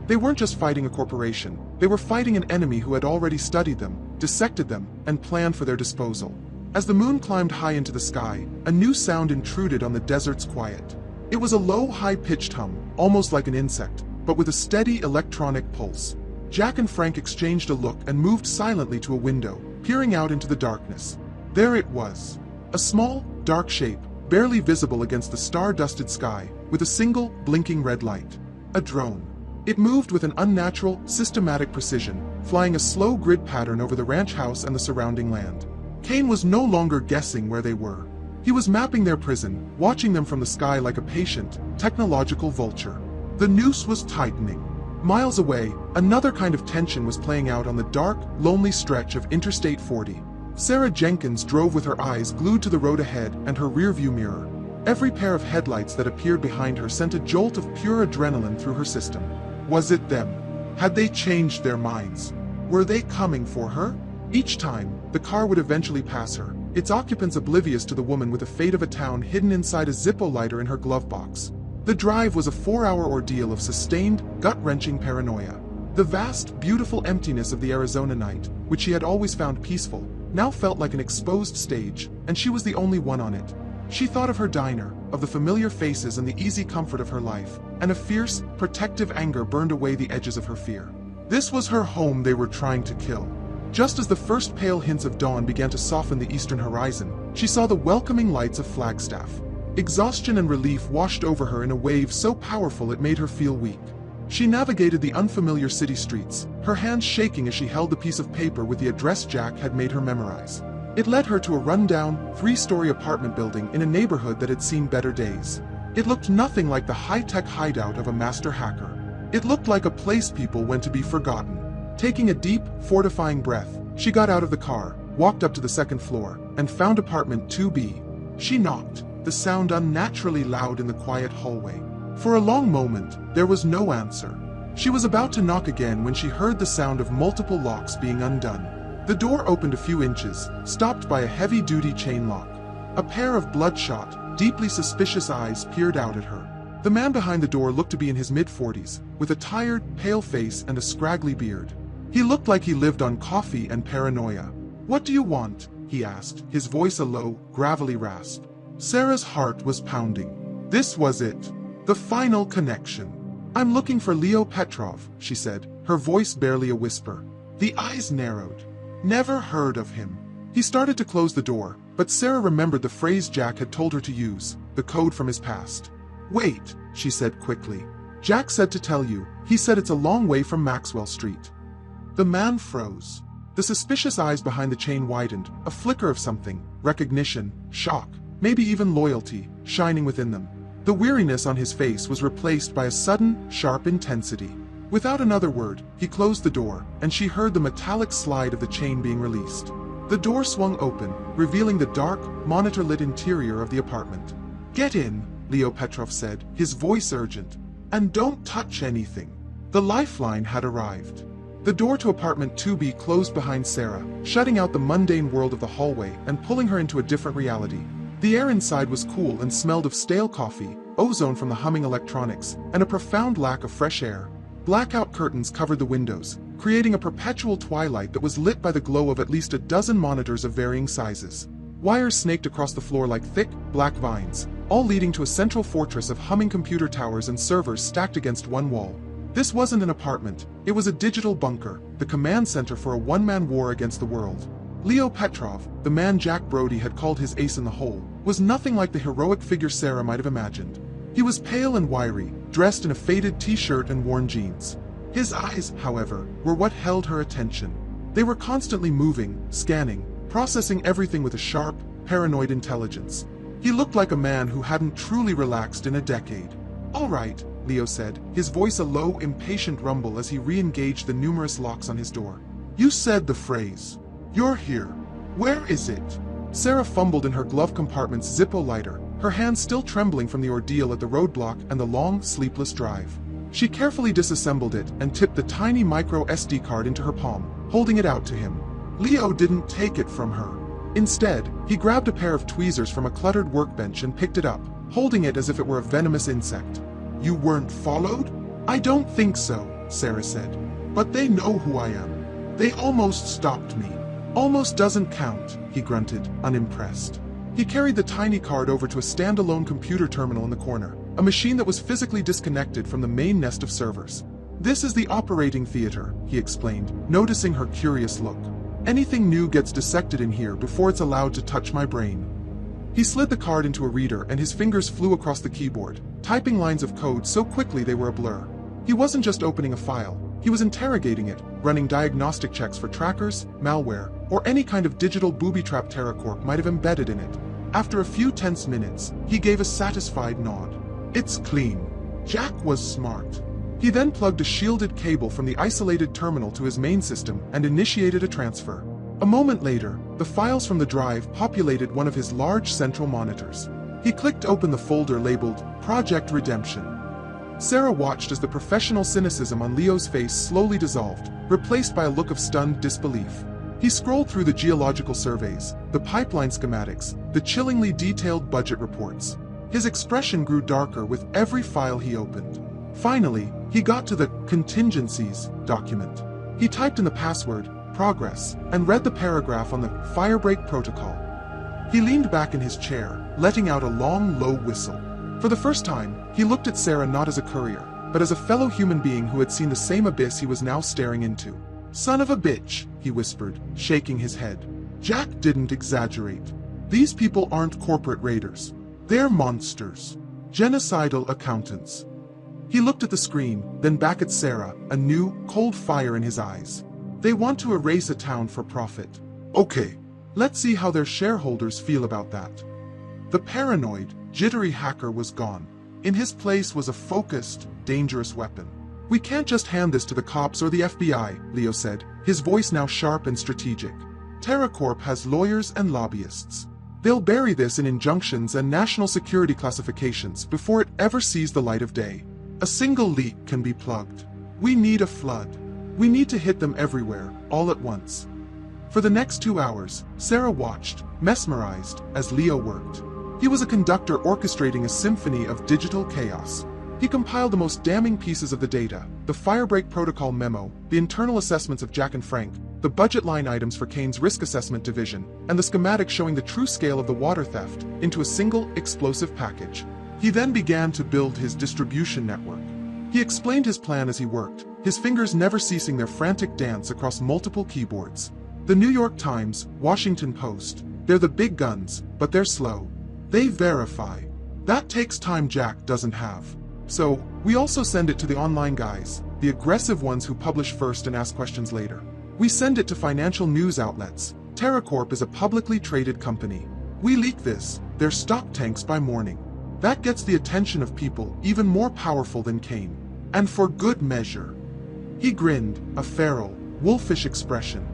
They weren't just fighting a corporation, they were fighting an enemy who had already studied them, dissected them, and planned for their disposal. As the moon climbed high into the sky, a new sound intruded on the desert's quiet. It was a low, high-pitched hum, almost like an insect, but with a steady electronic pulse. Jack and Frank exchanged a look and moved silently to a window, peering out into the darkness. There it was. A small, dark shape, barely visible against the star-dusted sky, with a single, blinking red light. A drone. It moved with an unnatural, systematic precision, flying a slow grid pattern over the ranch house and the surrounding land. Kane was no longer guessing where they were. He was mapping their prison, watching them from the sky like a patient, technological vulture. The noose was tightening. Miles away, another kind of tension was playing out on the dark, lonely stretch of Interstate 40. Sarah Jenkins drove with her eyes glued to the road ahead and her rearview mirror. Every pair of headlights that appeared behind her sent a jolt of pure adrenaline through her system. Was it them? Had they changed their minds? Were they coming for her? Each time, the car would eventually pass her, its occupants oblivious to the woman with the fate of a town hidden inside a Zippo lighter in her glove box. The drive was a 4-hour ordeal of sustained, gut-wrenching paranoia. The vast, beautiful emptiness of the Arizona night, which she had always found peaceful, now felt like an exposed stage, and she was the only one on it. She thought of her diner, of the familiar faces and the easy comfort of her life, and a fierce, protective anger burned away the edges of her fear. This was her home they were trying to kill. Just as the first pale hints of dawn began to soften the eastern horizon, she saw the welcoming lights of Flagstaff. Exhaustion and relief washed over her in a wave so powerful it made her feel weak. She navigated the unfamiliar city streets, her hands shaking as she held the piece of paper with the address Jack had made her memorize. It led her to a rundown, 3-story apartment building in a neighborhood that had seen better days. It looked nothing like the high-tech hideout of a master hacker. It looked like a place people went to be forgotten. Taking a deep, fortifying breath, she got out of the car, walked up to the 2nd floor, and found apartment 2B. She knocked, the sound unnaturally loud in the quiet hallway. For a long moment, there was no answer. She was about to knock again when she heard the sound of multiple locks being undone. The door opened a few inches, stopped by a heavy-duty chain lock. A pair of bloodshot, deeply suspicious eyes peered out at her. The man behind the door looked to be in his mid-40s, with a tired, pale face and a scraggly beard. He looked like he lived on coffee and paranoia. "What do you want?" he asked, his voice a low, gravelly rasp. Sarah's heart was pounding. This was it. The final connection. "I'm looking for Leo Petrov," she said, her voice barely a whisper. The eyes narrowed. "Never heard of him." He started to close the door, but Sarah remembered the phrase Jack had told her to use, the code from his past. "Wait," she said quickly. "Jack said to tell you. He said it's a long way from Maxwell Street." The man froze. The suspicious eyes behind the chain widened, a flicker of something, recognition, shock, maybe even loyalty, shining within them. The weariness on his face was replaced by a sudden, sharp intensity. Without another word, he closed the door, and she heard the metallic slide of the chain being released. The door swung open, revealing the dark, monitor-lit interior of the apartment. "Get in," Leo Petrov said, his voice urgent. "And don't touch anything." The lifeline had arrived. The door to apartment 2B closed behind Sarah, shutting out the mundane world of the hallway and pulling her into a different reality. The air inside was cool and smelled of stale coffee, ozone from the humming electronics, and a profound lack of fresh air. Blackout curtains covered the windows, creating a perpetual twilight that was lit by the glow of at least a dozen monitors of varying sizes. Wires snaked across the floor like thick, black vines, all leading to a central fortress of humming computer towers and servers stacked against one wall. This wasn't an apartment, it was a digital bunker, the command center for a one-man war against the world. Leo Petrov, the man Jack Brody had called his ace in the hole, was nothing like the heroic figure Sarah might have imagined. He was pale and wiry, dressed in a faded t-shirt and worn jeans. His eyes, however, were what held her attention. They were constantly moving, scanning, processing everything with a sharp, paranoid intelligence. He looked like a man who hadn't truly relaxed in a decade. "All right," Leo said, his voice a low, impatient rumble as he re-engaged the numerous locks on his door. "You said the phrase. You're here. Where is it?" Sarah fumbled in her glove compartment's Zippo lighter, her hands still trembling from the ordeal at the roadblock and the long, sleepless drive. She carefully disassembled it and tipped the tiny micro SD card into her palm, holding it out to him. Leo didn't take it from her. Instead, he grabbed a pair of tweezers from a cluttered workbench and picked it up, holding it as if it were a venomous insect. "You weren't followed?" "I don't think so," Sarah said. "But they know who I am. They almost stopped me." "Almost doesn't count," he grunted, unimpressed. He carried the tiny card over to a standalone computer terminal in the corner, a machine that was physically disconnected from the main nest of servers. "This is the operating theater," he explained, noticing her curious look. "Anything new gets dissected in here before it's allowed to touch my brain." He slid the card into a reader and his fingers flew across the keyboard, typing lines of code so quickly they were a blur. He wasn't just opening a file, he was interrogating it, running diagnostic checks for trackers, malware, or any kind of digital booby-trap TerraCorp might have embedded in it. After a few tense minutes, he gave a satisfied nod. "It's clean." Jack was smart. He then plugged a shielded cable from the isolated terminal to his main system and initiated a transfer. A moment later, the files from the drive populated one of his large central monitors. He clicked open the folder labeled Project Redemption. Sarah watched as the professional cynicism on Leo's face slowly dissolved, replaced by a look of stunned disbelief. He scrolled through the geological surveys, the pipeline schematics, the chillingly detailed budget reports. His expression grew darker with every file he opened. Finally, he got to the contingencies document. He typed in the password, progress, and read the paragraph on the firebreak protocol. He leaned back in his chair, letting out a long, low whistle. For the first time, he looked at Sarah not as a courier, but as a fellow human being who had seen the same abyss he was now staring into. "Son of a bitch," he whispered, shaking his head. Jack didn't exaggerate. "These people aren't corporate raiders. They're monsters. Genocidal accountants." He looked at the screen, then back at Sarah, a new, cold fire in his eyes. "They want to erase a town for profit. Okay, let's see how their shareholders feel about that." The paranoid, jittery hacker was gone. In his place was a focused, dangerous weapon. "We can't just hand this to the cops or the FBI," Leo said, his voice now sharp and strategic. "TerraCorp has lawyers and lobbyists. They'll bury this in injunctions and national security classifications before it ever sees the light of day. A single leak can be plugged. We need a flood. We need to hit them everywhere, all at once." For the next 2 hours, Sarah watched, mesmerized, as Leo worked. He was a conductor orchestrating a symphony of digital chaos. He compiled the most damning pieces of the data, the firebreak protocol memo, the internal assessments of Jack and Frank, the budget line items for Kane's risk assessment division, and the schematic showing the true scale of the water theft, into a single, explosive package. He then began to build his distribution network. He explained his plan as he worked, his fingers never ceasing their frantic dance across multiple keyboards. The New York Times, Washington Post, they're the big guns, but they're slow. They verify. That takes time Jack doesn't have. So, we also send it to the online guys, the aggressive ones who publish first and ask questions later. We send it to financial news outlets. TerraCorp is a publicly traded company. We leak this, their stock tanks by morning. That gets the attention of people even more powerful than Kane. And for good measure. He grinned, a feral, wolfish expression.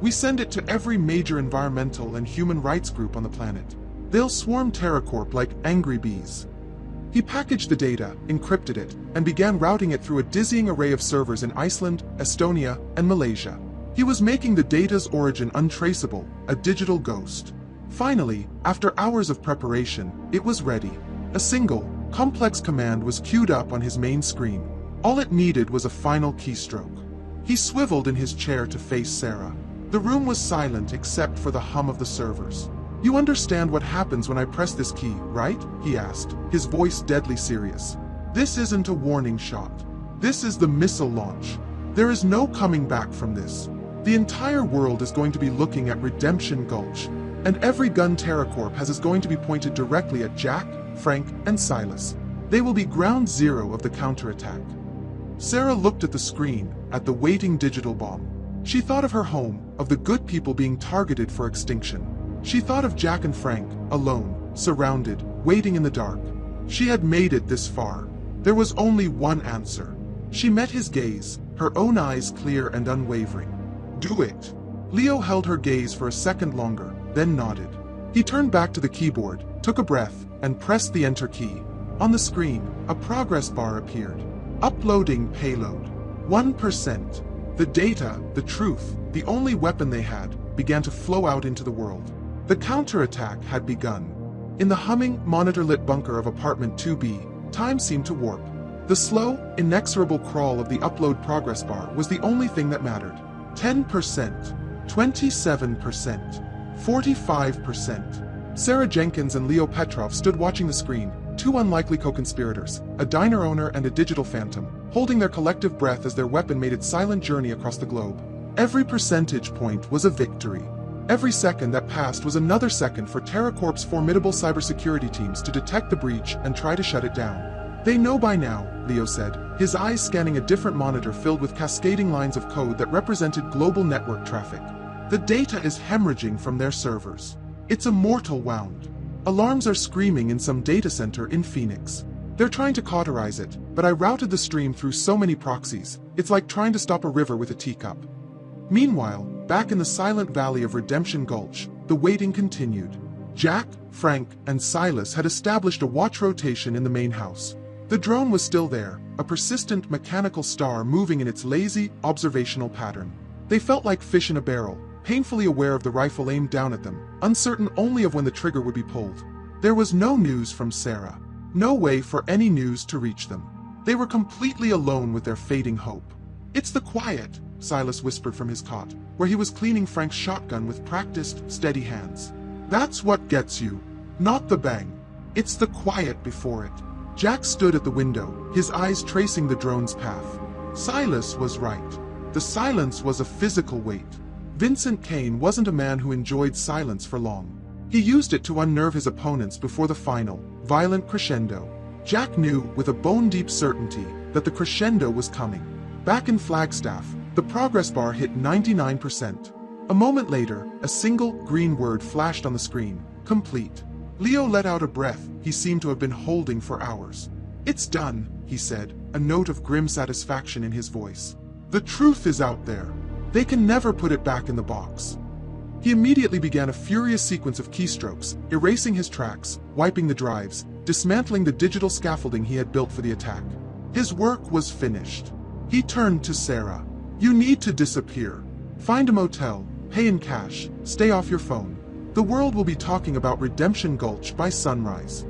"We send it to every major environmental and human rights group on the planet. They'll swarm TerraCorp like angry bees." He packaged the data, encrypted it, and began routing it through a dizzying array of servers in Iceland, Estonia, and Malaysia. He was making the data's origin untraceable, a digital ghost. Finally, after hours of preparation, it was ready. A single, complex command was queued up on his main screen. All it needed was a final keystroke. He swiveled in his chair to face Sarah. The room was silent except for the hum of the servers. "You understand what happens when I press this key, right?" he asked, his voice deadly serious. "This isn't a warning shot. This is the missile launch. There is no coming back from this. The entire world is going to be looking at Redemption Gulch, and every gun TerraCorp has is going to be pointed directly at Jack, Frank, and Silas. They will be ground zero of the counterattack." Sarah looked at the screen, at the waiting digital bomb. She thought of her home, of the good people being targeted for extinction. She thought of Jack and Frank, alone, surrounded, waiting in the dark. She had made it this far. There was only one answer. She met his gaze, her own eyes clear and unwavering. "Do it." Leo held her gaze for a second longer, then nodded. He turned back to the keyboard, took a breath, and pressed the enter key. On the screen, a progress bar appeared. Uploading payload. 1%. The data, the truth, the only weapon they had, began to flow out into the world. The counterattack had begun. In the humming, monitor-lit bunker of apartment 2B, time seemed to warp. The slow, inexorable crawl of the upload progress bar was the only thing that mattered. 10%, 27%, 45%. Sarah Jenkins and Leo Petrov stood watching the screen, two unlikely co-conspirators, a diner owner and a digital phantom, holding their collective breath as their weapon made its silent journey across the globe. Every percentage point was a victory. Every second that passed was another second for TerraCorp's formidable cybersecurity teams to detect the breach and try to shut it down. "They know by now," Leo said, his eyes scanning a different monitor filled with cascading lines of code that represented global network traffic. "The data is hemorrhaging from their servers. It's a mortal wound. Alarms are screaming in some data center in Phoenix. They're trying to cauterize it, but I routed the stream through so many proxies, it's like trying to stop a river with a teacup." Meanwhile, back in the silent valley of Redemption Gulch, the waiting continued. Jack, Frank, and Silas had established a watch rotation in the main house. The drone was still there, a persistent mechanical star moving in its lazy, observational pattern. They felt like fish in a barrel, painfully aware of the rifle aimed down at them, uncertain only of when the trigger would be pulled. There was no news from Sarah. No way for any news to reach them. They were completely alone with their fading hope. "It's the quiet," Silas whispered from his cot, where he was cleaning Frank's shotgun with practiced, steady hands. "That's what gets you. Not the bang. It's the quiet before it." Jack stood at the window, his eyes tracing the drone's path. Silas was right. The silence was a physical weight. Vincent Kane wasn't a man who enjoyed silence for long. He used it to unnerve his opponents before the final, violent crescendo. Jack knew, with a bone-deep certainty, that the crescendo was coming. Back in Flagstaff, the progress bar hit 99%. A moment later, a single, green word flashed on the screen. Complete. Leo let out a breath he seemed to have been holding for hours. "It's done," he said, a note of grim satisfaction in his voice. "The truth is out there. They can never put it back in the box." He immediately began a furious sequence of keystrokes, erasing his tracks, wiping the drives, dismantling the digital scaffolding he had built for the attack. His work was finished. He turned to Sarah. "You need to disappear. Find a motel, pay in cash, stay off your phone. The world will be talking about Redemption Gulch by sunrise."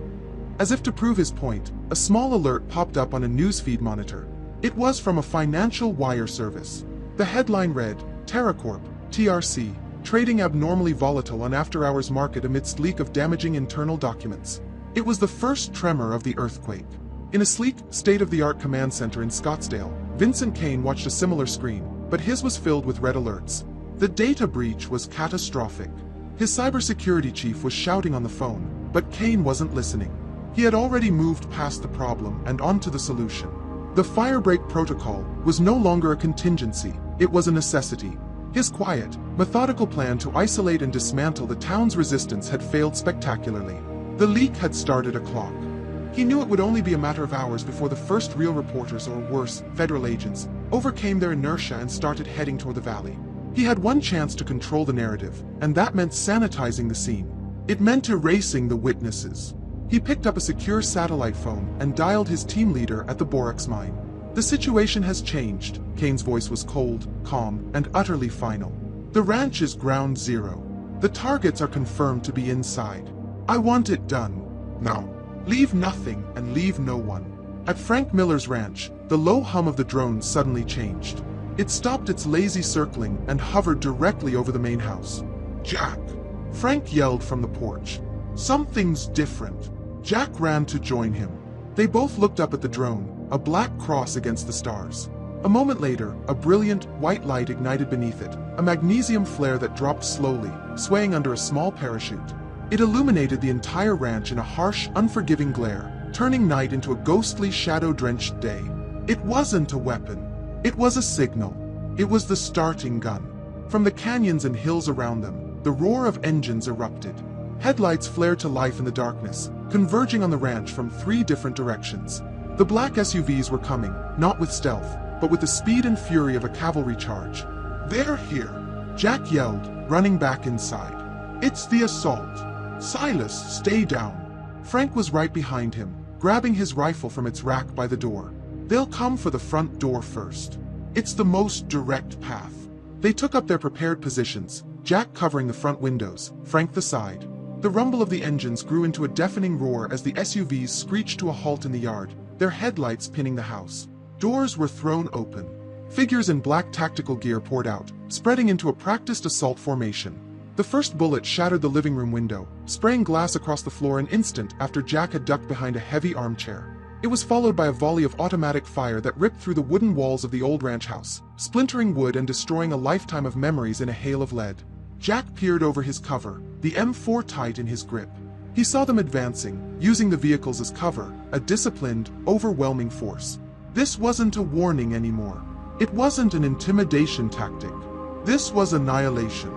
As if to prove his point, a small alert popped up on a newsfeed monitor. It was from a financial wire service. The headline read, "TerraCorp, TRC, trading abnormally volatile on after-hours market amidst leak of damaging internal documents." It was the first tremor of the earthquake. In a sleek, state-of-the-art command center in Scottsdale, Vincent Kane watched a similar screen, but his was filled with red alerts. The data breach was catastrophic. His cybersecurity chief was shouting on the phone, but Kane wasn't listening. He had already moved past the problem and onto the solution. The firebreak protocol was no longer a contingency, it was a necessity. His quiet, methodical plan to isolate and dismantle the town's resistance had failed spectacularly. The leak had started a clock. He knew it would only be a matter of hours before the first real reporters, or worse, federal agents, overcame their inertia and started heading toward the valley. He had one chance to control the narrative, and that meant sanitizing the scene. It meant erasing the witnesses. He picked up a secure satellite phone and dialed his team leader at the borax mine. The situation has changed. Kane's voice was cold, calm, and utterly final. The ranch is ground zero. The targets are confirmed to be inside. I want it done. Now. Leave nothing and leave no one. At Frank Miller's ranch, the low hum of the drone suddenly changed. It stopped its lazy circling and hovered directly over the main house. Jack! Frank yelled from the porch. Something's different. Jack ran to join him. They both looked up at the drone, a black cross against the stars. A moment later, a brilliant, white light ignited beneath it, a magnesium flare that dropped slowly, swaying under a small parachute. It illuminated the entire ranch in a harsh, unforgiving glare, turning night into a ghostly, shadow-drenched day. It wasn't a weapon. It was a signal. It was the starting gun. From the canyons and hills around them, the roar of engines erupted. Headlights flared to life in the darkness, converging on the ranch from 3 different directions. The black SUVs were coming, not with stealth, but with the speed and fury of a cavalry charge. They're here, Jack yelled, running back inside. It's the assault. Silas, stay down. Frank was right behind him, grabbing his rifle from its rack by the door. They'll come for the front door first. It's the most direct path. They took up their prepared positions, Jack covering the front windows, Frank the side. The rumble of the engines grew into a deafening roar as the SUVs screeched to a halt in the yard, their headlights pinning the house. Doors were thrown open. Figures in black tactical gear poured out, spreading into a practiced assault formation. The first bullet shattered the living room window, spraying glass across the floor an instant after Jack had ducked behind a heavy armchair. It was followed by a volley of automatic fire that ripped through the wooden walls of the old ranch house, splintering wood and destroying a lifetime of memories in a hail of lead. Jack peered over his cover, the M4 tight in his grip. He saw them advancing, using the vehicles as cover, a disciplined, overwhelming force. This wasn't a warning anymore. It wasn't an intimidation tactic. This was annihilation.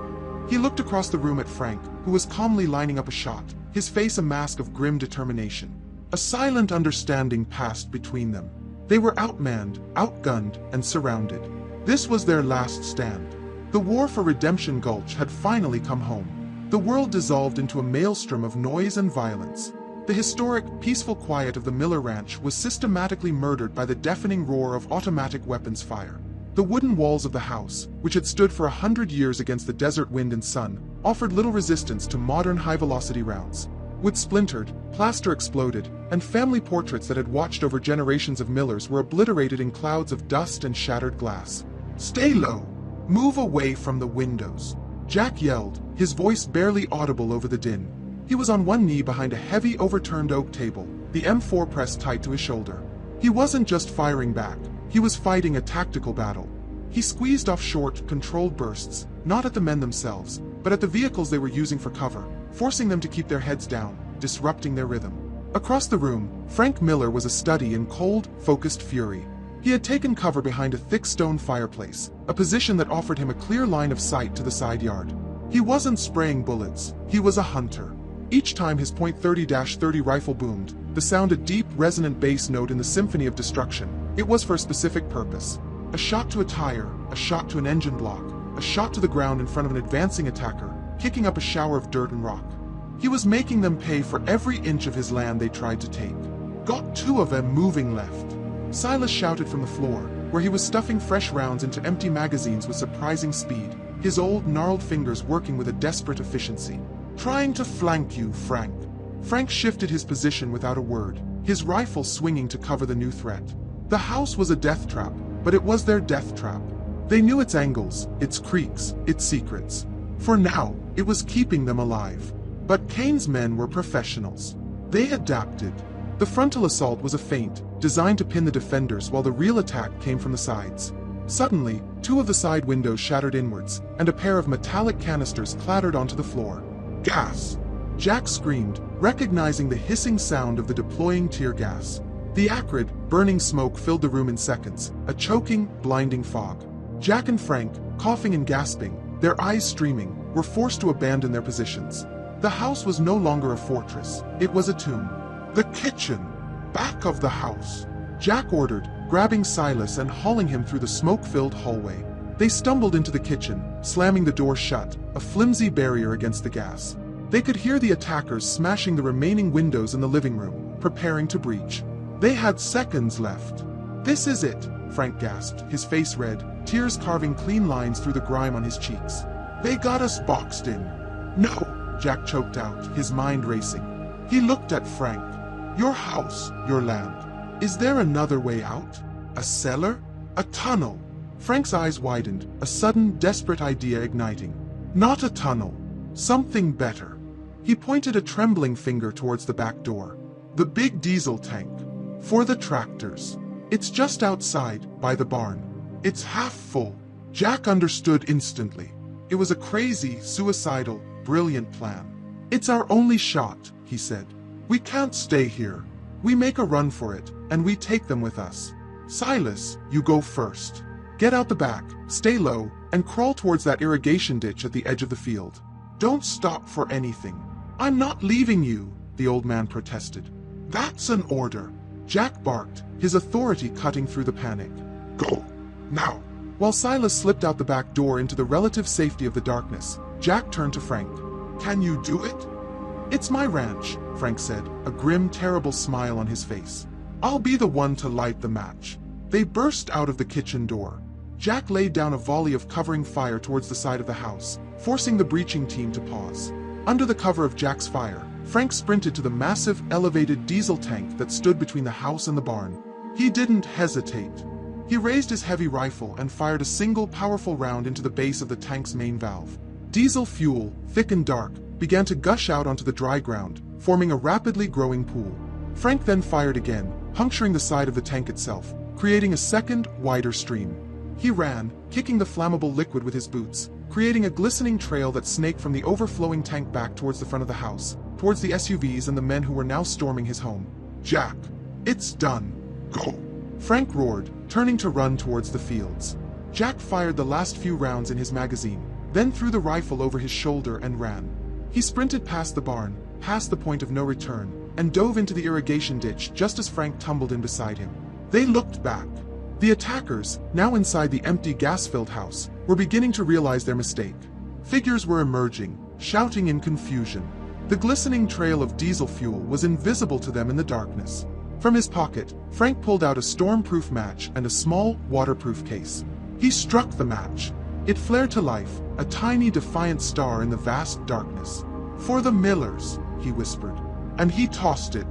He looked across the room at Frank, who was calmly lining up a shot, his face a mask of grim determination. A silent understanding passed between them. They were outmanned, outgunned, and surrounded. This was their last stand. The war for redemption Gulch had finally come home. The world dissolved into a maelstrom of noise and violence. The historic, peaceful quiet of the Miller Ranch was systematically murdered by the deafening roar of automatic weapons fire. The wooden walls of the house, which had stood for 100 years against the desert wind and sun, offered little resistance to modern high-velocity rounds. Wood splintered, plaster exploded, and family portraits that had watched over generations of Millers were obliterated in clouds of dust and shattered glass. Stay low! Move away from the windows! Jack yelled, his voice barely audible over the din. He was on one knee behind a heavy overturned oak table, the M4 pressed tight to his shoulder. He wasn't just firing back, he was fighting a tactical battle. He squeezed off short, controlled bursts, not at the men themselves, but at the vehicles they were using for cover, forcing them to keep their heads down, disrupting their rhythm. Across the room, Frank Miller was a study in cold, focused fury. He had taken cover behind a thick stone fireplace, a position that offered him a clear line of sight to the side yard. He wasn't spraying bullets, he was a hunter. Each time his .30-30 rifle boomed, the sound a deep, resonant bass note in the symphony of destruction. It was for a specific purpose. A shot to a tire, a shot to an engine block, a shot to the ground in front of an advancing attacker, kicking up a shower of dirt and rock. He was making them pay for every inch of his land they tried to take. Got 2 of them moving left. Silas shouted from the floor, where he was stuffing fresh rounds into empty magazines with surprising speed, his old, gnarled fingers working with a desperate efficiency. Trying to flank you, Frank. Frank shifted his position without a word, his rifle swinging to cover the new threat. The house was a death trap, but it was their death trap. They knew its angles, its creaks, its secrets. For now, it was keeping them alive. But Kane's men were professionals. They adapted. The frontal assault was a feint, designed to pin the defenders while the real attack came from the sides. Suddenly, 2 of the side windows shattered inwards, and a pair of metallic canisters clattered onto the floor. Gas! Jack screamed, recognizing the hissing sound of the deploying tear gas. The acrid, burning smoke filled the room in seconds, a choking, blinding fog. Jack and Frank, coughing and gasping, their eyes streaming, were forced to abandon their positions. The house was no longer a fortress, it was a tomb. The kitchen! Back of the house! Jack ordered, grabbing Silas and hauling him through the smoke-filled hallway. They stumbled into the kitchen, slamming the door shut, a flimsy barrier against the gas. They could hear the attackers smashing the remaining windows in the living room, preparing to breach. They had seconds left. "This is it," Frank gasped, his face red, tears carving clean lines through the grime on his cheeks. "They got us boxed in." "No," Jack choked out, his mind racing. He looked at Frank. "Your house, your land. Is there another way out? A cellar? A tunnel?" Frank's eyes widened, a sudden, desperate idea igniting. "Not a tunnel. Something better." He pointed a trembling finger towards the back door. "The big diesel tank. For the tractors. It's just outside, by the barn. It's half full." Jack understood instantly. It was a crazy, suicidal, brilliant plan. "It's our only shot," he said. "We can't stay here. We make a run for it, and we take them with us. Silas, you go first. Get out the back, stay low, and crawl towards that irrigation ditch at the edge of the field. Don't stop for anything." "I'm not leaving you," the old man protested. "That's an order," Jack barked, his authority cutting through the panic. "Go, now." While Silas slipped out the back door into the relative safety of the darkness, Jack turned to Frank. "Can you do it?" "It's my ranch," Frank said, a grim, terrible smile on his face. "I'll be the one to light the match." They burst out of the kitchen door. Jack laid down a volley of covering fire towards the side of the house, forcing the breaching team to pause. Under the cover of Jack's fire, Frank sprinted to the massive, elevated diesel tank that stood between the house and the barn. He didn't hesitate. He raised his heavy rifle and fired a single powerful round into the base of the tank's main valve. Diesel fuel, thick and dark, began to gush out onto the dry ground, forming a rapidly growing pool. Frank then fired again, puncturing the side of the tank itself, creating a second, wider stream. He ran, kicking the flammable liquid with his boots, creating a glistening trail that snaked from the overflowing tank back towards the front of the house, towards the SUVs and the men who were now storming his home. "Jack, it's done. Go," Frank roared, turning to run towards the fields. Jack fired the last few rounds in his magazine, then threw the rifle over his shoulder and ran. He sprinted past the barn, past the point of no return, and dove into the irrigation ditch just as Frank tumbled in beside him. They looked back. The attackers, now inside the empty gas-filled house, were beginning to realize their mistake. Figures were emerging, shouting in confusion. The glistening trail of diesel fuel was invisible to them in the darkness. From his pocket, Frank pulled out a storm-proof match and a small, waterproof case. He struck the match. It flared to life, a tiny defiant star in the vast darkness. "For the Millers," he whispered. And he tossed it.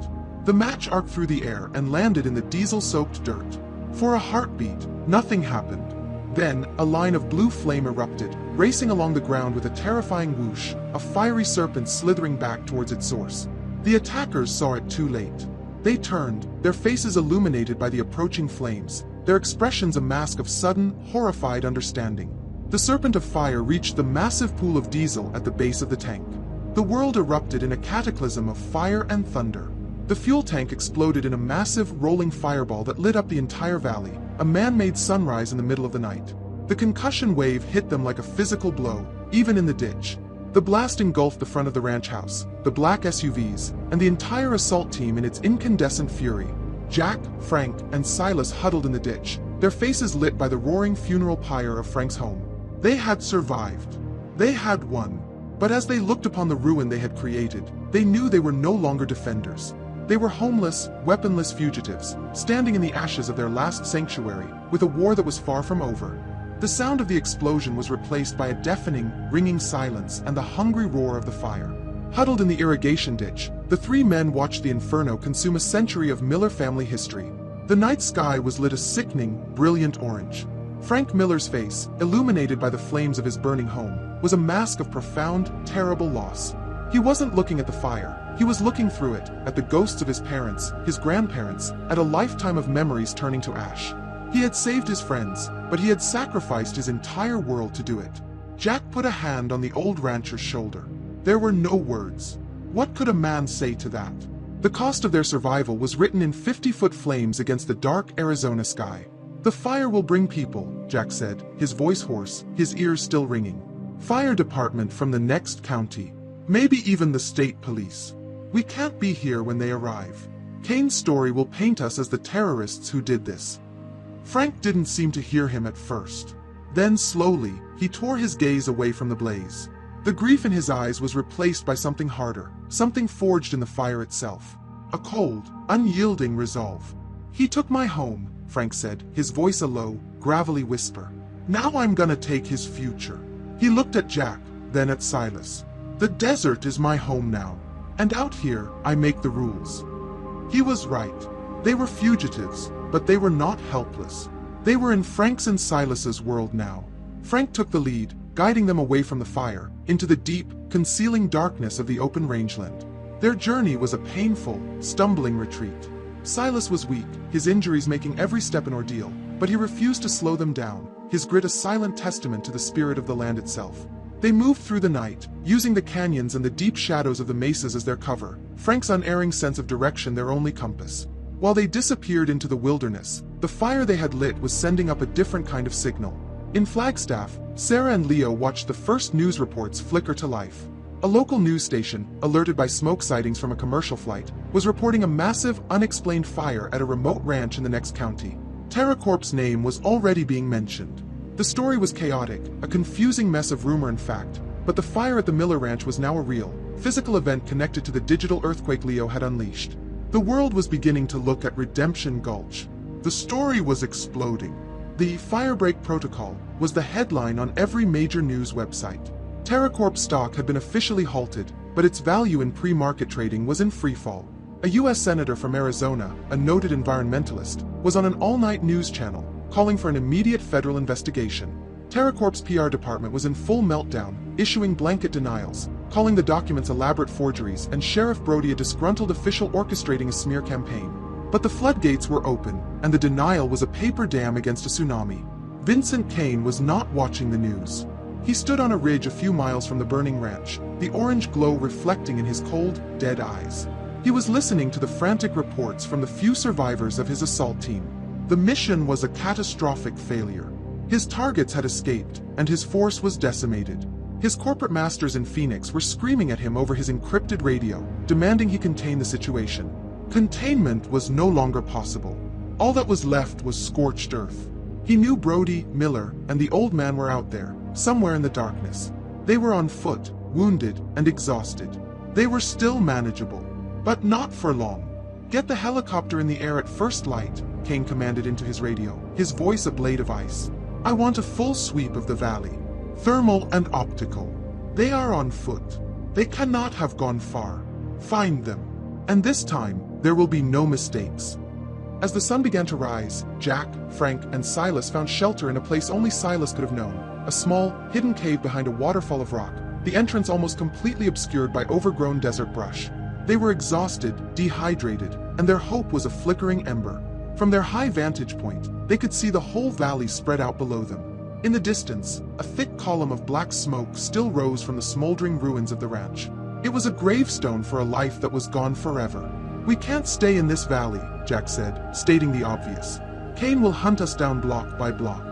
The match arced through the air and landed in the diesel-soaked dirt. For a heartbeat, nothing happened. Then, a line of blue flame erupted, racing along the ground with a terrifying whoosh, a fiery serpent slithering back towards its source. The attackers saw it too late. They turned, their faces illuminated by the approaching flames, their expressions a mask of sudden, horrified understanding. The serpent of fire reached the massive pool of diesel at the base of the tank. The world erupted in a cataclysm of fire and thunder. The fuel tank exploded in a massive, rolling fireball that lit up the entire valley, a man-made sunrise in the middle of the night. The concussion wave hit them like a physical blow, even in the ditch. The blast engulfed the front of the ranch house, the black SUVs, and the entire assault team in its incandescent fury. Jack, Frank, and Silas huddled in the ditch, their faces lit by the roaring funeral pyre of Frank's home. They had survived. They had won. But as they looked upon the ruin they had created, they knew they were no longer defenders. They were homeless, weaponless fugitives, standing in the ashes of their last sanctuary, with a war that was far from over. The sound of the explosion was replaced by a deafening, ringing silence and the hungry roar of the fire. Huddled in the irrigation ditch, the three men watched the inferno consume a century of Miller family history. The night sky was lit a sickening, brilliant orange. Frank Miller's face, illuminated by the flames of his burning home, was a mask of profound, terrible loss. He wasn't looking at the fire. He was looking through it, at the ghosts of his parents, his grandparents, at a lifetime of memories turning to ash. He had saved his friends, but he had sacrificed his entire world to do it. Jack put a hand on the old rancher's shoulder. There were no words. What could a man say to that? The cost of their survival was written in 50-foot flames against the dark Arizona sky. "The fire will bring people," Jack said, his voice hoarse, his ears still ringing. "Fire department from the next county. Maybe even the state police. We can't be here when they arrive. Kane's story will paint us as the terrorists who did this." Frank didn't seem to hear him at first. Then slowly, he tore his gaze away from the blaze. The grief in his eyes was replaced by something harder, something forged in the fire itself. A cold, unyielding resolve. "He took my home," Frank said, his voice a low, gravelly whisper. "Now I'm gonna take his future." He looked at Jack, then at Silas. "The desert is my home now, and out here I make the rules." He was right. They were fugitives, but they were not helpless. They were in Frank's and Silas's world now. Frank took the lead, guiding them away from the fire, into the deep, concealing darkness of the open rangeland. Their journey was a painful, stumbling retreat. Silas was weak, his injuries making every step an ordeal, but he refused to slow them down, his grit a silent testament to the spirit of the land itself. They moved through the night, using the canyons and the deep shadows of the mesas as their cover, Frank's unerring sense of direction their only compass. While they disappeared into the wilderness, the fire they had lit was sending up a different kind of signal. In Flagstaff, Sarah and Leo watched the first news reports flicker to life. A local news station, alerted by smoke sightings from a commercial flight, was reporting a massive, unexplained fire at a remote ranch in the next county. TerraCorp's name was already being mentioned. The story was chaotic, a confusing mess of rumor and fact, but the fire at the Miller Ranch was now a real, physical event connected to the digital earthquake Leo had unleashed. The world was beginning to look at Redemption Gulch. The story was exploding. The Firebreak Protocol was the headline on every major news website. TerraCorp stock had been officially halted, but its value in pre-market trading was in freefall. A U.S. senator from Arizona, a noted environmentalist, was on an all-night news channel, calling for an immediate federal investigation. TerraCorp's PR department was in full meltdown, issuing blanket denials, calling the documents elaborate forgeries, and Sheriff Brody a disgruntled official orchestrating a smear campaign. But the floodgates were open, and the denial was a paper dam against a tsunami. Vincent Kane was not watching the news. He stood on a ridge a few miles from the burning ranch, the orange glow reflecting in his cold, dead eyes. He was listening to the frantic reports from the few survivors of his assault team. The mission was a catastrophic failure. His targets had escaped, and his force was decimated. His corporate masters in Phoenix were screaming at him over his encrypted radio, demanding he contain the situation. Containment was no longer possible. All that was left was scorched earth. He knew Brody, Miller, and the old man were out there, somewhere in the darkness. They were on foot, wounded, and exhausted. They were still manageable, but not for long. "Get the helicopter in the air at first light," Kane commanded into his radio, his voice a blade of ice. "I want a full sweep of the valley. Thermal and optical. They are on foot. They cannot have gone far. Find them. And this time, there will be no mistakes." As the sun began to rise, Jack, Frank, and Silas found shelter in a place only Silas could have known, a small, hidden cave behind a waterfall of rock, the entrance almost completely obscured by overgrown desert brush. They were exhausted, dehydrated, and their hope was a flickering ember. From their high vantage point, they could see the whole valley spread out below them. In the distance, a thick column of black smoke still rose from the smoldering ruins of the ranch. It was a gravestone for a life that was gone forever. "We can't stay in this valley," Jack said, stating the obvious. "Kane will hunt us down block by block."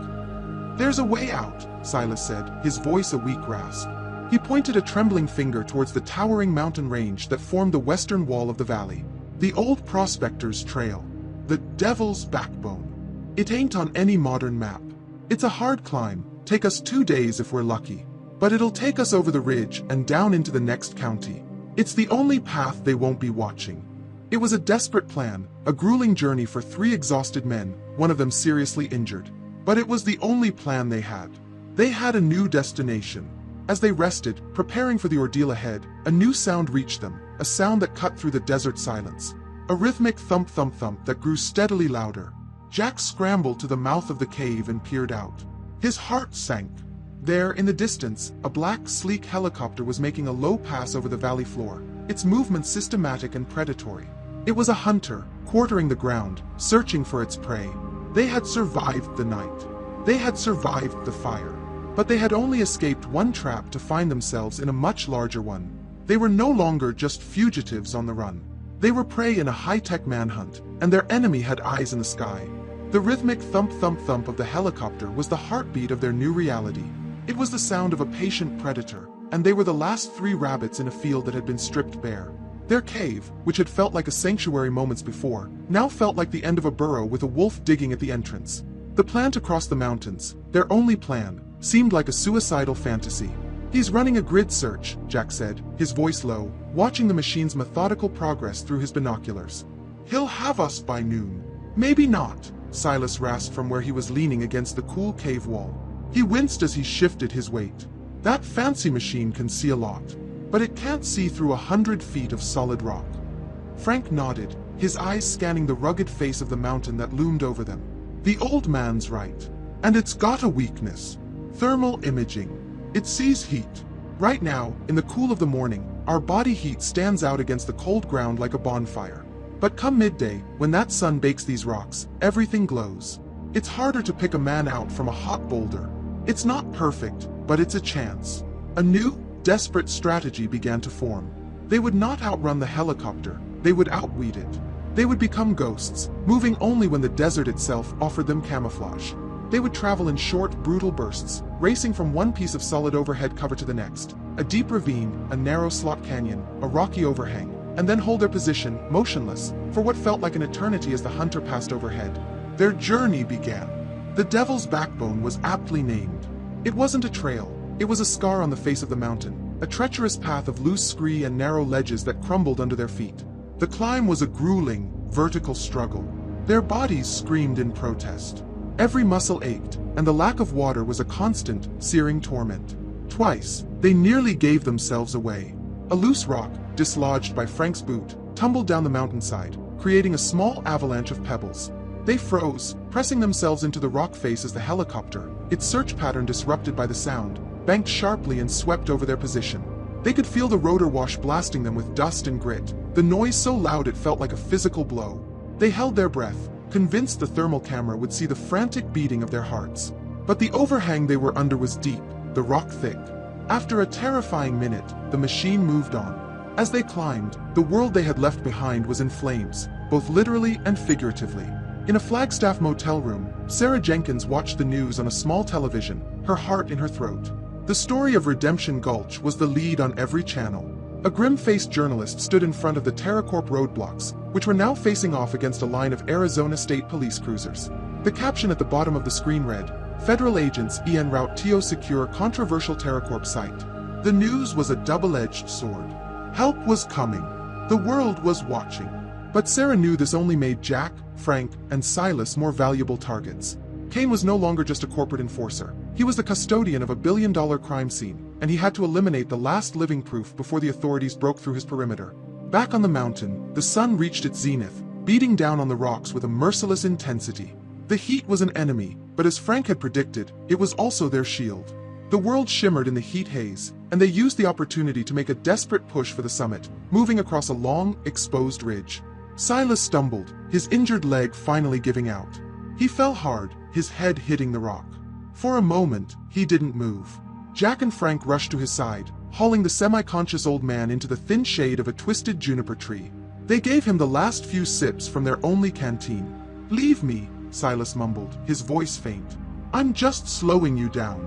"There's a way out," Silas said, his voice a weak rasp. He pointed a trembling finger towards the towering mountain range that formed the western wall of the valley. "The old prospector's trail. The Devil's Backbone. It ain't on any modern map. It's a hard climb, take us 2 days if we're lucky. But it'll take us over the ridge and down into the next county. It's the only path they won't be watching." It was a desperate plan, a grueling journey for 3 exhausted men, one of them seriously injured. But it was the only plan they had. They had a new destination. As they rested, preparing for the ordeal ahead, a new sound reached them, a sound that cut through the desert silence. A rhythmic thump-thump-thump that grew steadily louder. Jack scrambled to the mouth of the cave and peered out. His heart sank. There, in the distance, a black, sleek helicopter was making a low pass over the valley floor, its movement systematic and predatory. It was a hunter, quartering the ground, searching for its prey. They had survived the night. They had survived the fire. But they had only escaped one trap to find themselves in a much larger one. They were no longer just fugitives on the run. They were prey in a high-tech manhunt, and their enemy had eyes in the sky. The rhythmic thump-thump-thump of the helicopter was the heartbeat of their new reality. It was the sound of a patient predator, and they were the last 3 rabbits in a field that had been stripped bare. Their cave, which had felt like a sanctuary moments before, now felt like the end of a burrow with a wolf digging at the entrance. The plan to cross the mountains, their only plan, seemed like a suicidal fantasy. "He's running a grid search," Jack said, his voice low, watching the machine's methodical progress through his binoculars. "He'll have us by noon." "Maybe not," Silas rasped from where he was leaning against the cool cave wall. He winced as he shifted his weight. "That fancy machine can see a lot, but it can't see through 100 feet of solid rock." Frank nodded, his eyes scanning the rugged face of the mountain that loomed over them. "The old man's right. And it's got a weakness. Thermal imaging. It sees heat. Right now, in the cool of the morning, our body heat stands out against the cold ground like a bonfire. But come midday, when that sun bakes these rocks, everything glows. It's harder to pick a man out from a hot boulder. It's not perfect, but it's a chance." A new, desperate strategy began to form. They would not outrun the helicopter, they would outweed it. They would become ghosts, moving only when the desert itself offered them camouflage. They would travel in short, brutal bursts, racing from one piece of solid overhead cover to the next, a deep ravine, a narrow slot canyon, a rocky overhang, and then hold their position, motionless, for what felt like an eternity as the hunter passed overhead. Their journey began. The Devil's Backbone was aptly named. It wasn't a trail, it was a scar on the face of the mountain, a treacherous path of loose scree and narrow ledges that crumbled under their feet. The climb was a grueling, vertical struggle. Their bodies screamed in protest. Every muscle ached, and the lack of water was a constant, searing torment. Twice, they nearly gave themselves away. A loose rock, dislodged by Frank's boot, tumbled down the mountainside, creating a small avalanche of pebbles. They froze, pressing themselves into the rock face as the helicopter, its search pattern disrupted by the sound, banked sharply and swept over their position. They could feel the rotor wash blasting them with dust and grit, the noise so loud it felt like a physical blow. They held their breath, convinced the thermal camera would see the frantic beating of their hearts. But the overhang they were under was deep, the rock thick. After a terrifying minute, the machine moved on. As they climbed, the world they had left behind was in flames, both literally and figuratively. In a Flagstaff motel room, Sarah Jenkins watched the news on a small television, her heart in her throat. The story of Redemption Gulch was the lead on every channel. A grim-faced journalist stood in front of the TerraCorp roadblocks, which were now facing off against a line of Arizona State Police cruisers. The caption at the bottom of the screen read, "Federal agents en route to secure controversial TerraCorp site." The news was a double-edged sword. Help was coming. The world was watching. But Sarah knew this only made Jack, Frank, and Silas more valuable targets. Kane was no longer just a corporate enforcer. He was the custodian of a billion-dollar crime scene, and he had to eliminate the last living proof before the authorities broke through his perimeter. Back on the mountain, the sun reached its zenith, beating down on the rocks with a merciless intensity. The heat was an enemy, but as Frank had predicted, it was also their shield. The world shimmered in the heat haze, and they used the opportunity to make a desperate push for the summit, moving across a long, exposed ridge. Silas stumbled, his injured leg finally giving out. He fell hard, his head hitting the rock. For a moment, he didn't move. Jack and Frank rushed to his side, hauling the semi-conscious old man into the thin shade of a twisted juniper tree. They gave him the last few sips from their only canteen. "Leave me," Silas mumbled, his voice faint. "I'm just slowing you down."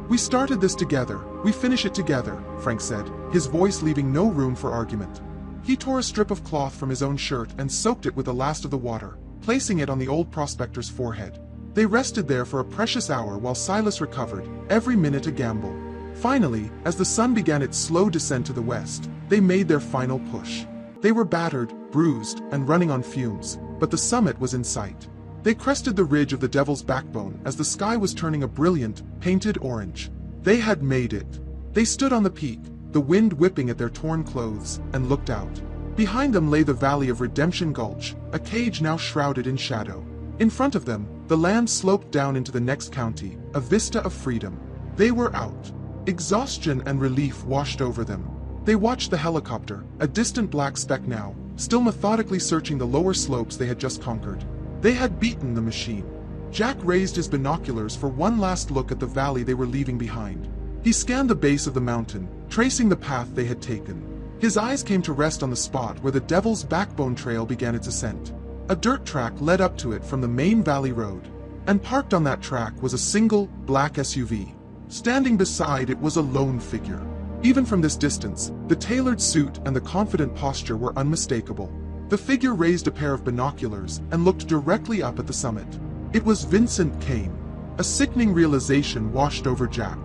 "We started this together, we finish it together," Frank said, his voice leaving no room for argument. He tore a strip of cloth from his own shirt and soaked it with the last of the water, placing it on the old prospector's forehead. They rested there for a precious hour while Silas recovered, every minute a gamble. Finally, as the sun began its slow descent to the west, they made their final push. They were battered, bruised, and running on fumes, but the summit was in sight. They crested the ridge of the Devil's Backbone as the sky was turning a brilliant, painted orange. They had made it. They stood on the peak, the wind whipping at their torn clothes, and looked out. Behind them lay the valley of Redemption Gulch, a cage now shrouded in shadow. In front of them, the land sloped down into the next county, a vista of freedom. They were out. Exhaustion and relief washed over them. They watched the helicopter, a distant black speck now, still methodically searching the lower slopes they had just conquered. They had beaten the machine. Jack raised his binoculars for one last look at the valley they were leaving behind. He scanned the base of the mountain, tracing the path they had taken. His eyes came to rest on the spot where the Devil's Backbone trail began its ascent. A dirt track led up to it from the main valley road, and parked on that track was a single, black SUV. Standing beside it was a lone figure. Even from this distance, the tailored suit and the confident posture were unmistakable. The figure raised a pair of binoculars and looked directly up at the summit. It was Vincent Kane. A sickening realization washed over Jack.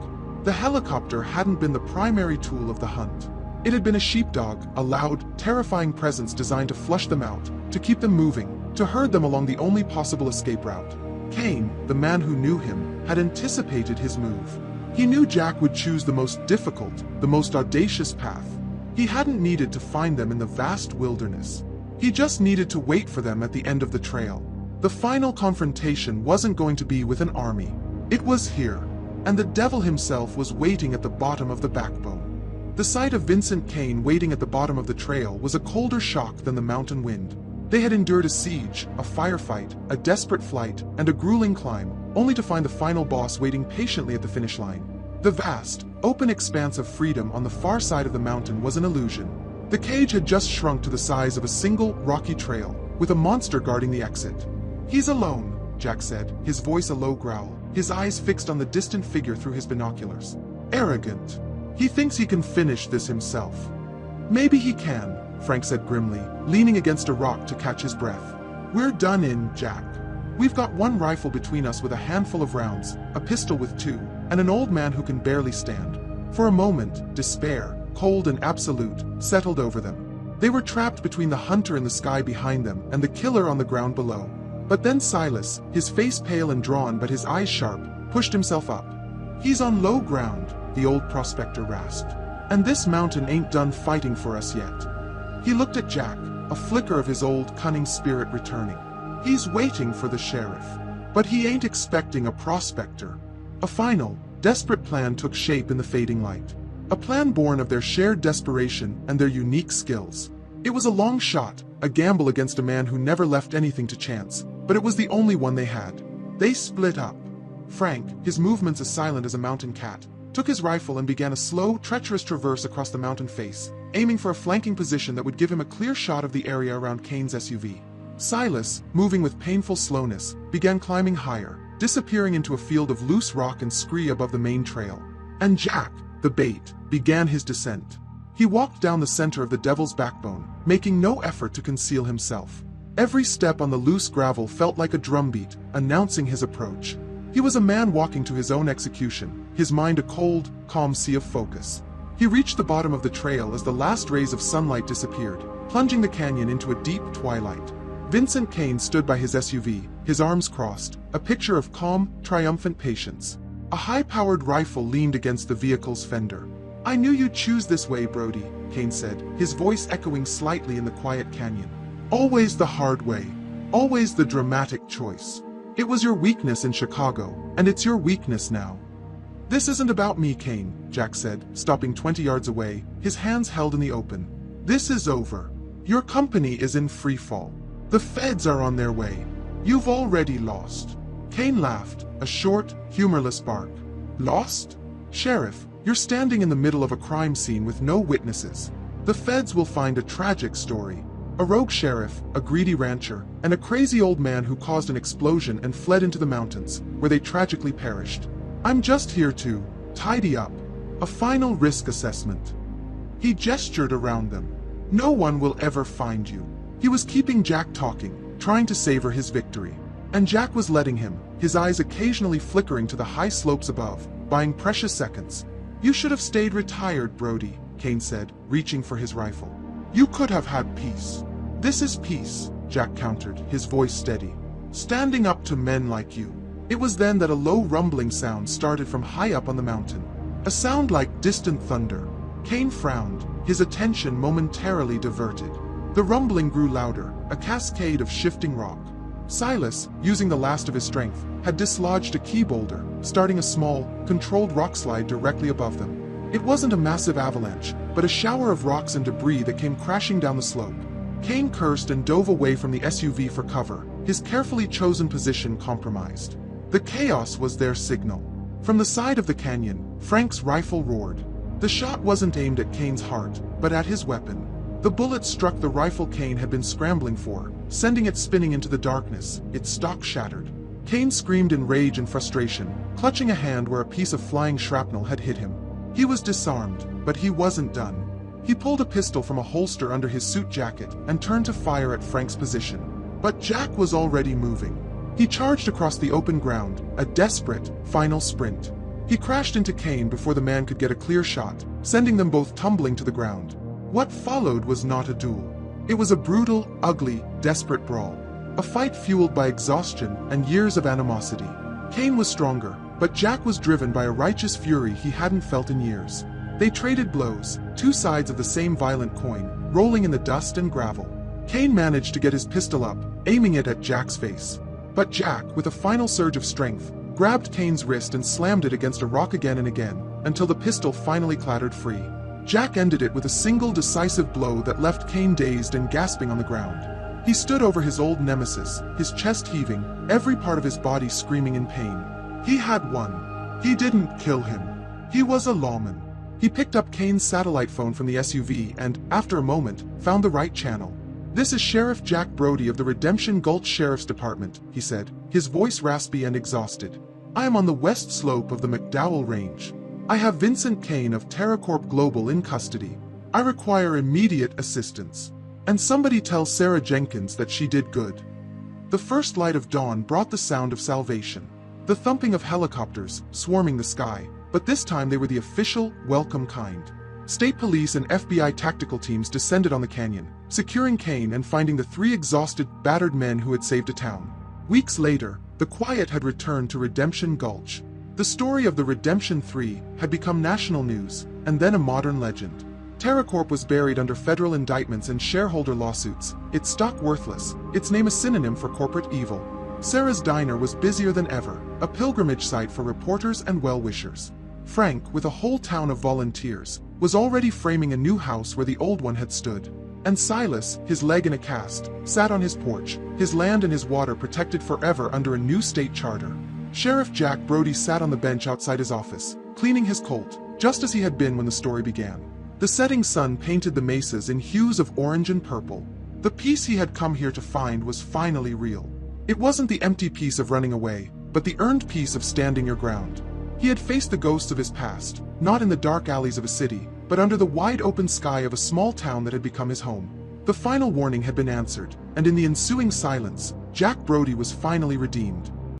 The helicopter hadn't been the primary tool of the hunt. It had been a sheepdog, a loud, terrifying presence designed to flush them out, to keep them moving, to herd them along the only possible escape route. Kane, the man who knew him, had anticipated his move. He knew Jack would choose the most difficult, the most audacious path. He hadn't needed to find them in the vast wilderness. He just needed to wait for them at the end of the trail. The final confrontation wasn't going to be with an army. It was here, and the devil himself was waiting at the bottom of the backbone. The sight of Vincent Kane waiting at the bottom of the trail was a colder shock than the mountain wind. They had endured a siege, a firefight, a desperate flight, and a grueling climb, only to find the final boss waiting patiently at the finish line. The vast, open expanse of freedom on the far side of the mountain was an illusion. The cage had just shrunk to the size of a single, rocky trail, with a monster guarding the exit. "He's alone," Jack said, his voice a low growl, his eyes fixed on the distant figure through his binoculars. "Arrogant. He thinks he can finish this himself." "Maybe he can," Frank said grimly, leaning against a rock to catch his breath. "We're done in, Jack. We've got one rifle between us with a handful of rounds, a pistol with two, and an old man who can barely stand." For a moment, despair, cold and absolute, settled over them. They were trapped between the hunter in the sky behind them and the killer on the ground below. But then Silas, his face pale and drawn but his eyes sharp, pushed himself up. "He's on low ground," the old prospector rasped. "And this mountain ain't done fighting for us yet." He looked at Jack, a flicker of his old cunning spirit returning. "He's waiting for the sheriff. But he ain't expecting a prospector." A final, desperate plan took shape in the fading light. A plan born of their shared desperation and their unique skills. It was a long shot, a gamble against a man who never left anything to chance, but it was the only one they had. They split up. Frank, his movements as silent as a mountain cat, took his rifle and began a slow, treacherous traverse across the mountain face, aiming for a flanking position that would give him a clear shot of the area around Kane's SUV. Silas, moving with painful slowness, began climbing higher, disappearing into a field of loose rock and scree above the main trail. And Jack, the bait, began his descent. He walked down the center of the devil's backbone, making no effort to conceal himself. Every step on the loose gravel felt like a drumbeat, announcing his approach. He was a man walking to his own execution, his mind a cold, calm sea of focus. He reached the bottom of the trail as the last rays of sunlight disappeared, plunging the canyon into a deep twilight. Vincent Kane stood by his SUV, his arms crossed, a picture of calm, triumphant patience. A high-powered rifle leaned against the vehicle's fender. "I knew you'd choose this way, Brody," Kane said, his voice echoing slightly in the quiet canyon. "Always the hard way. Always the dramatic choice. It was your weakness in Chicago, and it's your weakness now." "This isn't about me, Kane," Jack said, stopping 20 yards away, his hands held in the open. "This is over. Your company is in free fall. The feds are on their way. You've already lost." Kane laughed, a short, humorless bark. "Lost? Sheriff, you're standing in the middle of a crime scene with no witnesses. The feds will find a tragic story. A rogue sheriff, a greedy rancher, and a crazy old man who caused an explosion and fled into the mountains, where they tragically perished. I'm just here to tidy up. A final risk assessment." He gestured around them. "No one will ever find you." He was keeping Jack talking, trying to savor his victory. And Jack was letting him, his eyes occasionally flickering to the high slopes above, buying precious seconds. "You should have stayed retired, Brody," Kane said, reaching for his rifle. "You could have had peace." "This is peace," Jack countered, his voice steady. "Standing up to men like you." It was then that a low rumbling sound started from high up on the mountain. A sound like distant thunder. Kane frowned, his attention momentarily diverted. The rumbling grew louder, a cascade of shifting rock. Silas, using the last of his strength, had dislodged a key boulder, starting a small, controlled rock slide directly above them. It wasn't a massive avalanche, but a shower of rocks and debris that came crashing down the slope. Kane cursed and dove away from the SUV for cover, his carefully chosen position compromised. The chaos was their signal. From the side of the canyon, Frank's rifle roared. The shot wasn't aimed at Kane's heart, but at his weapon. The bullet struck the rifle Kane had been scrambling for, sending it spinning into the darkness, its stock shattered. Kane screamed in rage and frustration, clutching a hand where a piece of flying shrapnel had hit him. He was disarmed, but he wasn't done. He pulled a pistol from a holster under his suit jacket and turned to fire at Frank's position. But Jack was already moving. He charged across the open ground, a desperate, final sprint. He crashed into Kane before the man could get a clear shot, sending them both tumbling to the ground. What followed was not a duel. It was a brutal, ugly, desperate brawl. A fight fueled by exhaustion and years of animosity. Kane was stronger, but Jack was driven by a righteous fury he hadn't felt in years. They traded blows, two sides of the same violent coin, rolling in the dust and gravel. Kane managed to get his pistol up, aiming it at Jack's face. But Jack, with a final surge of strength, grabbed Kane's wrist and slammed it against a rock again and again, until the pistol finally clattered free. Jack ended it with a single decisive blow that left Kane dazed and gasping on the ground. He stood over his old nemesis, his chest heaving, every part of his body screaming in pain. He had won. He didn't kill him. He was a lawman. He picked up Kane's satellite phone from the SUV and, after a moment, found the right channel. "This is Sheriff Jack Brody of the Redemption Gulch Sheriff's Department," he said, his voice raspy and exhausted. "I am on the west slope of the McDowell Range. I have Vincent Kane of TerraCorp Global in custody. I require immediate assistance. And somebody tell Sarah Jenkins that she did good." The first light of dawn brought the sound of salvation. The thumping of helicopters, swarming the sky, but this time they were the official, welcome kind. State police and FBI tactical teams descended on the canyon, securing Kane and finding the three exhausted, battered men who had saved a town. Weeks later, the quiet had returned to Redemption Gulch. The story of the Redemption 3 had become national news, and then a modern legend. TerraCorp was buried under federal indictments and shareholder lawsuits, its stock worthless, its name a synonym for corporate evil. Sarah's diner was busier than ever, a pilgrimage site for reporters and well-wishers. Frank, with a whole town of volunteers, was already framing a new house where the old one had stood. And Silas, his leg in a cast, sat on his porch, his land and his water protected forever under a new state charter. Sheriff Jack Brody sat on the bench outside his office, cleaning his Colt, just as he had been when the story began. The setting sun painted the mesas in hues of orange and purple. The peace he had come here to find was finally real. It wasn't the empty peace of running away, but the earned peace of standing your ground. He had faced the ghosts of his past, not in the dark alleys of a city, but under the wide open sky of a small town that had become his home. The final warning had been answered, and in the ensuing silence, Jack Brody was finally redeemed.